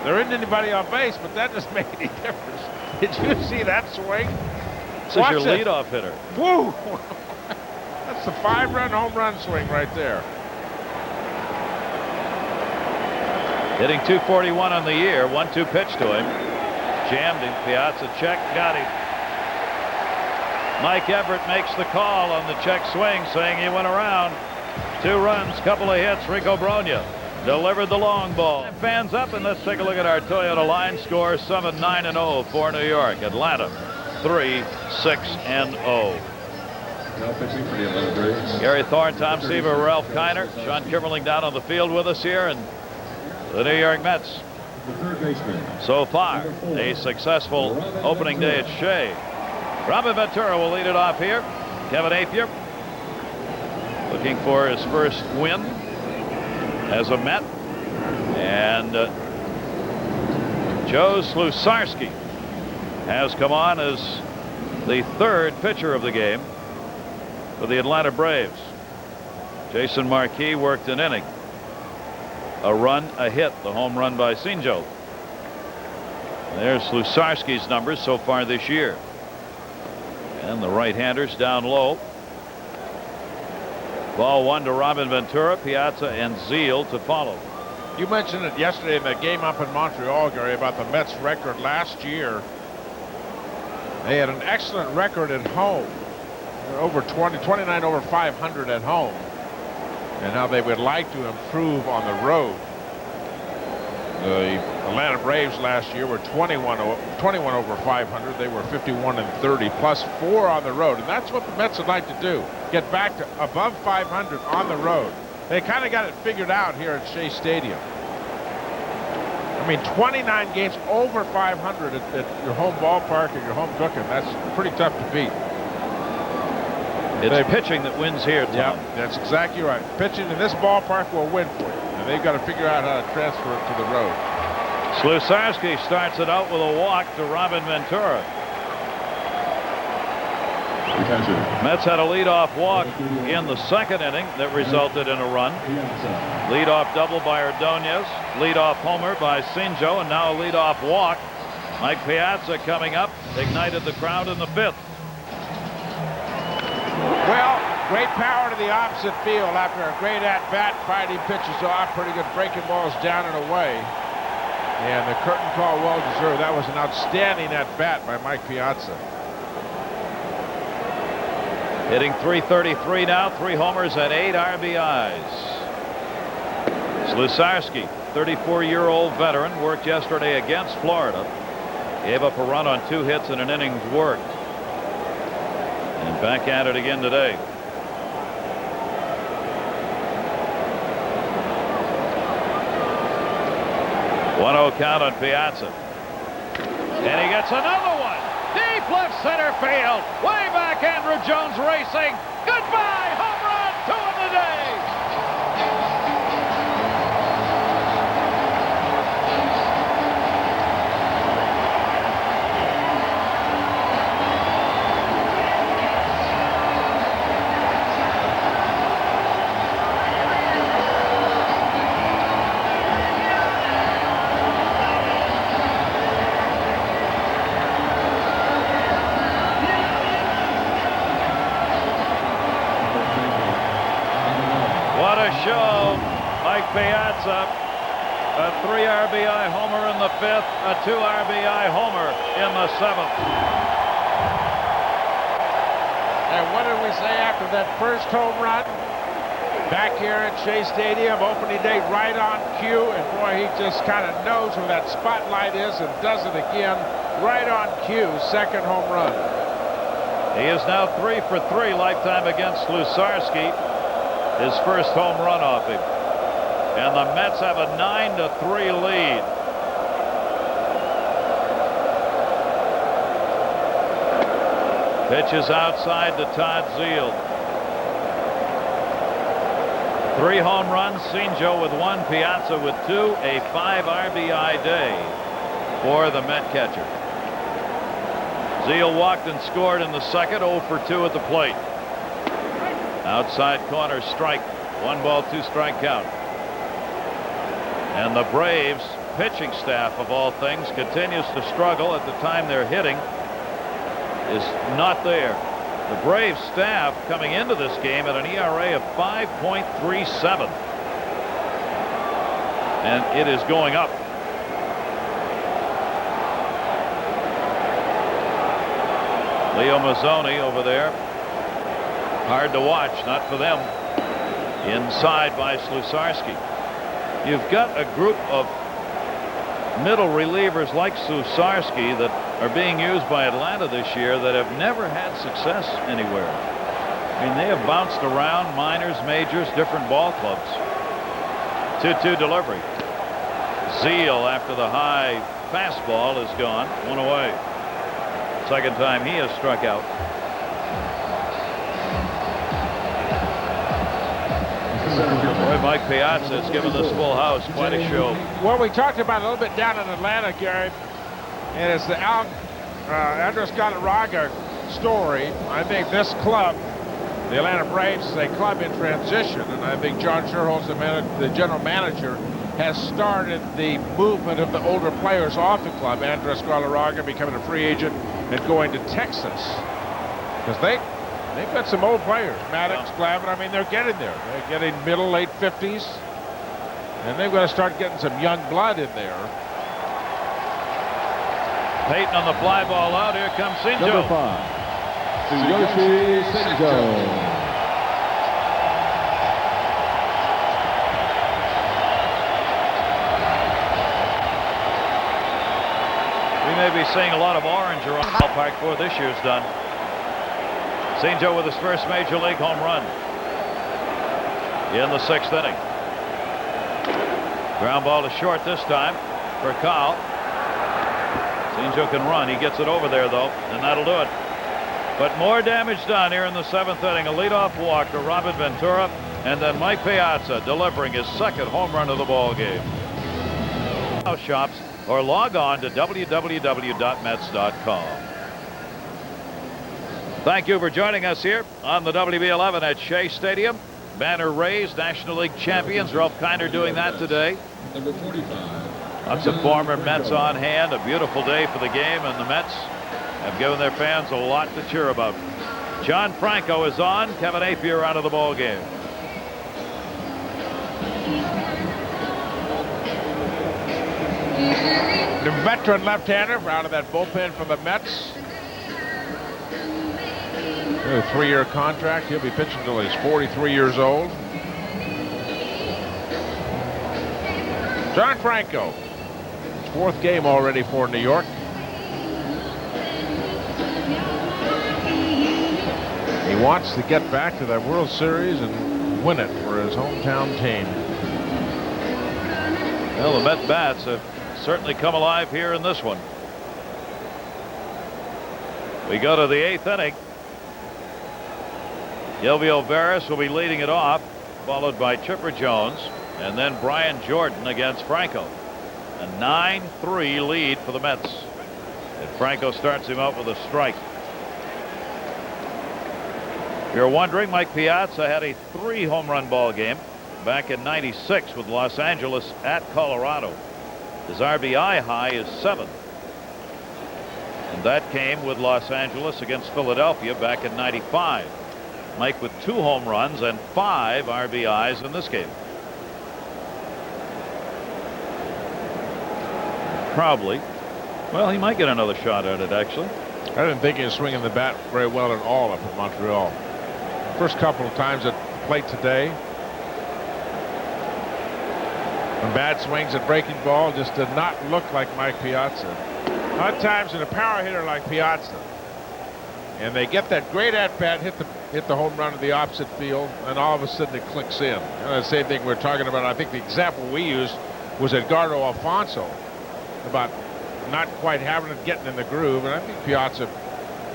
There isn't anybody on base, but that doesn't make any difference. Did you see that swing? This is your leadoff hitter. Woo! That's the 5-run home run swing right there. Hitting .241 on the year. 1-2 pitch to him. Jammed him. Piazza check. Got him. Mike Everett makes the call on the check swing, saying he went around. 2 runs, couple of hits. Rico Brogna delivered the long ball. Fans up, and let's take a look at our Toyota line score. 7-9-0 for New York. Atlanta 3-6-0. Now pitching for the Atlanta Braves. Gary Thorne, Tom Seaver, Ralph Kiner, Sean Kimmerling down on the field with us here, and the New York Mets. The third baseman. So far, a successful opening day at Shea. Robin Ventura will lead it off here. Kevin Appier looking for his first win as a Met. And Joe Slusarski has come on as the 3rd pitcher of the game for the Atlanta Braves. Jason Marquis worked an inning. A run, a hit, the home run by Shinjo. There's Slusarski's numbers so far this year. And the right-handers down low. Ball 1 to Robin Ventura, Piazza and Zeal to follow. You mentioned it yesterday in the game up in Montreal, Gary, about the Mets record last year. They had an excellent record at home. They're over 29 over 500 at home. And now they would like to improve on the road. The Atlanta Braves last year were 21 over 500. They were 51-30 plus 4 on the road. And that's what the Mets would like to do. Get back to above 500 on the road. They kind of got it figured out here at Shea Stadium. I mean, 29 games over 500 at your home ballpark and your home cooking. That's pretty tough to beat. It's pitching that wins here, Tom. Yeah, that's exactly right. Pitching in this ballpark will win for you. And they've got to figure out how to transfer it to the road. Slusarski starts it out with a walk to Robin Ventura. Mets had a leadoff walk in the second inning that resulted in a run. Leadoff double by Ordonez, leadoff homer by Shinjo, and now a leadoff walk. Mike Piazza coming up, ignited the crowd in the fifth. Well, great power to the opposite field after a great at-bat. Fighting pitches off, pretty good breaking balls down and away. And the curtain call well deserved. That was an outstanding at-bat by Mike Piazza. Hitting .333 now, 3 homers and 8 RBIs. Slusarski, 34-year-old veteran, worked yesterday against Florida. Gave up a run on 2 hits and an innings worked. And back at it again today. One-0 count on Piazza. And he gets another one. Deep left center field. Way back, Andrew Jones racing. Goodbye, home run, 2 in the day. Show. Mike Piazza, a 3 RBI homer in the 5th, a 2 RBI homer in the 7th. And what did we say after that first home run? Back here at Shea Stadium, opening day right on cue, and boy, he just kind of knows where that spotlight is and does it again right on cue. Second home run. He is now 3 for 3 lifetime against Slusarski. His first home run off him. And the Mets have a 9-3 lead. Pitches outside to Todd Zeile. 3 home runs, Shinjo with 1, Piazza with 2, a 5 RBI day for the Met catcher. Zeile walked and scored in the second, 0 for 2 at the plate. Outside corner strike, 1 ball, 2 strike count. And the Braves pitching staff, of all things, continues to struggle. At the time they're hitting is not there. The Braves staff coming into this game at an ERA of 5.37. And it is going up. Leo Mazzoni over there. Hard to watch, not for them. Inside by Slusarski. You've got a group of middle relievers like Slusarski that are being used by Atlanta this year that have never had success anywhere. I mean, they have bounced around minors, majors, different ball clubs. 2-2 delivery. Zeile, after the high fastball, is gone. 1 away. Second time he has struck out. Boy, Mike Piazza has given this full house quite a show. Well, we talked about a little bit down in Atlanta, Gary, and it's the Andres Galarraga story. I think this club, the Atlanta Braves, is a club in transition, and I think John Surhoff, the general manager, has started the movement of the older players off the club. Andres Galarraga becoming a free agent and going to Texas, because they've got some old players. Maddox, Glavine, I mean, they're getting there. They're getting middle, late 50s. And they've got to start getting some young blood in there. Payton on the fly ball out. Here comes Shinjo. Number 5, Tsuyoshi Shinjo. We may be seeing a lot of orange around the ballpark before this year's done. Shinjo with his first major league home run in the 6th inning. Ground ball to short this time for Kyle. Shinjo can run. He gets it over there, though, and that'll do it. But more damage done here in the 7th inning. A leadoff walk to Robin Ventura, and then Mike Piazza delivering his second home run of the ball game. Shops or log on to www.mets.com. Thank you for joining us here on the WB11 at Shea Stadium. Banner raised, National League champions. Ralph Kiner doing that today. Number 45. Lots of former Mets on hand. A beautiful day for the game, and the Mets have given their fans a lot to cheer about. John Franco is on. Kevin Appier out of the ball game. The veteran left-hander out of that bullpen for the Mets. A 3-year contract. He'll be pitching until he's 43 years old. John Franco. His 4th game already for New York. He wants to get back to that World Series and win it for his hometown team. Well, the Met bats have certainly come alive here in this one. We go to the 8th inning. Gilby O'Veris will be leading it off, followed by Chipper Jones, and then Brian Jordan against Franco. A 9-3 lead for the Mets. And Franco starts him out with a strike. If you're wondering, Mike Piazza had a 3 home run ball game back in '96 with Los Angeles at Colorado. His RBI high is 7. And that came with Los Angeles against Philadelphia back in '95. Mike with 2 home runs and 5 RBIs in this game. Probably. Well, he might get another shot at it, actually. I didn't think he was swinging the bat very well at all up at Montreal. First couple of times at the plate today. When bad swings at breaking ball, just did not look like Mike Piazza. Odd times in a power hitter like Piazza. And they get that great at-bat, hit the home run to the opposite field, and all of a sudden it clicks in. And the same thing we're talking about, I think the example we used was Edgardo Alfonso, about not quite having it, getting in the groove. And I think Piazza,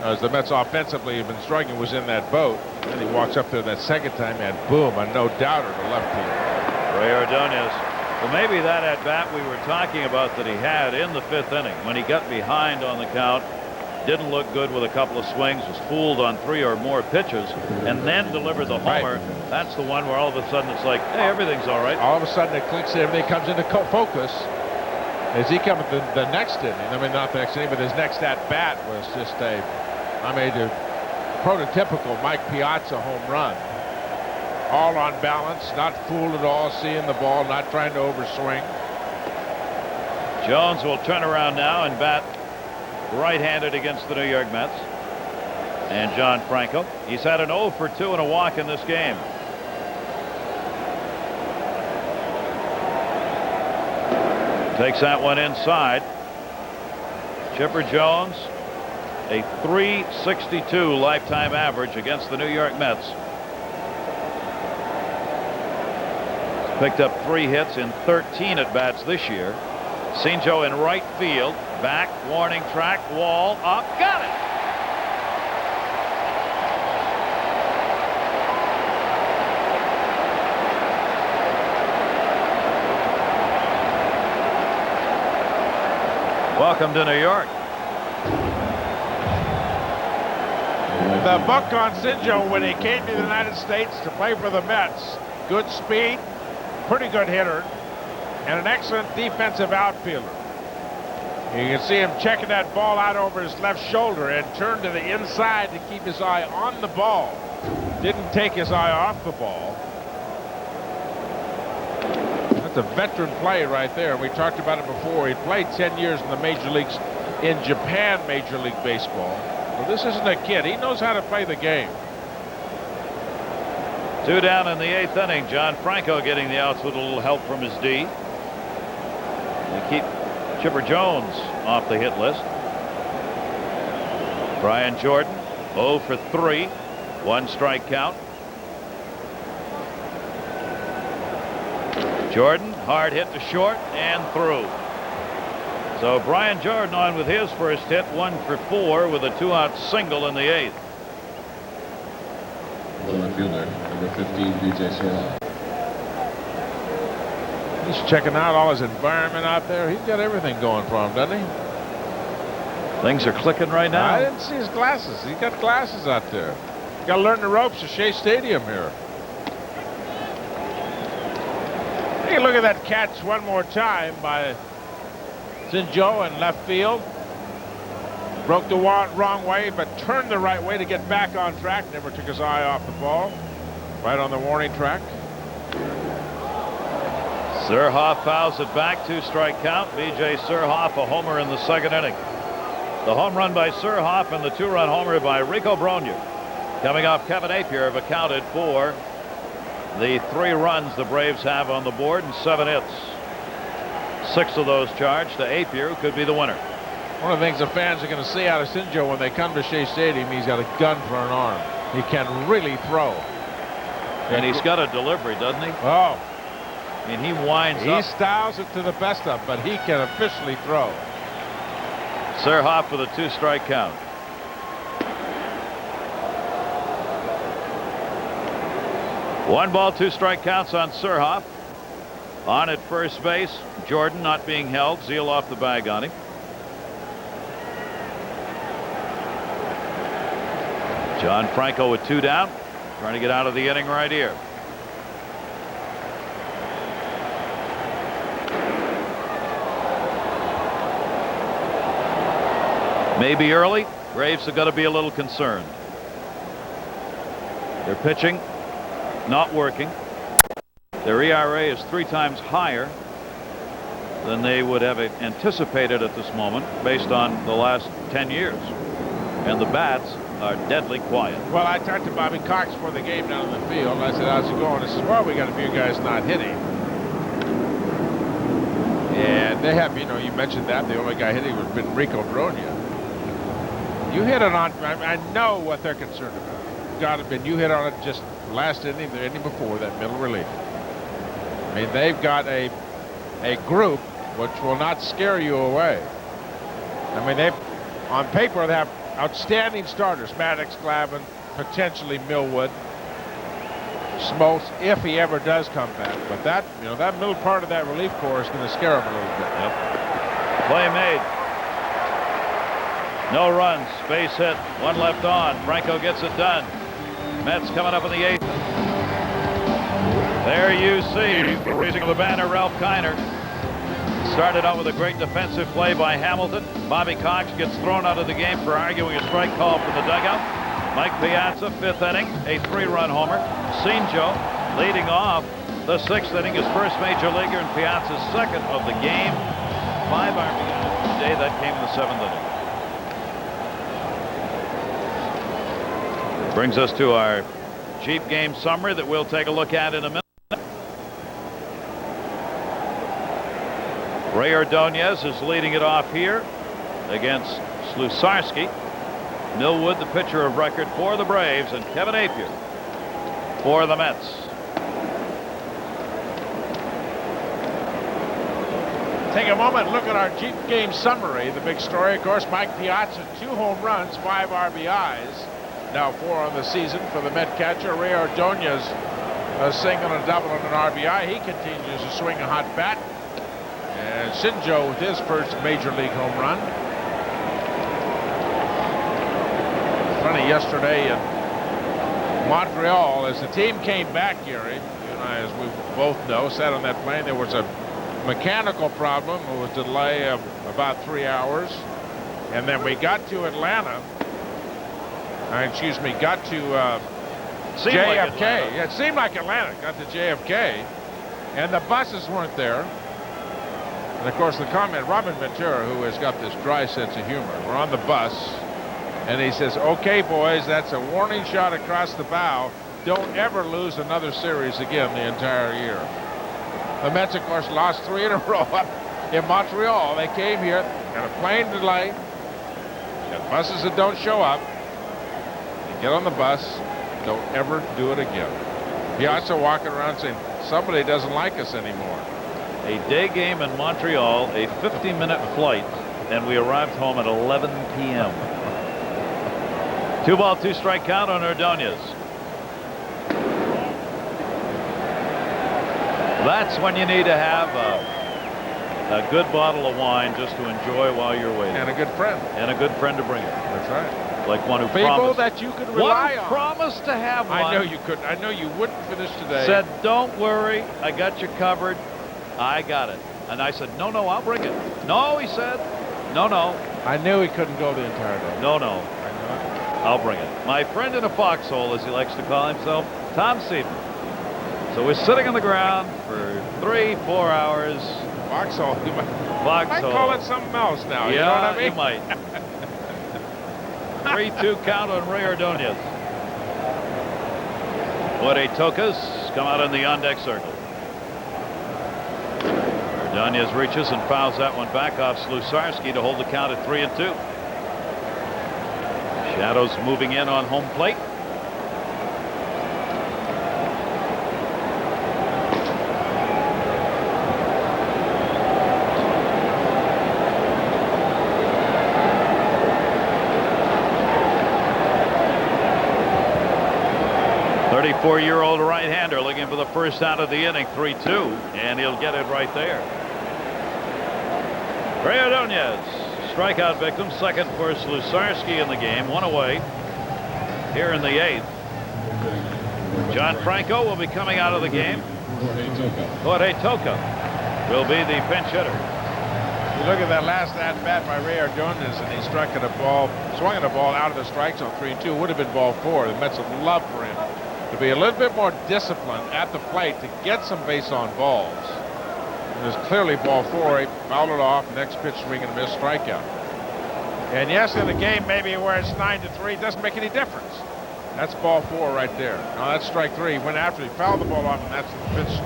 as the Mets offensively have been struggling, was in that boat. And he walks up there that second time, and boom, a no-doubter to left field. Ray Ordonez. Well, maybe that at-bat we were talking about that he had in the 5th inning when he got behind on the count, didn't look good with a couple of swings, was fooled on 3 or more pitches, and then delivered the homer. Right. That's the one where all of a sudden it's like, hey, everything's all right. All of a sudden it clicks in, everything comes into focus. As he comes the next inning, I mean, not the next inning, but his next at-bat was just a prototypical Mike Piazza home run. All on balance, not fooled at all, seeing the ball, not trying to overswing. Jones will turn around now and bat right-handed against the New York Mets. And John Franco, he's had an 0 for 2 and a walk in this game. Takes that one inside. Chipper Jones, a .362 lifetime average against the New York Mets. Picked up 3 hits in 13 at-bats this year. Shinjo in right field. Back, warning track, wall, up, got it! Welcome to New York. The book on Shinjo when he came to the United States to play for the Mets. Good speed, pretty good hitter, and an excellent defensive outfielder. You can see him checking that ball out over his left shoulder and turn to the inside to keep his eye on the ball. Didn't take his eye off the ball. That's a veteran play right there. We talked about it before. He played 10 years in the major leagues in Japan Major League Baseball. Well, this isn't a kid. He knows how to play the game. 2 down in the 8th inning. John Franco getting the outs with a little help from his D. They keep Chipper Jones off the hit list. Brian Jordan 0 for 3, 1 strike count. Jordan, hard hit to short and through. So Brian Jordan on with his first hit, 1 for 4 with a 2-out single in the 8th. being BJ Surhoff. He's checking out all his environment out there. He's got everything going for him, doesn't he? Things are clicking right now. I didn't see his glasses. He's got glasses out there. Got to learn the ropes of Shea Stadium here. Hey, look at that catch one more time by Shinjo in left field. Broke the wrong way, but turned the right way to get back on track. Never took his eye off the ball. Right on the warning track. Surhoff fouls it back, 2-strike count. B.J. Surhoff, a homer in the second inning. The home run by Surhoff and the 2-run homer by Rico Brogna. Coming off Kevin Appier have accounted for the 3 runs the Braves have on the board and 7 hits. 6 of those charged to Appier, who could be the winner. One of the things the fans are going to see out of Shinjo when they come to Shea Stadium, he's got a gun for an arm. He can really throw. And he's got a delivery, doesn't he? Oh. I mean, he winds up. He styles it to the best of, but he can officially throw. Surhoff with a 2-strike count. One ball, 2-strike counts on Surhoff. On at first base, Jordan not being held. Zeal off the bag on him. John Franco with 2 down, trying to get out of the inning right here. Maybe early. Braves are going to be a little concerned. Their pitching not working. Their ERA is 3 times higher than they would have anticipated at this moment based on the last 10 years. And the bats are deadly quiet. Well, I talked to Bobby Cox before the game down in the field. I said, how's it going? He says, well, we got a few guys not hitting. And they have, you know, you mentioned that. The only guy hitting was been Rico Brogna. You hit it on, I know what they're concerned about. Got to been, you hit on it just last inning, the inning before, that middle relief. I mean, they've got a group which will not scare you away. I mean, on paper, they have outstanding starters. Maddox, Glavine, potentially Millwood, Smoltz, if he ever does come back. But that, you know, that middle part of that relief corps is going to scare him a little bit. Yep. Play made. No runs, base hit, 1 left on. Franco gets it done. Mets coming up in the 8th. There you see, raising the banner, Ralph Kiner. Started out with a great defensive play by Hamilton. Bobby Cox gets thrown out of the game for arguing a strike call from the dugout. Mike Piazza, 5th inning, a 3-run homer. Shinjo leading off the 6th inning, his first major leaguer, and Piazza's 2nd of the game. 5 RBIs today, that came in the 7th inning. Brings us to our Jeep game summary that we'll take a look at in a minute. Ray Ordonez is leading it off here against Slusarski. Millwood, the pitcher of record for the Braves, and Kevin Appier for the Mets. Take a moment and look at our Jeep game summary. The big story, of course, Mike Piazza, 2 home runs, 5 RBIs. Now 4 on the season for the Met catcher. Ray Ordonez, a single and a double and an RBI. He continues to swing a hot bat. And Shinjo with his first major league home run. Funny, yesterday in Montreal, as the team came back, Gary, you and I, as we both know, sat on that plane, there was a mechanical problem. It was a delay of about 3 hours. And then we got to Atlanta. Got to JFK. Yeah, it seemed like Atlanta. Got to JFK. And the buses weren't there. And of course, the comment, Robin Ventura, who has got this dry sense of humor, we're on the bus, and he says, okay, boys, that's a warning shot across the bow. Don't ever lose another series again the entire year. The Mets, of course, lost 3 in a row up in Montreal. They came here, got a plane delay, got buses that don't show up. They get on the bus, don't ever do it again. Piazza walking around saying, somebody doesn't like us anymore. A day game in Montreal, a 50-minute flight, and we arrived home at 11 p.m. 2 ball, 2 strike count on Ordonez. That's when you need to have a good bottle of wine just to enjoy while you're waiting. And a good friend. And a good friend to bring it. That's right. Like one who People promised. that you could rely on. Promised to have one. I know you couldn't. I know you wouldn't finish today. Said, don't worry, I got you covered. I got it. And I said, no, I'll bring it. No, he said, no. I knew he couldn't go the entire day. No. I know it. I'll bring it. My friend in a foxhole, as he likes to call himself, Tom Seaver. So we're sitting on the ground for 3-4 hours. Foxhole. You might call it something else now. Yeah, you know what I mean? you might. 3-2 count on Ray Ordonez. Jorge Tocas come out in the on-deck circle. Ordonez reaches and fouls that one back off Slusarski to hold the count at 3-2. Shadows moving in on home plate. Four-year-old right-hander looking for the first out of the inning, 3-2, and he'll get it right there. Ray Ordonez, strikeout victim, second for Slusarski in the game, one away here in the 8th. John Franco will be coming out of the game. Jorge Tocca will be the pinch hitter. You look at that last at-bat by Ray Ordonez, and he swung at a ball out of the strike zone, 3-2. Would have been ball 4. The Mets would love for him to be a little bit more disciplined at the plate to get some base on balls. It was clearly ball 4. He fouled it off. Next pitch, swing and a miss, strikeout. And yes, in a game maybe where it's 9-3, it doesn't make any difference. That's ball 4 right there. Now that's strike 3. He went after, he fouled the ball off, and that's the pitch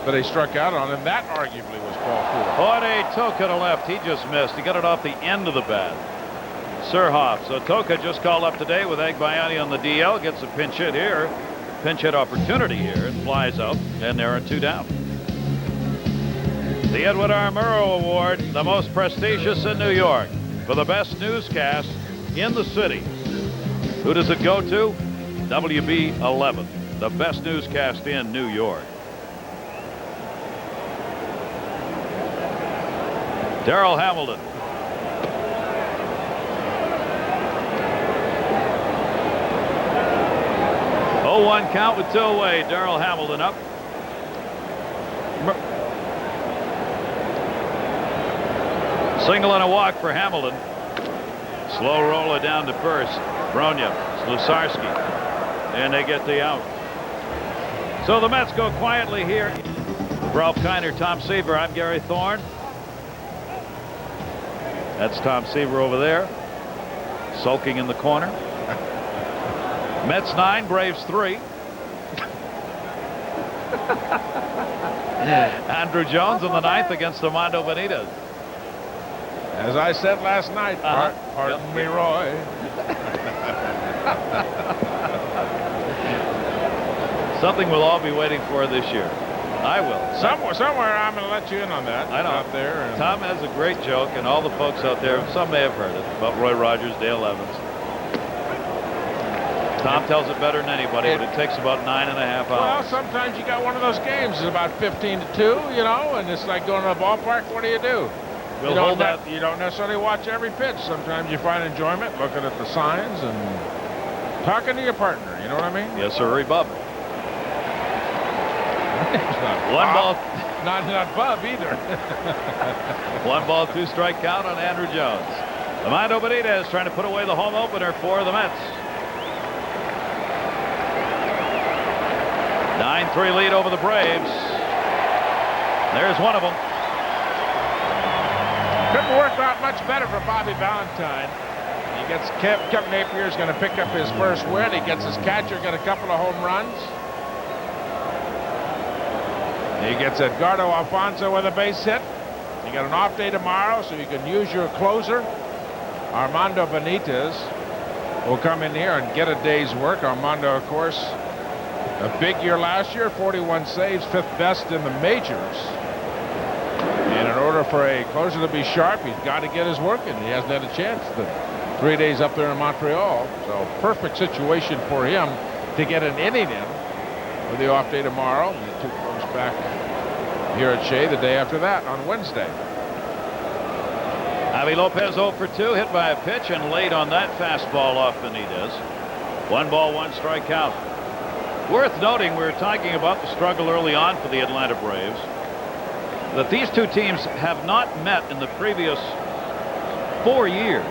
that he struck out on, and that arguably was ball 4. Jorge Tocca to left. He just missed. He got it off the end of the bat. Surhoff. So Tocca just called up today with Agbayani on the DL. Gets a pinch hit here. Pinch hit opportunity here, and flies out, and there are 2 down. The Edward R. Murrow Award, the most prestigious in New York, for the best newscast in the city. Who does it go to? WB11, the best newscast in New York. Darrell Hamilton. One count with 2 away. Darrell Hamilton up. Single and a walk for Hamilton. Slow roller down to first. Brogna, Slusarski, and they get the out. So the Mets go quietly here. Ralph Kiner, Tom Seaver. I'm Gary Thorne. That's Tom Seaver over there, sulking in the corner. Mets 9, Braves 3. Andrew Jones in the 9th against Armando Benitez. As I said last night, pardon me, Roy. Something we'll all be waiting for this year. I will. Somewhere I'm going to let you in on that. I know. Out there. And Tom has a great joke, and all the folks out there, some may have heard it, about Roy Rogers, Dale Evans. Tom tells it better than anybody, but it takes about 9.5 hours. Well, sometimes you got one of those games. It's about 15-2, you know, and it's like going to the ballpark. What do? We'll hold that. You don't necessarily watch every pitch. Sometimes you find enjoyment looking at the signs and talking to your partner. You know what I mean? Yes, sir, Bob. One ball. Not Bub either. 1 ball, 2 strike count on Andrew Jones. Armando Benitez trying to put away the home opener for the Mets. 9-3 lead over the Braves. There's one of them. Couldn't work out much better for Bobby Valentine. He gets Kevin Appier is going to pick up his first win. He gets his catcher, got a couple of home runs. He gets Edgardo Alfonso with a base hit. You got an off day tomorrow, so you can use your closer. Armando Benitez will come in here and get a day's work. Armando, of course, a big year last year, 41 saves, 5th best in the majors. And in order for a closer to be sharp, he's got to get his work in. He hasn't had a chance. 3 days up there in Montreal. So perfect situation for him to get an inning in with the off day tomorrow. And the 2 comes back here at Shea the day after that on Wednesday. Javy Lopez 0 for 2, hit by a pitch and late on that fastball off Benitez. 1 ball, 1 strike count. Worth noting, we were talking about the struggle early on for the Atlanta Braves, that these two teams have not met in the previous 4 years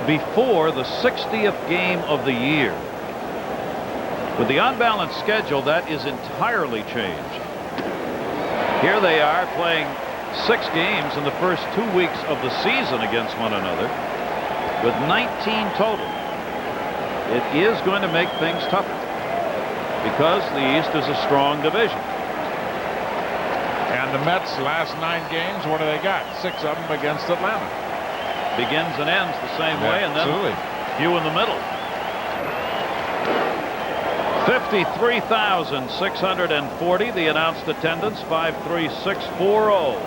before the 60th game of the year. With the unbalanced schedule, that is entirely changed. Here they are playing 6 games in the first 2 weeks of the season against one another, with 19 total. It is going to make things tougher because the East is a strong division. And the Mets' last 9 games, what do they got? 6 of them against Atlanta. Begins and ends the same way, and then Absolutely. few in the middle. 53,640, the announced attendance, 53640.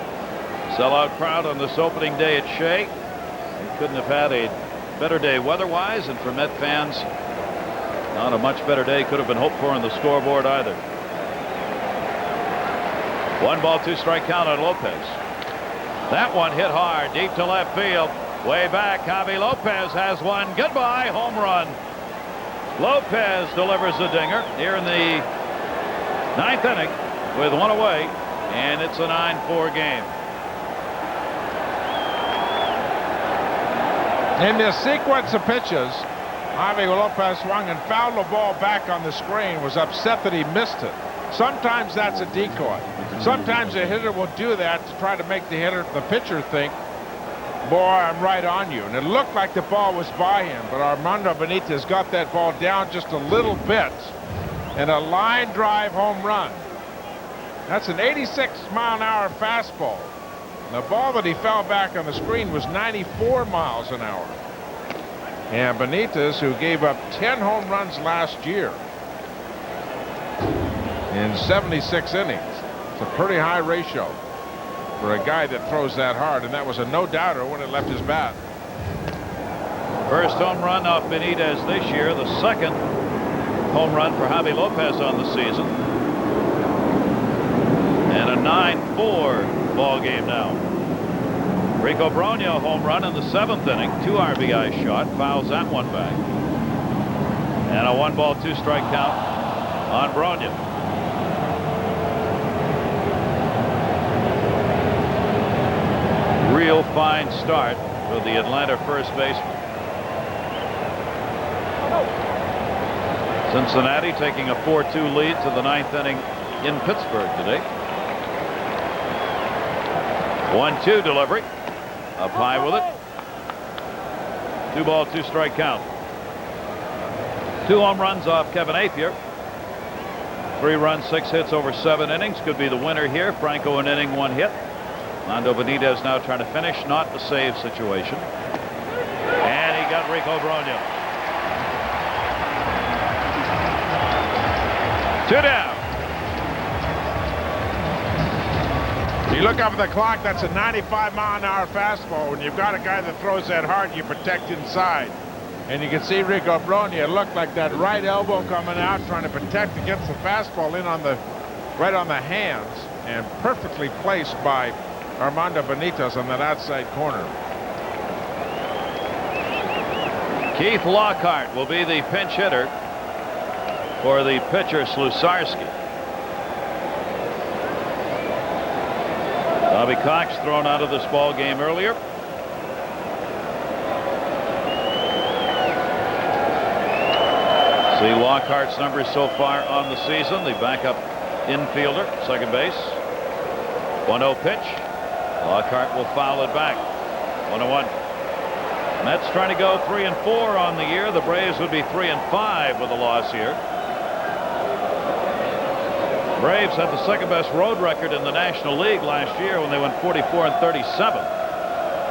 Sellout crowd on this opening day at Shea. They couldn't have had a better day weather-wise, and for Met fans, not a much better day could have been hoped for on the scoreboard either. 1 ball, 2 strike count on Lopez. That one hit hard, deep to left field. Way back, Javy Lopez has one. Goodbye, home run. Lopez delivers a dinger here in the 9th inning with 1 away, and it's a 9-4 game. In this sequence of pitches, Javy Lopez swung and fouled the ball back on the screen, was upset that he missed it. Sometimes that's a decoy. Sometimes a hitter will do that to try to make the pitcher think, boy, I'm right on you. And it looked like the ball was by him, but Armando Benitez got that ball down just a little bit, and a line drive home run. That's an 86-mile-an-hour fastball. The ball that he fell back on the screen was 94 miles an hour. And Benitez, who gave up 10 home runs last year in 76 innings, it's a pretty high ratio for a guy that throws that hard, and that was a no-doubter when it left his bat. First home run off Benitez this year, the second home run for Javy Lopez on the season. And a 9-4 ball game now. Rico Brogna home run in the 7th inning, 2 RBI shot, fouls that one back. And a 1 ball, 2 strike count on Brogna. Real fine start for the Atlanta first baseman. Cincinnati taking a 4-2 lead to the 9th inning in Pittsburgh today. 1-2 delivery. Up high with it. 2 ball, 2 strike count. 2 home runs off Kevin Appier. 3 runs, 6 hits over 7 innings. Could be the winner here. Franco an inning, 1 hit. Armando Benitez now trying to finish, not the save situation. And he got Rico Brogna. 2 down. You look up at the clock, that's a 95-mile-an-hour fastball. When you've got a guy that throws that hard, you protect inside. And you can see Rico Brogna, it looked like that right elbow coming out, trying to protect against the fastball in on the right on the hands, and perfectly placed by Armando Benitez on that outside corner. Keith Lockhart will be the pinch hitter for the pitcher Slusarski. Bobby Cox thrown out of this ball game earlier. See Lockhart's numbers so far on the season. The backup infielder, second base. 1-0 pitch. Lockhart will foul it back. 1-1. Mets trying to go 3-4 on the year. The Braves would be 3-5 with a loss here. Braves had the second best road record in the National League last year when they went 44-37.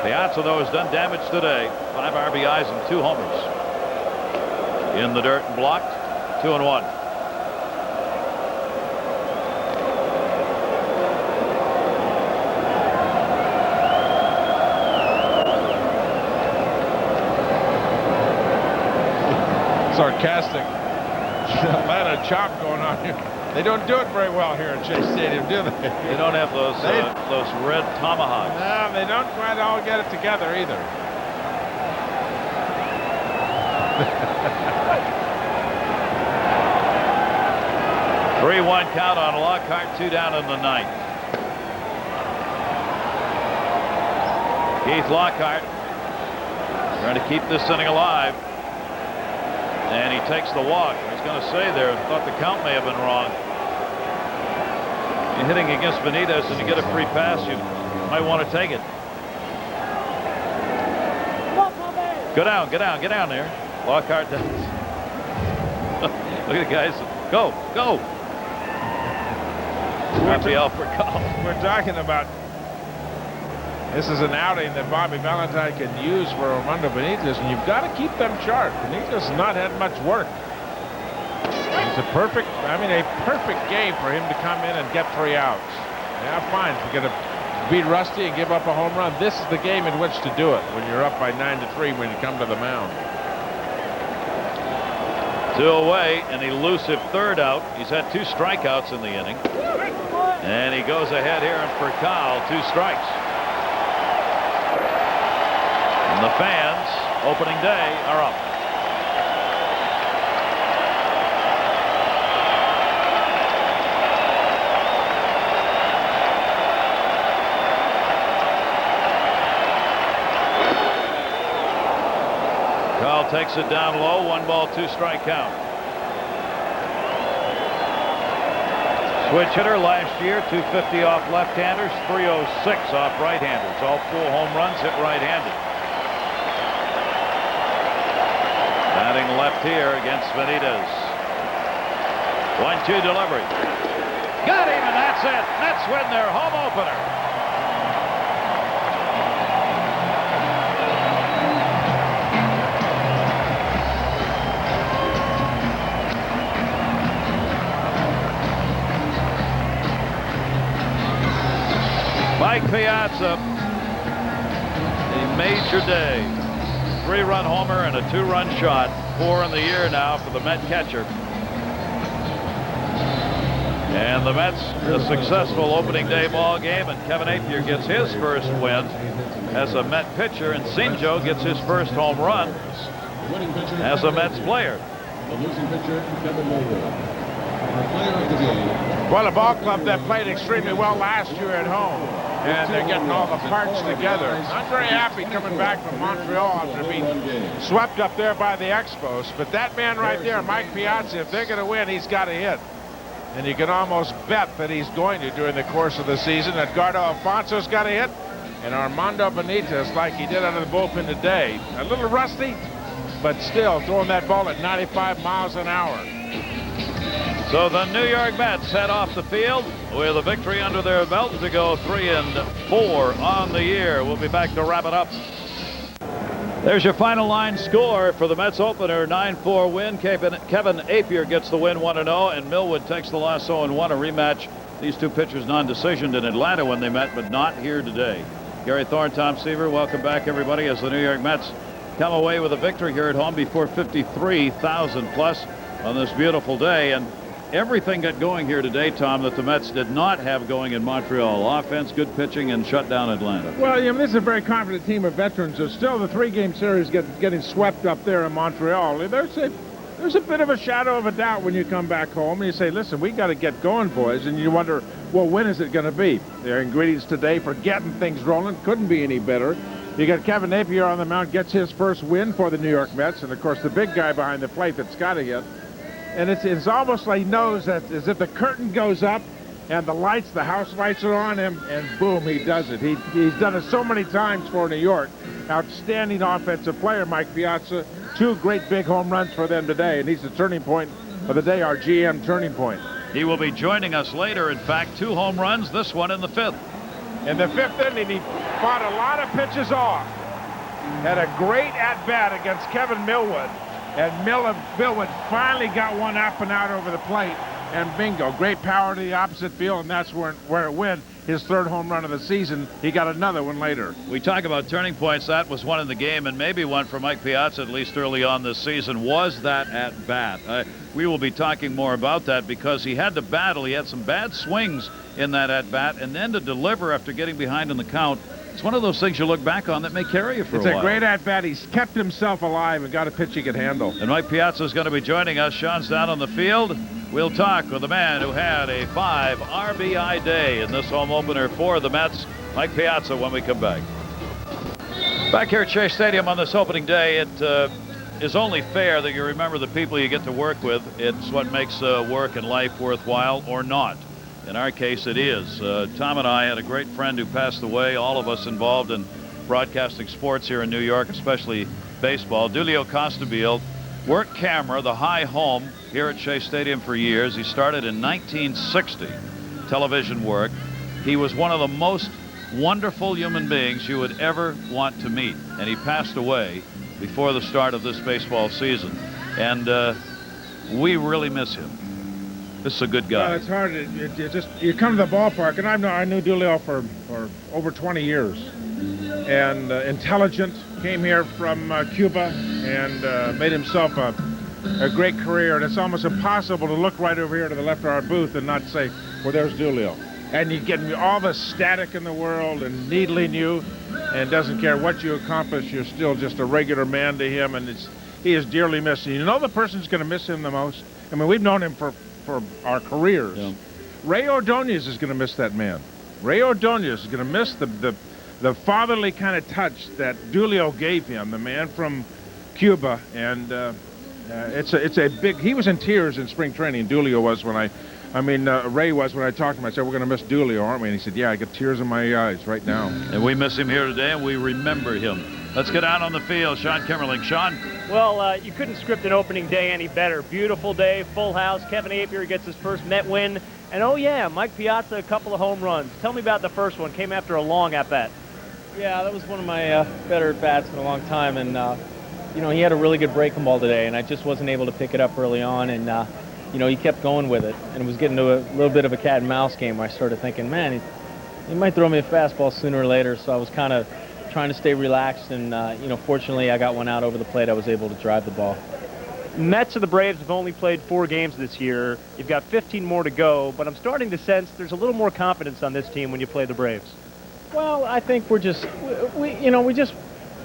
Piazza, though, has done damage today. 5 RBIs and 2 homers. In the dirt and blocked. 2-1. Sarcastic Atlanta chop going on here. They don't do it very well here at Shea Stadium, do they? They don't have those red tomahawks. No, they don't quite all get it together either. 3-1 count on Lockhart, 2 down in the ninth. Keith Lockhart trying to keep this inning alive. And he takes the walk. I was going to say there, thought the count may have been wrong. You're hitting against Benitez and you get a free pass, you might want to take it. Get down there. Lockhart does. Look at the guys. Go. Raphael for call. We're talking about this is an outing that Bobby Valentine can use for Armando Benitez, and you've got to keep them sharp. Benitez has not had much work. It's a perfect game for him to come in and get 3 outs. Yeah, fine. If you're going to beat Rusty and give up a home run, this is the game in which to do it when you're up by 9-3 when you come to the mound. 2 away, an elusive third out. He's had 2 strikeouts in the inning. And he goes ahead here and for Kyle, 2 strikes. And the fans, opening day, are up. Kyle takes it down low, 1 ball, 2 strike count. Switch hitter last year, 250 off left-handers, 306 off right-handers. All 4 home runs hit right-handed. Batting left here against Benitez. 1-2 delivery. Got him, and that's it. Mets win their home opener. Mike Piazza, a major day. 3-run homer and a 2-run shot. 4 in the year now for the Met catcher. And the Mets, a successful opening day ball game, and Kevin Appier gets his first win as a Met pitcher, and Shinjo gets his first home run as a Mets player. The losing pitcher, Kevin Millwood. Our player of the game. Well, a ball club that played extremely well last year at home. And they're getting all the parts together. Not very happy coming back from Montreal after being swept up there by the Expos. But that man right there, Mike Piazza, if they're going to win, he's got to hit. And you can almost bet that he's going to during the course of the season. Edgardo Alfonso's got to hit. And Armando Benitez, like he did out of the bullpen today. A little rusty, but still throwing that ball at 95 miles an hour. So the New York Mets head off the field with a victory under their belt to go 3-4 on the year. We'll be back to wrap it up. There's your final line score for the Mets opener, 9-4 win. Kevin Appier gets the win 1-0, and Millwood takes the loss 0-1. A rematch. These 2 pitchers non-decisioned in Atlanta when they met, but not here today. Gary Thorne, Tom Seaver, welcome back everybody as the New York Mets come away with a victory here at home before 53,000 plus on this beautiful day. And everything got going here today, Tom, that the Mets did not have going in Montreal. Offense, good pitching, and shut down Atlanta. Well, this is a very confident team of veterans. There's still the 3-game series getting swept up there in Montreal. There's a bit of a shadow of a doubt when you come back home and you say, listen, we got to get going, boys. And you wonder, well, when is it going to be? There are ingredients today for getting things rolling. Couldn't be any better. You got Kevin Appier on the mound, gets his first win for the New York Mets. And, of course, the big guy behind the plate that's got to hit. And it's almost like he knows that as if the curtain goes up and the lights, the house lights are on him, and boom, he does it. He's done it so many times for New York. Outstanding offensive player, Mike Piazza. 2 great big home runs for them today, and he's the turning point of the day, our GM turning point. He will be joining us later. In fact, 2 home runs, this one in the 5th. In the 5th inning, he fought a lot of pitches off. Had a great at-bat against Kevin Millwood. And Millwood finally got one up and out over the plate. and bingo, great power to the opposite field, and that's where it went. His third home run of the season. He got another one later. We talk about turning points. That was one in the game, and maybe one for Mike Piazza, at least early on this season, was that at bat. We will be talking more about that because he had to battle. He had some bad swings in that at bat, and then to deliver after getting behind in the count. It's one of those things you look back on that may carry you for a while. It's a great at bat. He's kept himself alive and got a pitch he could handle. And Mike Piazza is going to be joining us. Sean's down on the field. We'll talk with the man who had a 5 RBI day in this home opener for the Mets, Mike Piazza, when we come back. Back here at Shea Stadium on this opening day, it is only fair that you remember the people you get to work with. It's what makes work and life worthwhile or not. In our case, it is. Tom and I had a great friend who passed away, all of us involved in broadcasting sports here in New York, especially baseball. Dulio Costabile worked camera, the high home, here at Shea Stadium for years. He started in 1960, television work. He was one of the most wonderful human beings you would ever want to meet. And he passed away before the start of this baseball season. And we really miss him. This is a good guy. Well, it's hard. You come to the ballpark, and I knew Dulio for over 20 years. And intelligent, came here from Cuba and made himself a great career. And it's almost impossible to look right over here to the left of our booth and not say, well, there's Dulio. And you get all the static in the world and needling you, and doesn't care what you accomplish, you're still just a regular man to him, and he is dearly missed. And you know the person who's going to miss him the most? I mean, we've known him for our careers. Yeah. Ray Ordonez is going to miss that man. Ray Ordonez is going to miss the fatherly kind of touch that Dulio gave him, the man from Cuba. And it's a big, he was in tears in spring training. Dulio was when Ray was when I talked to him. I said, we're going to miss Dulio, aren't we? And he said, yeah, I got tears in my eyes right now. And we miss him here today, and we remember him. Let's get out on the field. Sean Kimmerling. Sean? Well, you couldn't script an opening day any better. Beautiful day, full house. Kevin Appier gets his first Met win. And, oh, yeah, Mike Piazza, a couple of home runs. Tell me about the first one. Came after a long at-bat. Yeah, that was one of my better at-bats in a long time. And, you know, he had a really good breaking ball today, and I just wasn't able to pick it up early on. And, you know, he kept going with it. And it was getting to a little bit of a cat and mouse game where I started thinking, man, he might throw me a fastball sooner or later. So I was kind of trying to stay relaxed, and you know, fortunately I got one out over the plate. I was able to drive the ball. Mets and the Braves have only played 4 games this year. You've got 15 more to go, but I'm starting to sense there's a little more confidence on this team when you play the Braves. Well, I think we just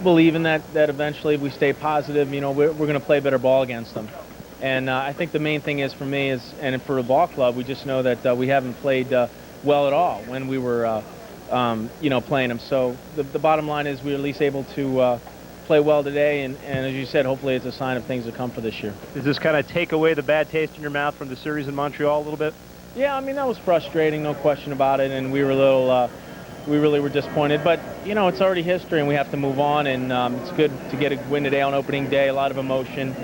believe in that eventually if we stay positive, you know, we're going to play better ball against them. And I think the main thing is for me and for the ball club, we just know that we haven't played well at all when we were you know, playing them. So the bottom line is we're at least able to play well today, and as you said, hopefully it's a sign of things to come for this year. Does this kind of take away the bad taste in your mouth from the series in Montreal a little bit? Yeah, I mean, that was frustrating, no question about it, and we were a little, we really were disappointed. But, you know, it's already history, and we have to move on, and it's good to get a win today on opening day, a lot of emotion.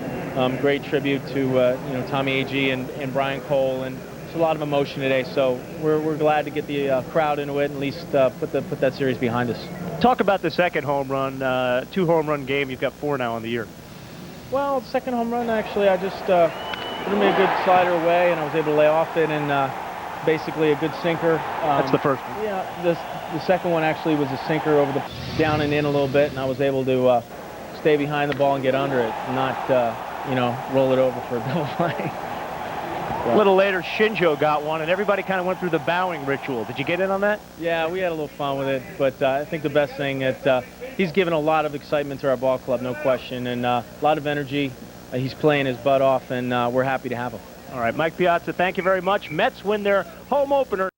Great tribute to, you know, Tommy Agee and Brian Cole, and a lot of emotion today, so we're glad to get the crowd into it and at least put that series behind us. Talk about the second home run, 2 home run game. You've got 4 now on the year. Well, the second home run, actually, I just threw me a good slider away, and I was able to lay off it, and basically a good sinker. That's the first one. Yeah, the second one actually was a sinker over the down and in a little bit, and I was able to stay behind the ball and get under it, not you know, roll it over for a double play. A little later, Shinjo got one, and everybody kind of went through the bowing ritual. Did you get in on that? Yeah, we had a little fun with it, but I think the best thing that he's given a lot of excitement to our ball club, no question, and a lot of energy. He's playing his butt off, and we're happy to have him. All right, Mike Piazza, thank you very much. Mets win their home opener.